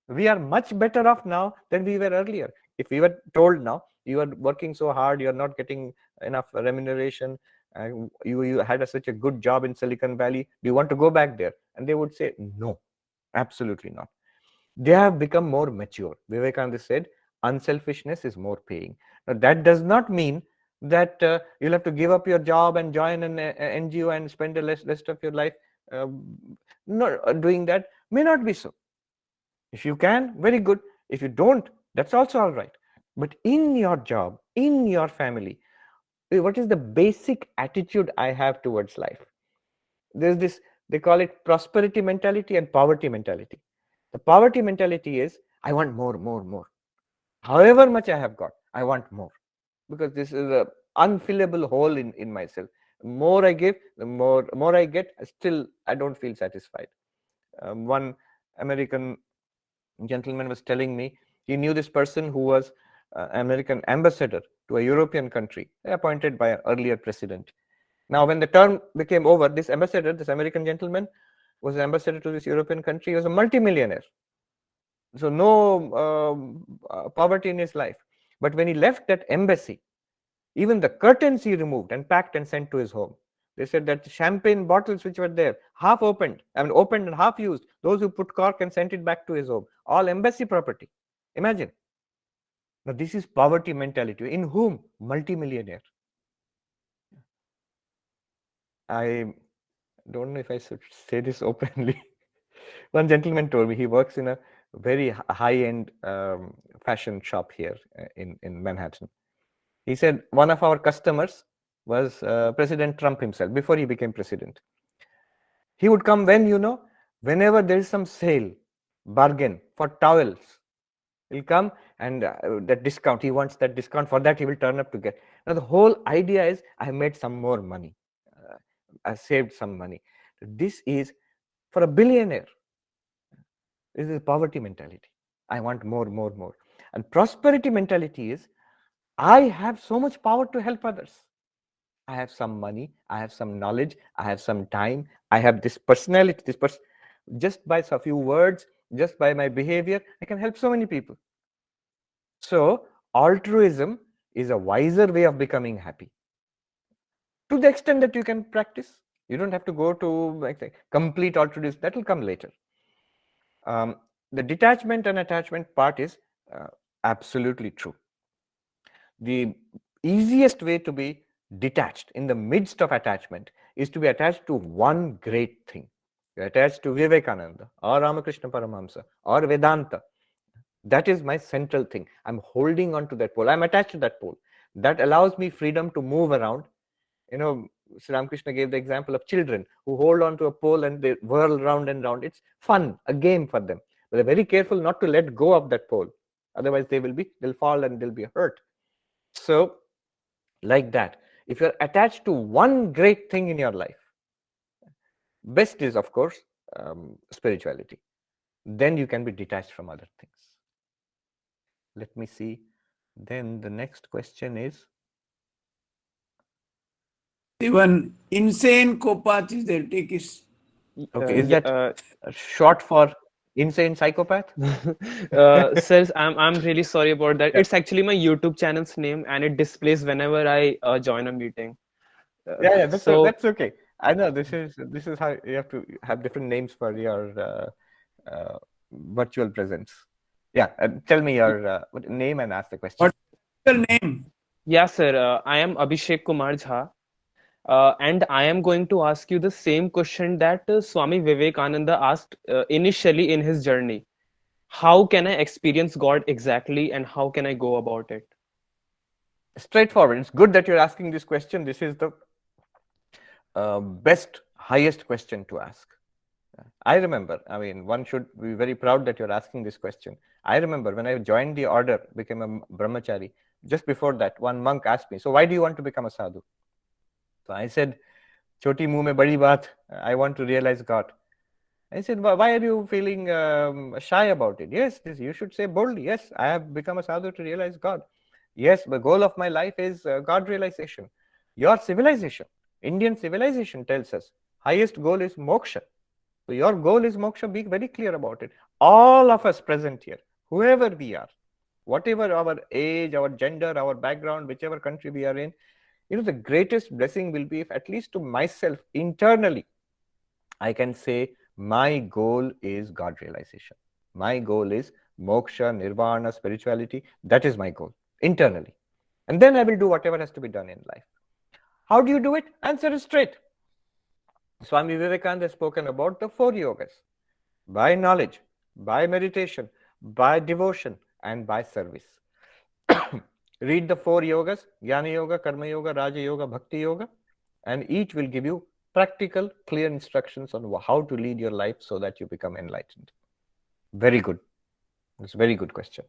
We are much better off now than we were earlier. If we were told now, you are working so hard, you are not getting enough remuneration, you had such a good job in Silicon Valley, do you want to go back there? And they would say, no, absolutely not. They have become more mature. Vivekananda said, unselfishness is more paying. Now, that does not mean that you'll have to give up your job and join an NGO and spend the rest of your life not doing that. May not be so. If you can, very good. If you don't, that's also all right. But in your job, in your family, what is the basic attitude I have towards life? There's this, they call it prosperity mentality and poverty mentality. The poverty mentality is, I want more, more, more. However much I have got, I want more. Because this is an unfillable hole in myself. The more I give, the more I get, still I don't feel satisfied. One American gentleman was telling me, he knew this person who was American ambassador to a European country, appointed by an earlier president. Now, when the term became over, this ambassador, this American gentleman, was an ambassador to this European country. He was a multimillionaire. So no poverty in his life. But when he left that embassy, even the curtains he removed and packed and sent to his home. They said that champagne bottles which were there, half opened, opened and half used, those who put cork and sent it back to his home, all embassy property. Imagine. Now, this is poverty mentality. In whom? Multimillionaire. I don't know if I should say this openly. One gentleman told me he works in a very high-end fashion shop here in Manhattan. He said one of our customers was President Trump himself before he became president. He would come when, whenever there is some sale, bargain for towels, he'll come and that discount, he wants that discount. For that, he will turn up to get. Now, the whole idea is I have made some more money. I saved some money. This is for a billionaire. This is poverty mentality. I want more, more, more. And prosperity mentality is I have so much power to help others. I have some money, I have some knowledge, I have some time, I have this personality, just by a few words, just by my behavior, I can help so many people. So altruism is a wiser way of becoming happy. To the extent that you can practice, you don't have to go to complete altruism, that will come later. The detachment and attachment part is absolutely true. The easiest way to be detached in the midst of attachment is to be attached to one great thing. You're attached to Vivekananda or Ramakrishna Paramahamsa or Vedanta. That is my central thing. I'm holding on to that pole. I'm attached to that pole. That allows me freedom to move around. Sri Ramakrishna gave the example of children who hold on to a pole and they whirl round and round. It's fun, a game for them. But they're very careful not to let go of that pole. Otherwise, they'll fall and they'll be hurt. So, like that, if you're attached to one great thing in your life, best is, of course, spirituality. Then you can be detached from other things. Let me see. Then the next question is,
even insane co-path is there. Take his.
okay, is that short for insane psychopath?
Sirs, I'm really sorry about that. It's actually my YouTube channel's name, and it displays whenever I join a meeting.
Yeah, that's okay. I know this is how you have to have different names for your virtual presence. Yeah, tell me your name and ask the question.
What's your name?
Yeah, sir. I am Abhishek Kumar Jha. And I am going to ask you the same question that Swami Vivekananda asked initially in his journey. How can I experience God exactly, and how can I go about it?
Straightforward. It's good that you're asking this question. This is the best, highest question to ask. I remember, one should be very proud that you're asking this question. I remember when I joined the order, became a brahmachari, just before that, one monk asked me, so why do you want to become a sadhu? So I said, Choti muh mein badi baat, I want to realize God. I said, why are you feeling shy about it? Yes, you should say boldly, yes, I have become a sadhu to realize God. Yes, the goal of my life is God realization. Your civilization, Indian civilization tells us, highest goal is moksha. So your goal is moksha, be very clear about it. All of us present here, whoever we are, whatever our age, our gender, our background, whichever country we are in, the greatest blessing will be if at least to myself internally, I can say my goal is God realization. My goal is moksha, nirvana, spirituality. That is my goal internally. And then I will do whatever has to be done in life. How do you do it? Answer is straight. Swami Vivekananda has spoken about the 4 yogas: by knowledge, by meditation, by devotion, and by service. Read the 4 yogas: Jnana Yoga, Karma Yoga, Raja Yoga, Bhakti Yoga, and each will give you practical, clear instructions on how to lead your life so that you become enlightened. Very good. It's a very good question.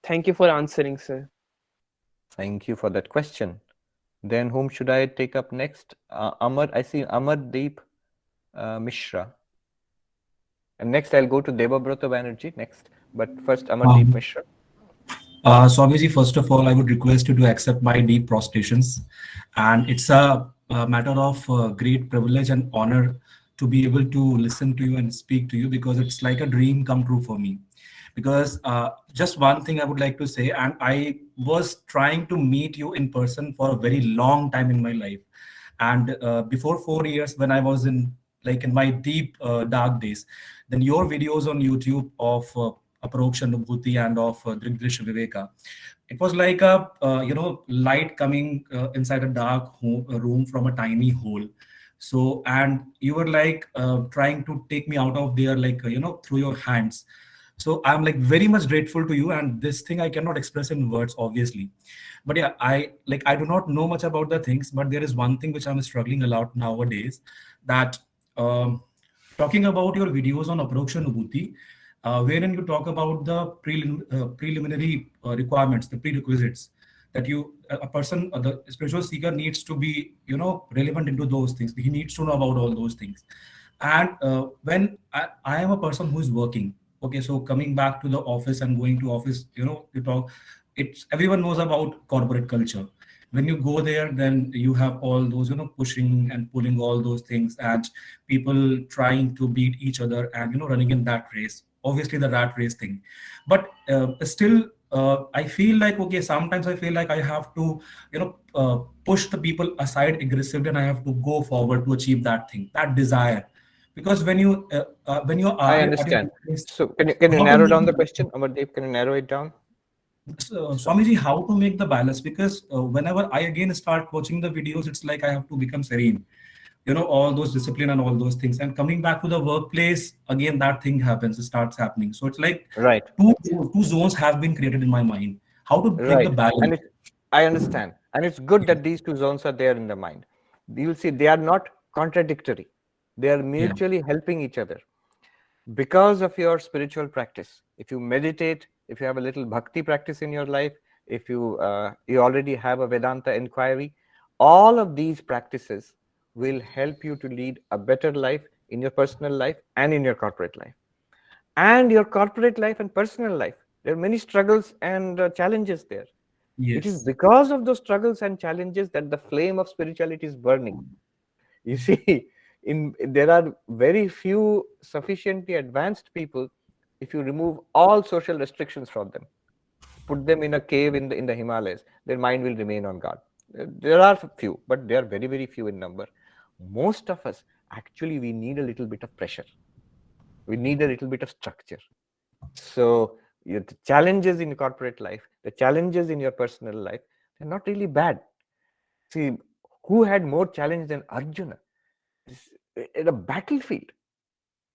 Thank you for answering, sir.
Thank you for that question. Then whom should I take up next? I see Amardeep Mishra. And next I'll go to Debabrata Banerjee next. But first Amardeep Mishra.
Swamiji, first of all, I would request you to accept my deep prostrations. And it's a matter of great privilege and honor to be able to listen to you and speak to you, because it's like a dream come true for me. Because just one thing I would like to say, and I was trying to meet you in person for a very long time in my life. And before 4 years, when I was in my deep dark days, then your videos on YouTube of Aparoksha Nubhuti and of Drigdrish Viveka, it was like a light coming inside a dark room from a tiny hole. So, and you were trying to take me out of there, through your hands. So I'm like very much grateful to you, and this thing I cannot express in words, obviously. But yeah, I do not know much about the things, but there is one thing which I'm struggling a lot nowadays, that um, talking about your videos on Aproksha Nubhuti, wherein you talk about the preliminary requirements, the prerequisites, that a person, the spiritual seeker needs to be, relevant into those things. He needs to know about all those things. And when I am a person who is working, okay, so coming back to the office and going to office, you talk, it's everyone knows about corporate culture. When you go there, then you have all those, pushing and pulling, all those things, and people trying to beat each other and, running in that race, obviously the rat race thing. But still, I feel like, okay, sometimes I feel like I have to, push the people aside aggressively, and I have to go forward to achieve that thing, that desire. Because when you are
I
at your
understand.
place,
So can you
how to
narrow
make
down the
the
question, Amardeep? Can you narrow it down?
Swamiji, how to make the balance? Because whenever I again start watching the videos, it's like I have to become serene, all those discipline and all those things. And coming back to the workplace, again, that thing happens, it starts happening. So it's like
Right.
two zones have been created in my mind. How to make the
Right.
balance?
I understand. And it's good that these two zones are there in the mind. You'll see they are not contradictory. They are
Yeah.
mutually helping each other. Because of your spiritual practice, if you meditate, if you have a little bhakti practice in your life, if you already have a Vedanta inquiry, all of these practices will help you to lead a better life in your personal life and in your corporate life. And your corporate life and personal life, there are many struggles and challenges there. It is
Yes.
because of those struggles and challenges that the flame of spirituality is burning. You see, there are very few sufficiently advanced people. If you remove all social restrictions from them, put them in a cave in the Himalayas, their mind will remain on God. There are few, but they are very, very few in number. Most of us, actually, we need a little bit of pressure. We need a little bit of structure. So the challenges in corporate life, the challenges in your personal life, they're not really bad. See, who had more challenge than Arjuna? In a battlefield,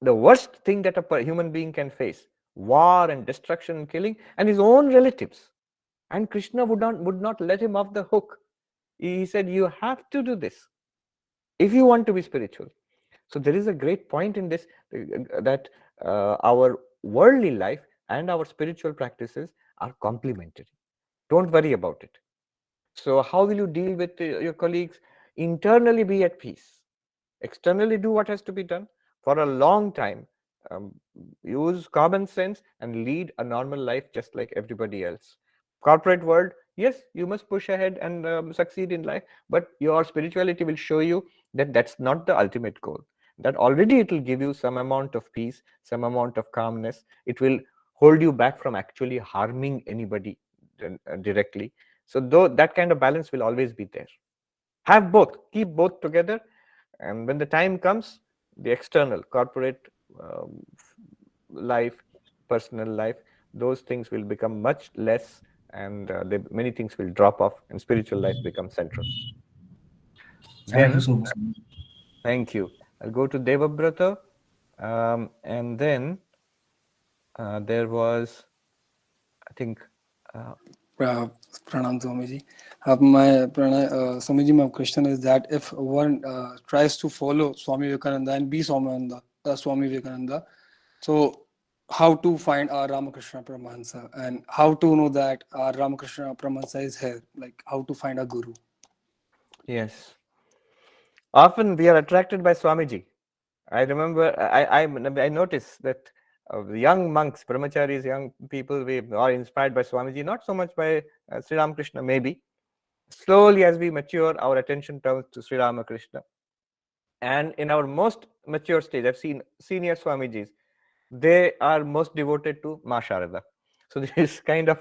the worst thing that a human being can face, war and destruction and killing, and his own relatives. And Krishna would not let him off the hook. He said, you have to do this if you want to be spiritual. So there is a great point in this, that our worldly life and our spiritual practices are complementary. Don't worry about it. So how will you deal with your colleagues? Internally be at peace. Externally do what has to be done. For a long time, use common sense and lead a normal life just like everybody else. Corporate world, yes, you must push ahead and succeed in life, but your spirituality will show you that that's not the ultimate goal. That already it will give you some amount of peace, some amount of calmness. It will hold you back from actually harming anybody directly. So though that kind of balance will always be there. Have both, keep both together, and when the time comes, the external corporate life, personal life, those things will become much less, and many things will drop off, and spiritual life becomes central.
Thank you so much.
Thank you. I'll go to Devabrata, and then there was, I think.
Pranam Swamiji. Swamiji, my question is that if one tries to follow Swami Vivekananda and be Swami Vivekananda, so how to find our Ramakrishna Paramahansa, and how to know that our Ramakrishna Paramahansa is here, like how to find a guru?
Yes. Often we are attracted by Swamiji. I remember, I noticed that young monks, brahmacharis, young people, we are inspired by Swamiji, not so much by Sri Ramakrishna, maybe. Slowly, as we mature, our attention turns to Sri Ramakrishna. And in our most mature stage, I've seen senior Swamijis, they are most devoted to Ma Sharada. So there is kind of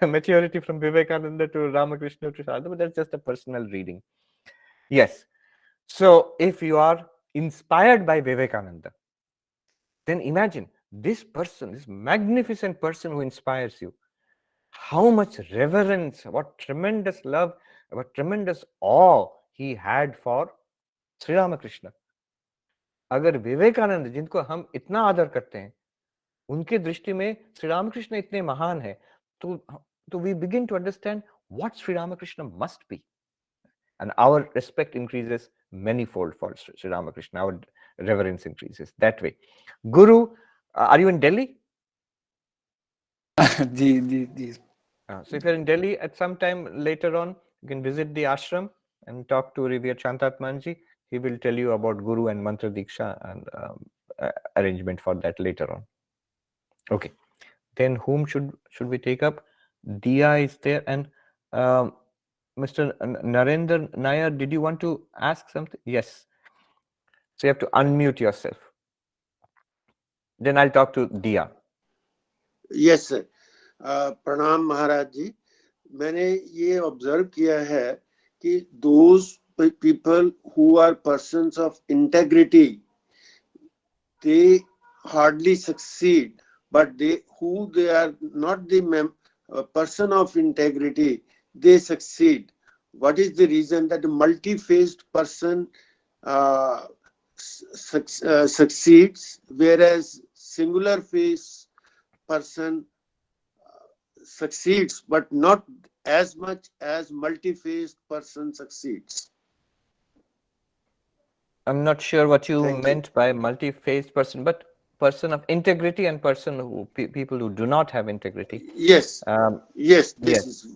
maturity from Vivekananda to Ramakrishna to Sharada, but that's just a personal reading. Yes. So if you are inspired by Vivekananda, then imagine this person, this magnificent person who inspires you, how much reverence, what tremendous love, what tremendous awe he had for Sri Ramakrishna. अगर विवेकानंद जिनको हम इतना आदर करते हैं, उनके दृष्टि में श्री रामकृष्ण इतने महान है, तो we begin to understand what Sri Ramakrishna must be, and our respect increases manyfold for Sri Ramakrishna. Our reverence increases that way. Guru, are you in Delhi? So if you're in Delhi, at some time later on, you can visit the ashram and talk to revered Shantatmananda. He will tell you about Guru and Mantra Diksha and arrangement for that later on. Okay. Then whom should we take up? Dia is there, and Mr. Narendra Nair, did you want to ask something? Yes. So you have to unmute yourself. Then I'll talk to Dia.
Yes, sir. प्रणाम महाराज जी, मैंने ये observe किया है कि those people who are persons of integrity, they hardly succeed, but they are not the person of integrity, they succeed. What is the reason that a multi-faced person succeeds, whereas singular face person succeeds, but not as much as multi-faced person succeeds?
I'm not sure what you meant by multi-faced person, but person of integrity and person who people who do not have integrity.
Yes. Yes. This is.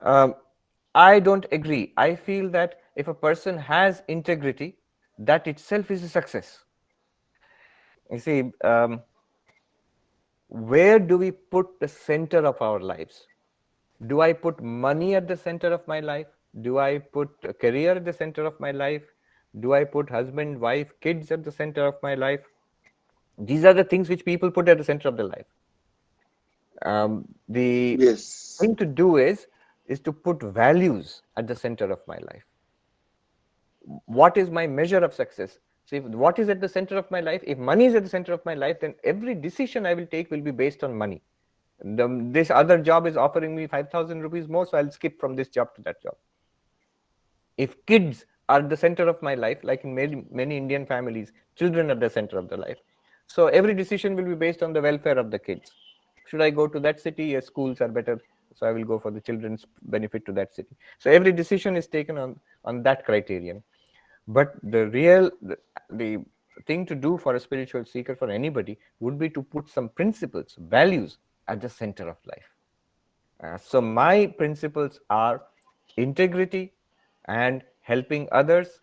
I don't agree. I feel that if a person has integrity, that itself is a success. You see, where do we put the center of our lives? Do I put money at the center of my life? Do I put a career at the center of my life? Do I put husband, wife, kids at the center of my life? These are the things which people put at the center of their life. The thing to do is to put values at the center of my life. What is my measure of success? So if what is at the center of my life, if money is at the center of my life, then every decision I will take will be based on money. This other job is offering me 5,000 rupees more, so I'll skip from this job to that job. If kids are the center of my life, like in many Indian families, children are the center of the life. So every decision will be based on the welfare of the kids. Should I go to that city? Yes, schools are better, so I will go for the children's benefit to that city. So every decision is taken on that criterion. But the thing to do for a spiritual seeker, for anybody, would be to put some principles, values at the center of life. So my principles are integrity and helping others,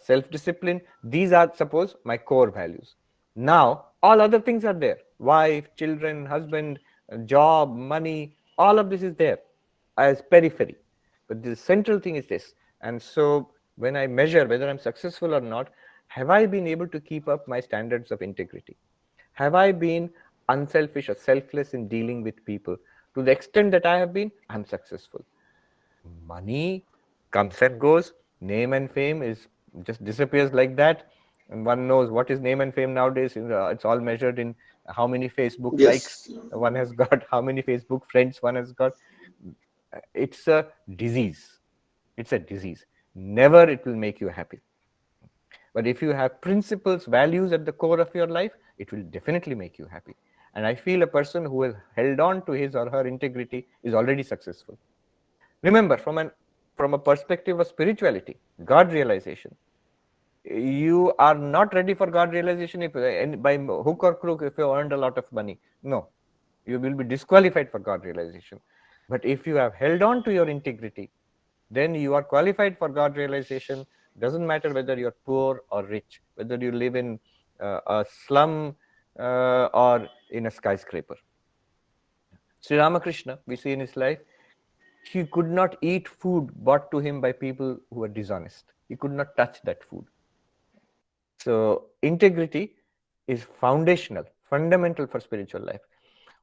self-discipline. These are, suppose, my core values. Now, all other things are there. Wife, children, husband, job, money, all of this is there as periphery. But the central thing is this. And so when I measure whether I'm successful or not, have I been able to keep up my standards of integrity? Have I been unselfish or selfless in dealing with people? To the extent that I have been, I'm successful. Money comes and goes. Name and fame just disappears like that. And one knows what is name and fame nowadays. It's all measured in how many Facebook likes one has got, how many Facebook friends one has got. It's a disease. It's a disease. Never it will make you happy. But if you have principles, values at the core of your life, it will definitely make you happy. And I feel a person who has held on to his or her integrity is already successful. Remember, from a perspective of spirituality, God realization, you are not ready for God realization if by hook or crook if you earned a lot of money. No, you will be disqualified for God realization. But if you have held on to your integrity, then you are qualified for God realization. Doesn't matter whether you're poor or rich, whether you live in a slum or in a skyscraper. Sri Ramakrishna, we see in his life, he could not eat food brought to him by people who were dishonest. He could not touch that food. So integrity is foundational, fundamental for spiritual life.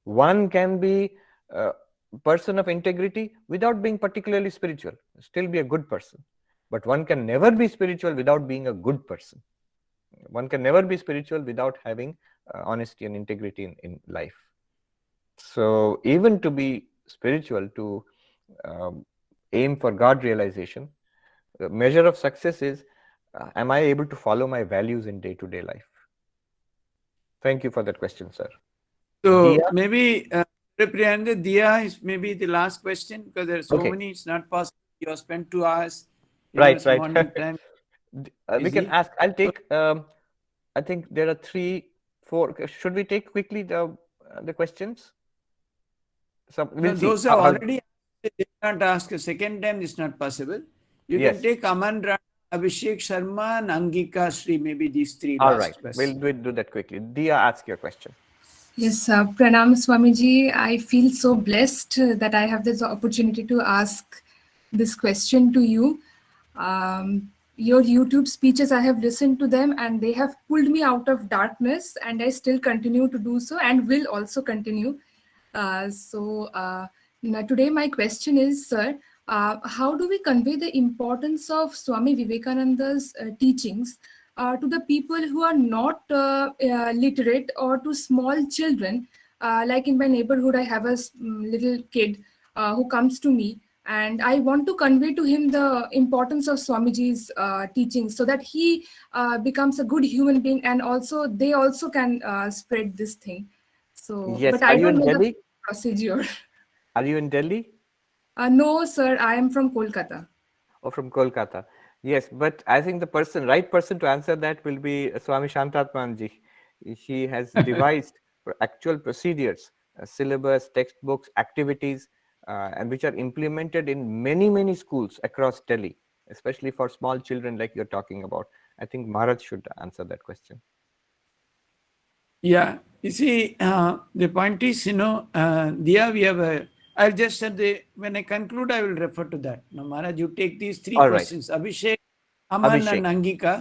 One can be a person of integrity without being particularly spiritual, still be a good person. But one can never be spiritual without being a good person. One can never be spiritual without having honesty and integrity in life. So even to be spiritual, to aim for God realization, the measure of success is, am I able to follow my values in day-to-day life? Thank you for that question, sir.
So
Diya?
maybe Priyanka, Diya is maybe the last question because there are so many. It's not possible. You have spent 2 hours.
Right.
Morning time.
We can ask. I'll take. I think there are 3, 4. Should we take quickly the questions? We'll see.
Those are already. They did not ask a second time. It's not possible. You can take Aman Rana, Abhishek Sharma, and Angika Sri. Maybe these 3
All
last
right.
questions.
We'll do that quickly. Diya, ask your question.
Yes, Pranam Swamiji. I feel so blessed that I have this opportunity to ask this question to you. Your YouTube speeches, I have listened to them and they have pulled me out of darkness, and I still continue to do so and will also continue. Now today my question is, sir, how do we convey the importance of Swami Vivekananda's teachings to the people who are not literate, or to small children? Like in my neighborhood, I have a little kid who comes to me, and I want to convey to him the importance of Swamiji's teachings so that he becomes a good human being, and also they also can spread this thing. So,
Yes.
but
Are
I
you
don't
in
know
Delhi?
the procedure.
Are you in Delhi?
No, sir, I am from Kolkata.
Or from Kolkata? Yes, but I think the right person to answer that will be Swami Shantatmananda. He has devised actual procedures, syllabus, textbooks, activities, and which are implemented in many schools across Delhi, especially for small children like you're talking about. I think Maharaj should answer that question.
Yeah, you see, the point is, Diya, we have I'll just say when I conclude, I will refer to that. Now, Maharaj, you take these 3 questions: Abhishek, Aman, and Angika.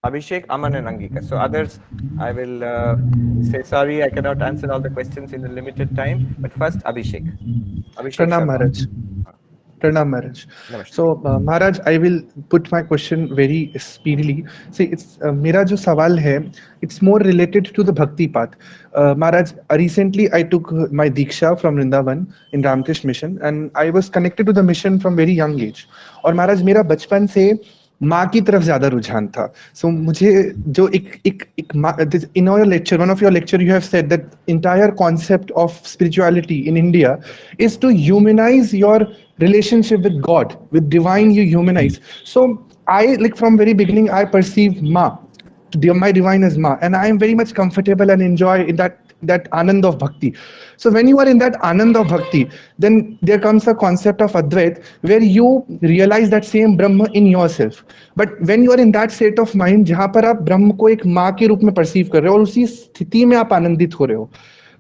Abhishek, Aman, and Angika. So others, I will say sorry, I cannot answer all the questions in a limited time. But first, Abhishek. Abhishek
Pranam
Sharma.
Maharaj. Pranam Maharaj.
Namaste.
So Maharaj, I will put my question very speedily. See, it's मेरा जो सवाल है, it's more related to the bhakti path. Maharaj, recently I took my diksha from Vrindavan in Ramakrishna mission, and I was connected to the mission from very young age. और महाराज मेरा बचपन से माँ की तरफ ज्यादा रुझान था. So मुझे जो एक in our lecture, one of your lecture, you have said that entire concept of spirituality in India is to humanize your relationship with God, with divine. You humanize. So I, like, from very beginning I perceive Ma, my divine as Ma, and I am very much comfortable and enjoy in that anand of bhakti. So when you are in that anand of bhakti, then there comes a concept of Advait, where you realize that same Brahma in yourself. But when you are in that state of mind जहाँ पर आप ब्रह्म को एक माँ के रूप में perceive कर रहे हो और उसी स्थिति में आप आनंदित हो रहे हो,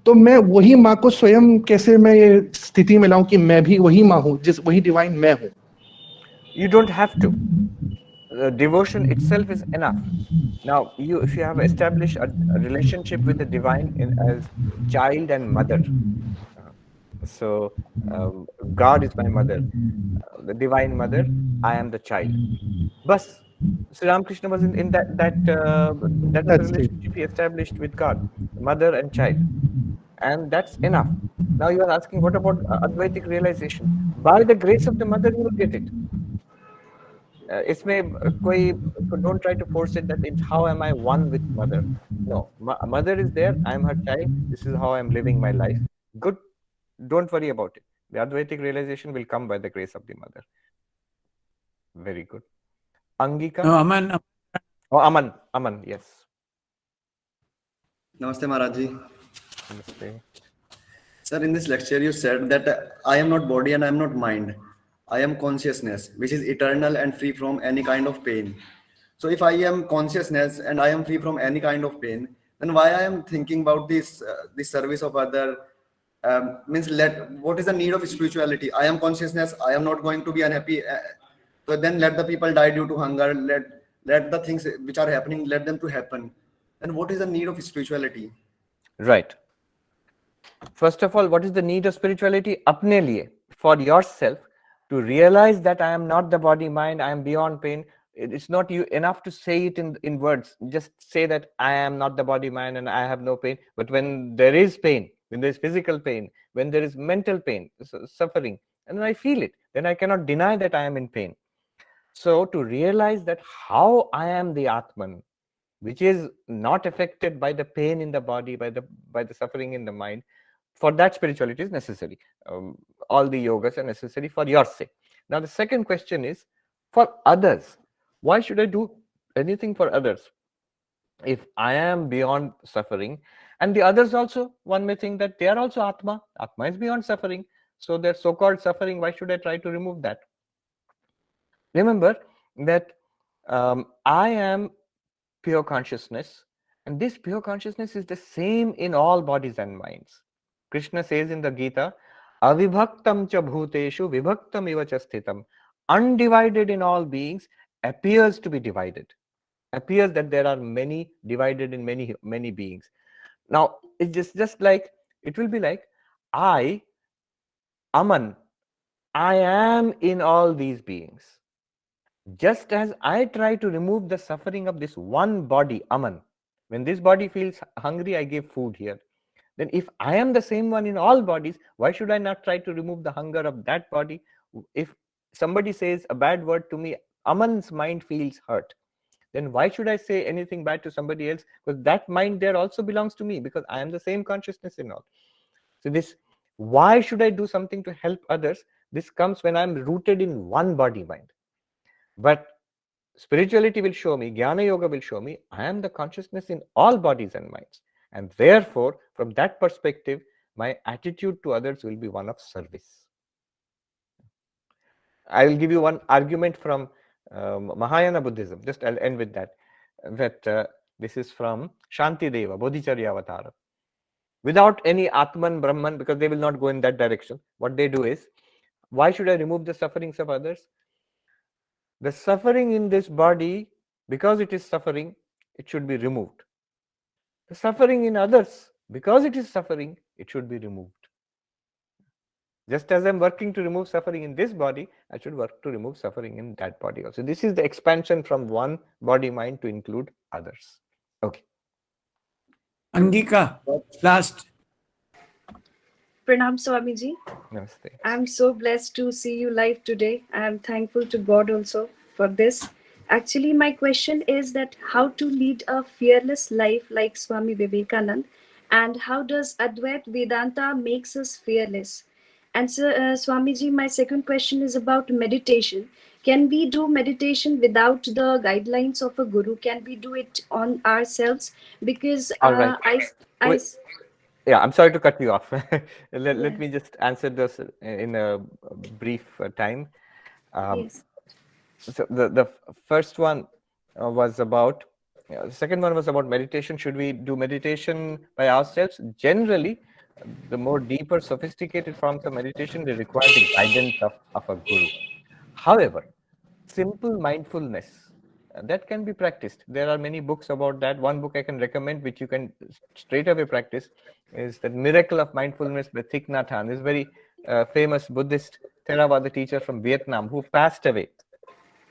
तो मैं वही माँ को स्वयं कैसे मैं ये स्थिति में लाऊं कि मैं भी वही माँ हूँ, जिस वही divine मैं हूँ?
You don't have to. The devotion itself is enough. Now, if you have established a relationship with the divine as child and mother, so God is my mother, the divine mother, I am the child. But Sri Ramakrishna was in that was the relationship he established with God, mother and child, and that's enough. Now you are asking, what about Advaitic realization? By the grace of the mother, you will get it. Don't try to force it that it's how am I one with mother. No, mother is there, I am her child, this is how I am living my life. Good, don't worry about it. The Advaitic realization will come by the grace of the mother. Very good. Angika?
No, Aman.
Oh, Aman, yes.
Namaste Maharaji.
Namaste.
Sir, in this lecture you said that I am not body and I am not mind. I am consciousness, which is eternal and free from any kind of pain. So if I am consciousness and I am free from any kind of pain, then why I am thinking about this service of other? What is the need of spirituality? I am consciousness, I am not going to be unhappy. So then let the people die due to hunger. Let the things which are happening, let them to happen. Then what is the need of spirituality?
Right. First of all, what is the need of spirituality? Apne liye, for yourself, to realize that I am not the body mind, I am beyond pain. It's not enough to say it in words. Just say that I am not the body mind and I have no pain. But when there is pain, when there is physical pain, when there is mental pain, suffering, and then I feel it, then I cannot deny that I am in pain. So to realize that how I am the Atman, which is not affected by the pain in the body, by the suffering in the mind, for that spirituality is necessary. All the yogas are necessary for your sake. Now the second question is for others. Why should I do anything for others if I am beyond suffering? And the others also, one may think that they are also Atma. Atma is beyond suffering. So their so-called suffering, why should I try to remove that? Remember that I am pure consciousness, and this pure consciousness is the same in all bodies and minds. Krishna says in the Gita, avibhaktam cha bhuteshu vibhaktam iva cha sthitam. Undivided in all beings appears to be divided. Appears that there are many divided in many beings. Now it's just like, it will be like, I, Aman, I am in all these beings. Just as I try to remove the suffering of this one body, Aman, when this body feels hungry, I give food here. Then if I am the same one in all bodies, why should I not try to remove the hunger of that body? If somebody says a bad word to me, Aman's mind feels hurt. Then why should I say anything bad to somebody else? Because that mind there also belongs to me, because I am the same consciousness in all. So this, why should I do something to help others? This comes when I'm rooted in one body mind. But spirituality will show me, Jnana Yoga will show me, I am the consciousness in all bodies and minds. And therefore, from that perspective, my attitude to others will be one of service. I will give you one argument from Mahayana Buddhism. Just I'll end with that. This is from Shantideva, Bodhicharya Avatar. Without any Atman, Brahman, because they will not go in that direction. What they do is, why should I remove the sufferings of others? The suffering in this body, because it is suffering, it should be removed. The suffering in others, because it is suffering, it should be removed. Just as I'm working to remove suffering in this body, I should work to remove suffering in that body also. This is the expansion from one body mind to include others. Okay.
Angika, last.
Pranam Swamiji.
Namaste.
I'm so blessed to see you live today. I'm thankful to God also for this. Actually, my question is that how to lead a fearless life like Swami Vivekananda, and how does Advait Vedanta makes us fearless? And so, Swamiji, my second question is about meditation. Can we do meditation without the guidelines of a guru? Can we do it on ourselves? Because
All right. Yeah, I'm sorry to cut you off. Let me just answer this in a brief time.
Yes.
So the first one was about, the second one was about meditation. Should we do meditation by ourselves? Generally, the more deeper, sophisticated forms of meditation, they require the guidance of a guru. However, simple mindfulness, that can be practiced. There are many books about that. One book I can recommend, which you can straight away practice, is The Miracle of Mindfulness by Thich Nhat Hanh. This very famous Buddhist Theravada teacher from Vietnam who passed away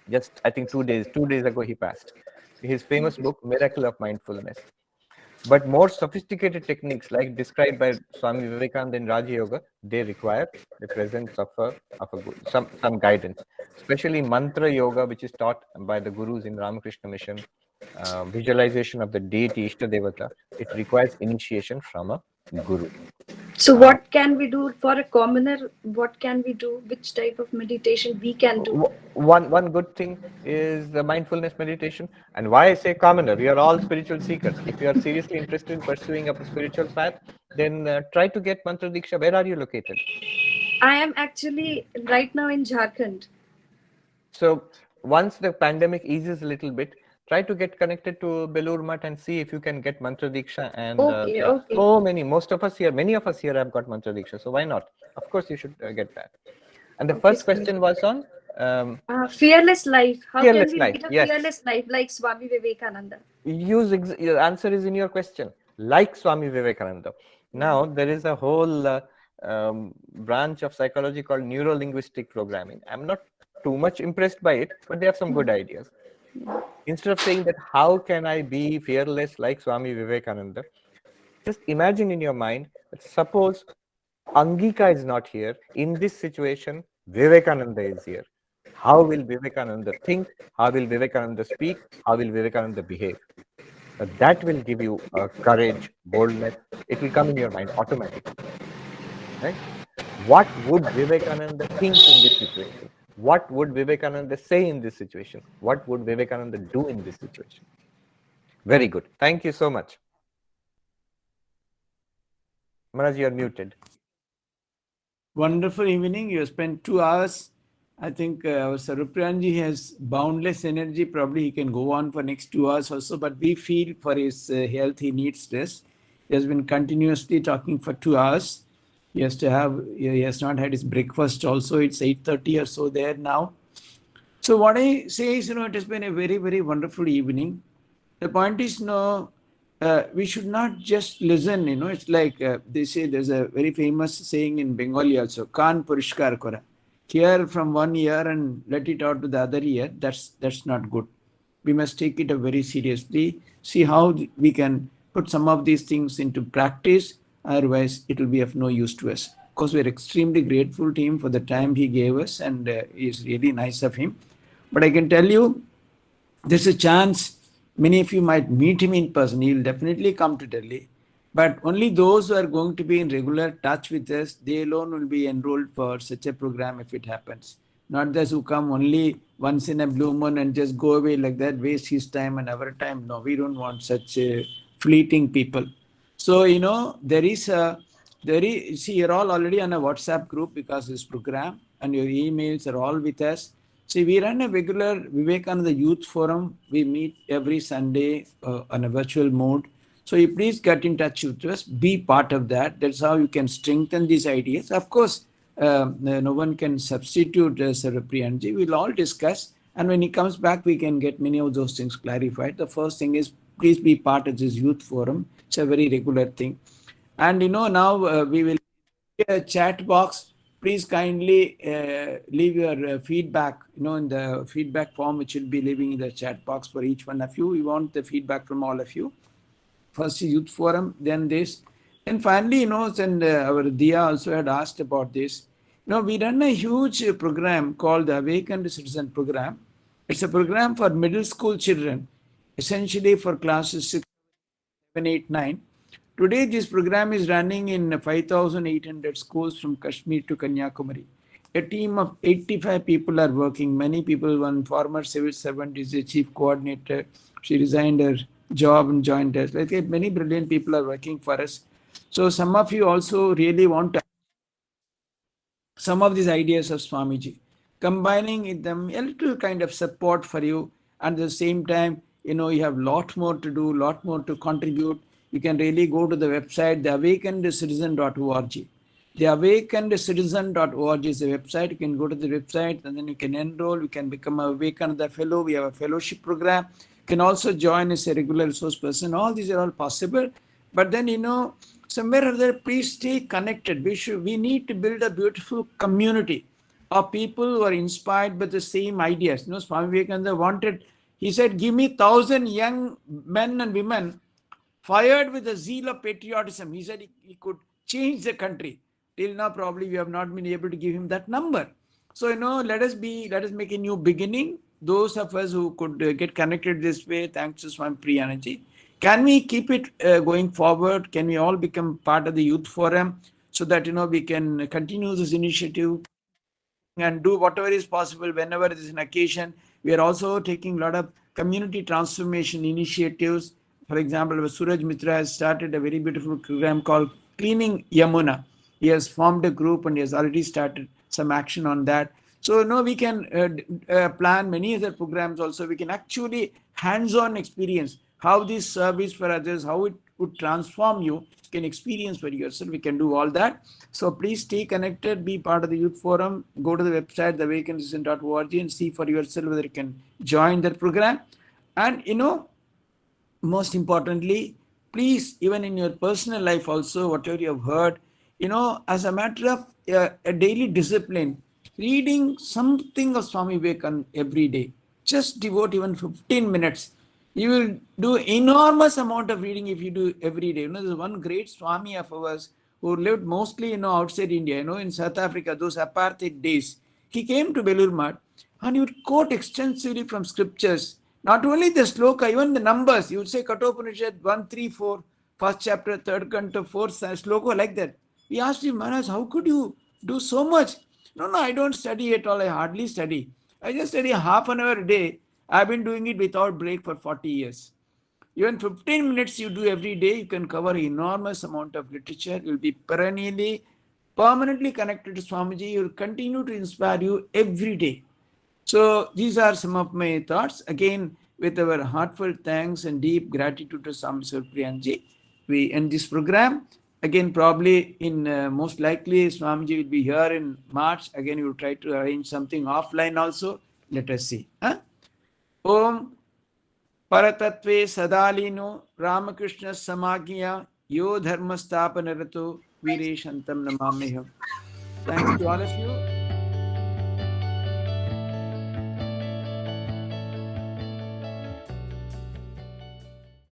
just, I think, 2 days ago he passed. His famous book, Miracle of Mindfulness. But more sophisticated techniques, like described by Swami Vivekananda in Raja Yoga, they require the presence of some guidance, especially mantra yoga, which is taught by the gurus in Ramakrishna mission, visualization of the deity Ishta Devata. It requires initiation from a guru.
So what can we do for a commoner? What can we do? Which type of meditation we can do?
One good thing is the mindfulness meditation. And why I say commoner, we are all spiritual seekers. If you are seriously interested in pursuing a spiritual path, then try to get Mantra Diksha. Where are you located?
I am actually right now in Jharkhand.
So once the pandemic eases a little bit, try to get connected to Belur Math and see if you can get Mantra Diksha. And so many of us here have got Mantra Diksha. So why not? Of course, you should get that. And the first question was on
fearless life. How can we
lead
a fearless life like Swami Vivekananda?
Your answer is in your question, like Swami Vivekananda. Now, there is a whole branch of psychology called neuro-linguistic programming. I'm not too much impressed by it, but they have some good ideas. Instead of saying that, how can I be fearless like Swami Vivekananda? Just imagine in your mind that suppose Angika is not here. In this situation, Vivekananda is here. How will Vivekananda think? How will Vivekananda speak? How will Vivekananda behave? That will give you courage, boldness. It will come in your mind automatically, right? What would Vivekananda think in this situation? What would Vivekananda say in this situation? What would Vivekananda do in this situation? Very good. Thank you so much. Maharaj, you are muted.
Wonderful evening. You have spent 2 hours. I think our Sarupriyanji has boundless energy. Probably he can go on for next 2 hours also, but we feel for his health, he needs rest. He has been continuously talking for 2 hours. He has not had his breakfast also. It's 8:30 or so there now. So what I say is, it has been a very, very wonderful evening. The point is, we should not just listen, it's like they say there's a very famous saying in Bengali also, Kan Purishkar Kora. Hear from one ear and let it out to the other ear. That's not good. We must take it up very seriously, see how we can put some of these things into practice, otherwise it will be of no use to us. Of course, we're extremely grateful to him for the time he gave us, and it's really nice of him. But I can tell you, there's a chance many of you might meet him in person. He will definitely come to Delhi. But only those who are going to be in regular touch with us, they alone will be enrolled for such a program if it happens. Not those who come only once in a blue moon and just go away like that, waste his time and our time. No, we don't want such fleeting people. So, see, you're all already on a WhatsApp group because of this program, and your emails are all with us. See, we run a regular Vivekananda Youth Forum. We meet every Sunday on a virtual mode. So you please get in touch with us, be part of that. That's how you can strengthen these ideas. Of course, no one can substitute Sarupriyanji. We'll all discuss. And when he comes back, we can get many of those things clarified. The first thing is, please be part of this youth forum. It's a very regular thing. And now we will a chat box. Please kindly leave your feedback, in the feedback form, which will be leaving in the chat box for each one of you. We want the feedback from all of you. First youth forum, then this. And finally, and our Dia also had asked about this. We run a huge program called the Awakened Citizen Program. It's a program for middle school children, essentially for classes 6, 7, 8, 9. Today, this program is running in 5,800 schools from Kashmir to Kanyakumari. A team of 85 people are working. Many people, one former civil servant is the chief coordinator. She resigned her job and joined us. Many brilliant people are working for us. So some of you also really want to some of these ideas of Swamiji, combining in them a little kind of support for you. And at the same time, you have a lot more to do, a lot more to contribute. You can really go to the website, theawakenedcitizen.org. Theawakenedcitizen.org is the website. You can go to the website and then you can enroll. You can become a Vivekananda fellow. We have a fellowship program. You can also join as a regular resource person. All these are all possible. But then, somewhere or other, please stay connected. We need to build a beautiful community of people who are inspired by the same ideas. Swami Vivekananda wanted, he said, give me 1,000 young men and women fired with the zeal of patriotism. He said he could change the country. Till now, probably we have not been able to give him that number. So, let us make a new beginning. Those of us who could get connected this way, thanks to Swami Priyanji. Can we keep it going forward? Can we all become part of the youth forum so that, we can continue this initiative and do whatever is possible whenever there is an occasion? We are also taking a lot of community transformation initiatives. For example, Suraj Mitra has started a very beautiful program called Cleaning Yamuna. He has formed a group and he has already started some action on that. So, we can plan many other programs also. We can actually hands-on experience how this service for others, how it would transform you, can experience for yourself. We can do all that. So please stay connected, be part of the youth forum, go to the website, theawakenedcitizen.org, and see for yourself whether you can join that program. And, most importantly, please, even in your personal life also, whatever you have heard, as a matter of a daily discipline, reading something of Swami Vivekananda every day. Just devote even 15 minutes. You will do enormous amount of reading if you do every day. There's one great Swami of ours who lived mostly, outside India, in South Africa, those apartheid days. He came to Belur Math and he would quote extensively from scriptures. Not only the sloka, even the numbers. You would say Kathopanishad 1, 3, 4, first chapter, third canto, fourth sloka, like that. We asked him, Maharaj, how could you do so much? No, I don't study at all. I hardly study. I just study half an hour a day. I've been doing it without break for 40 years. Even 15 minutes you do every day, you can cover enormous amount of literature. You'll be perennially, permanently connected to Swamiji. You'll continue to inspire you every day. So these are some of my thoughts. Again, with our heartfelt thanks and deep gratitude to Swami Surpriyanji, we end this program. Again, probably in most likely Swamiji will be here in March. Again, we will try to arrange something offline also. Let us see. Om Paratatve Sadalino Ramakrishna Samagya Yo Dharma Stapanarato Vire Shantam Namameham. Thanks to all of you.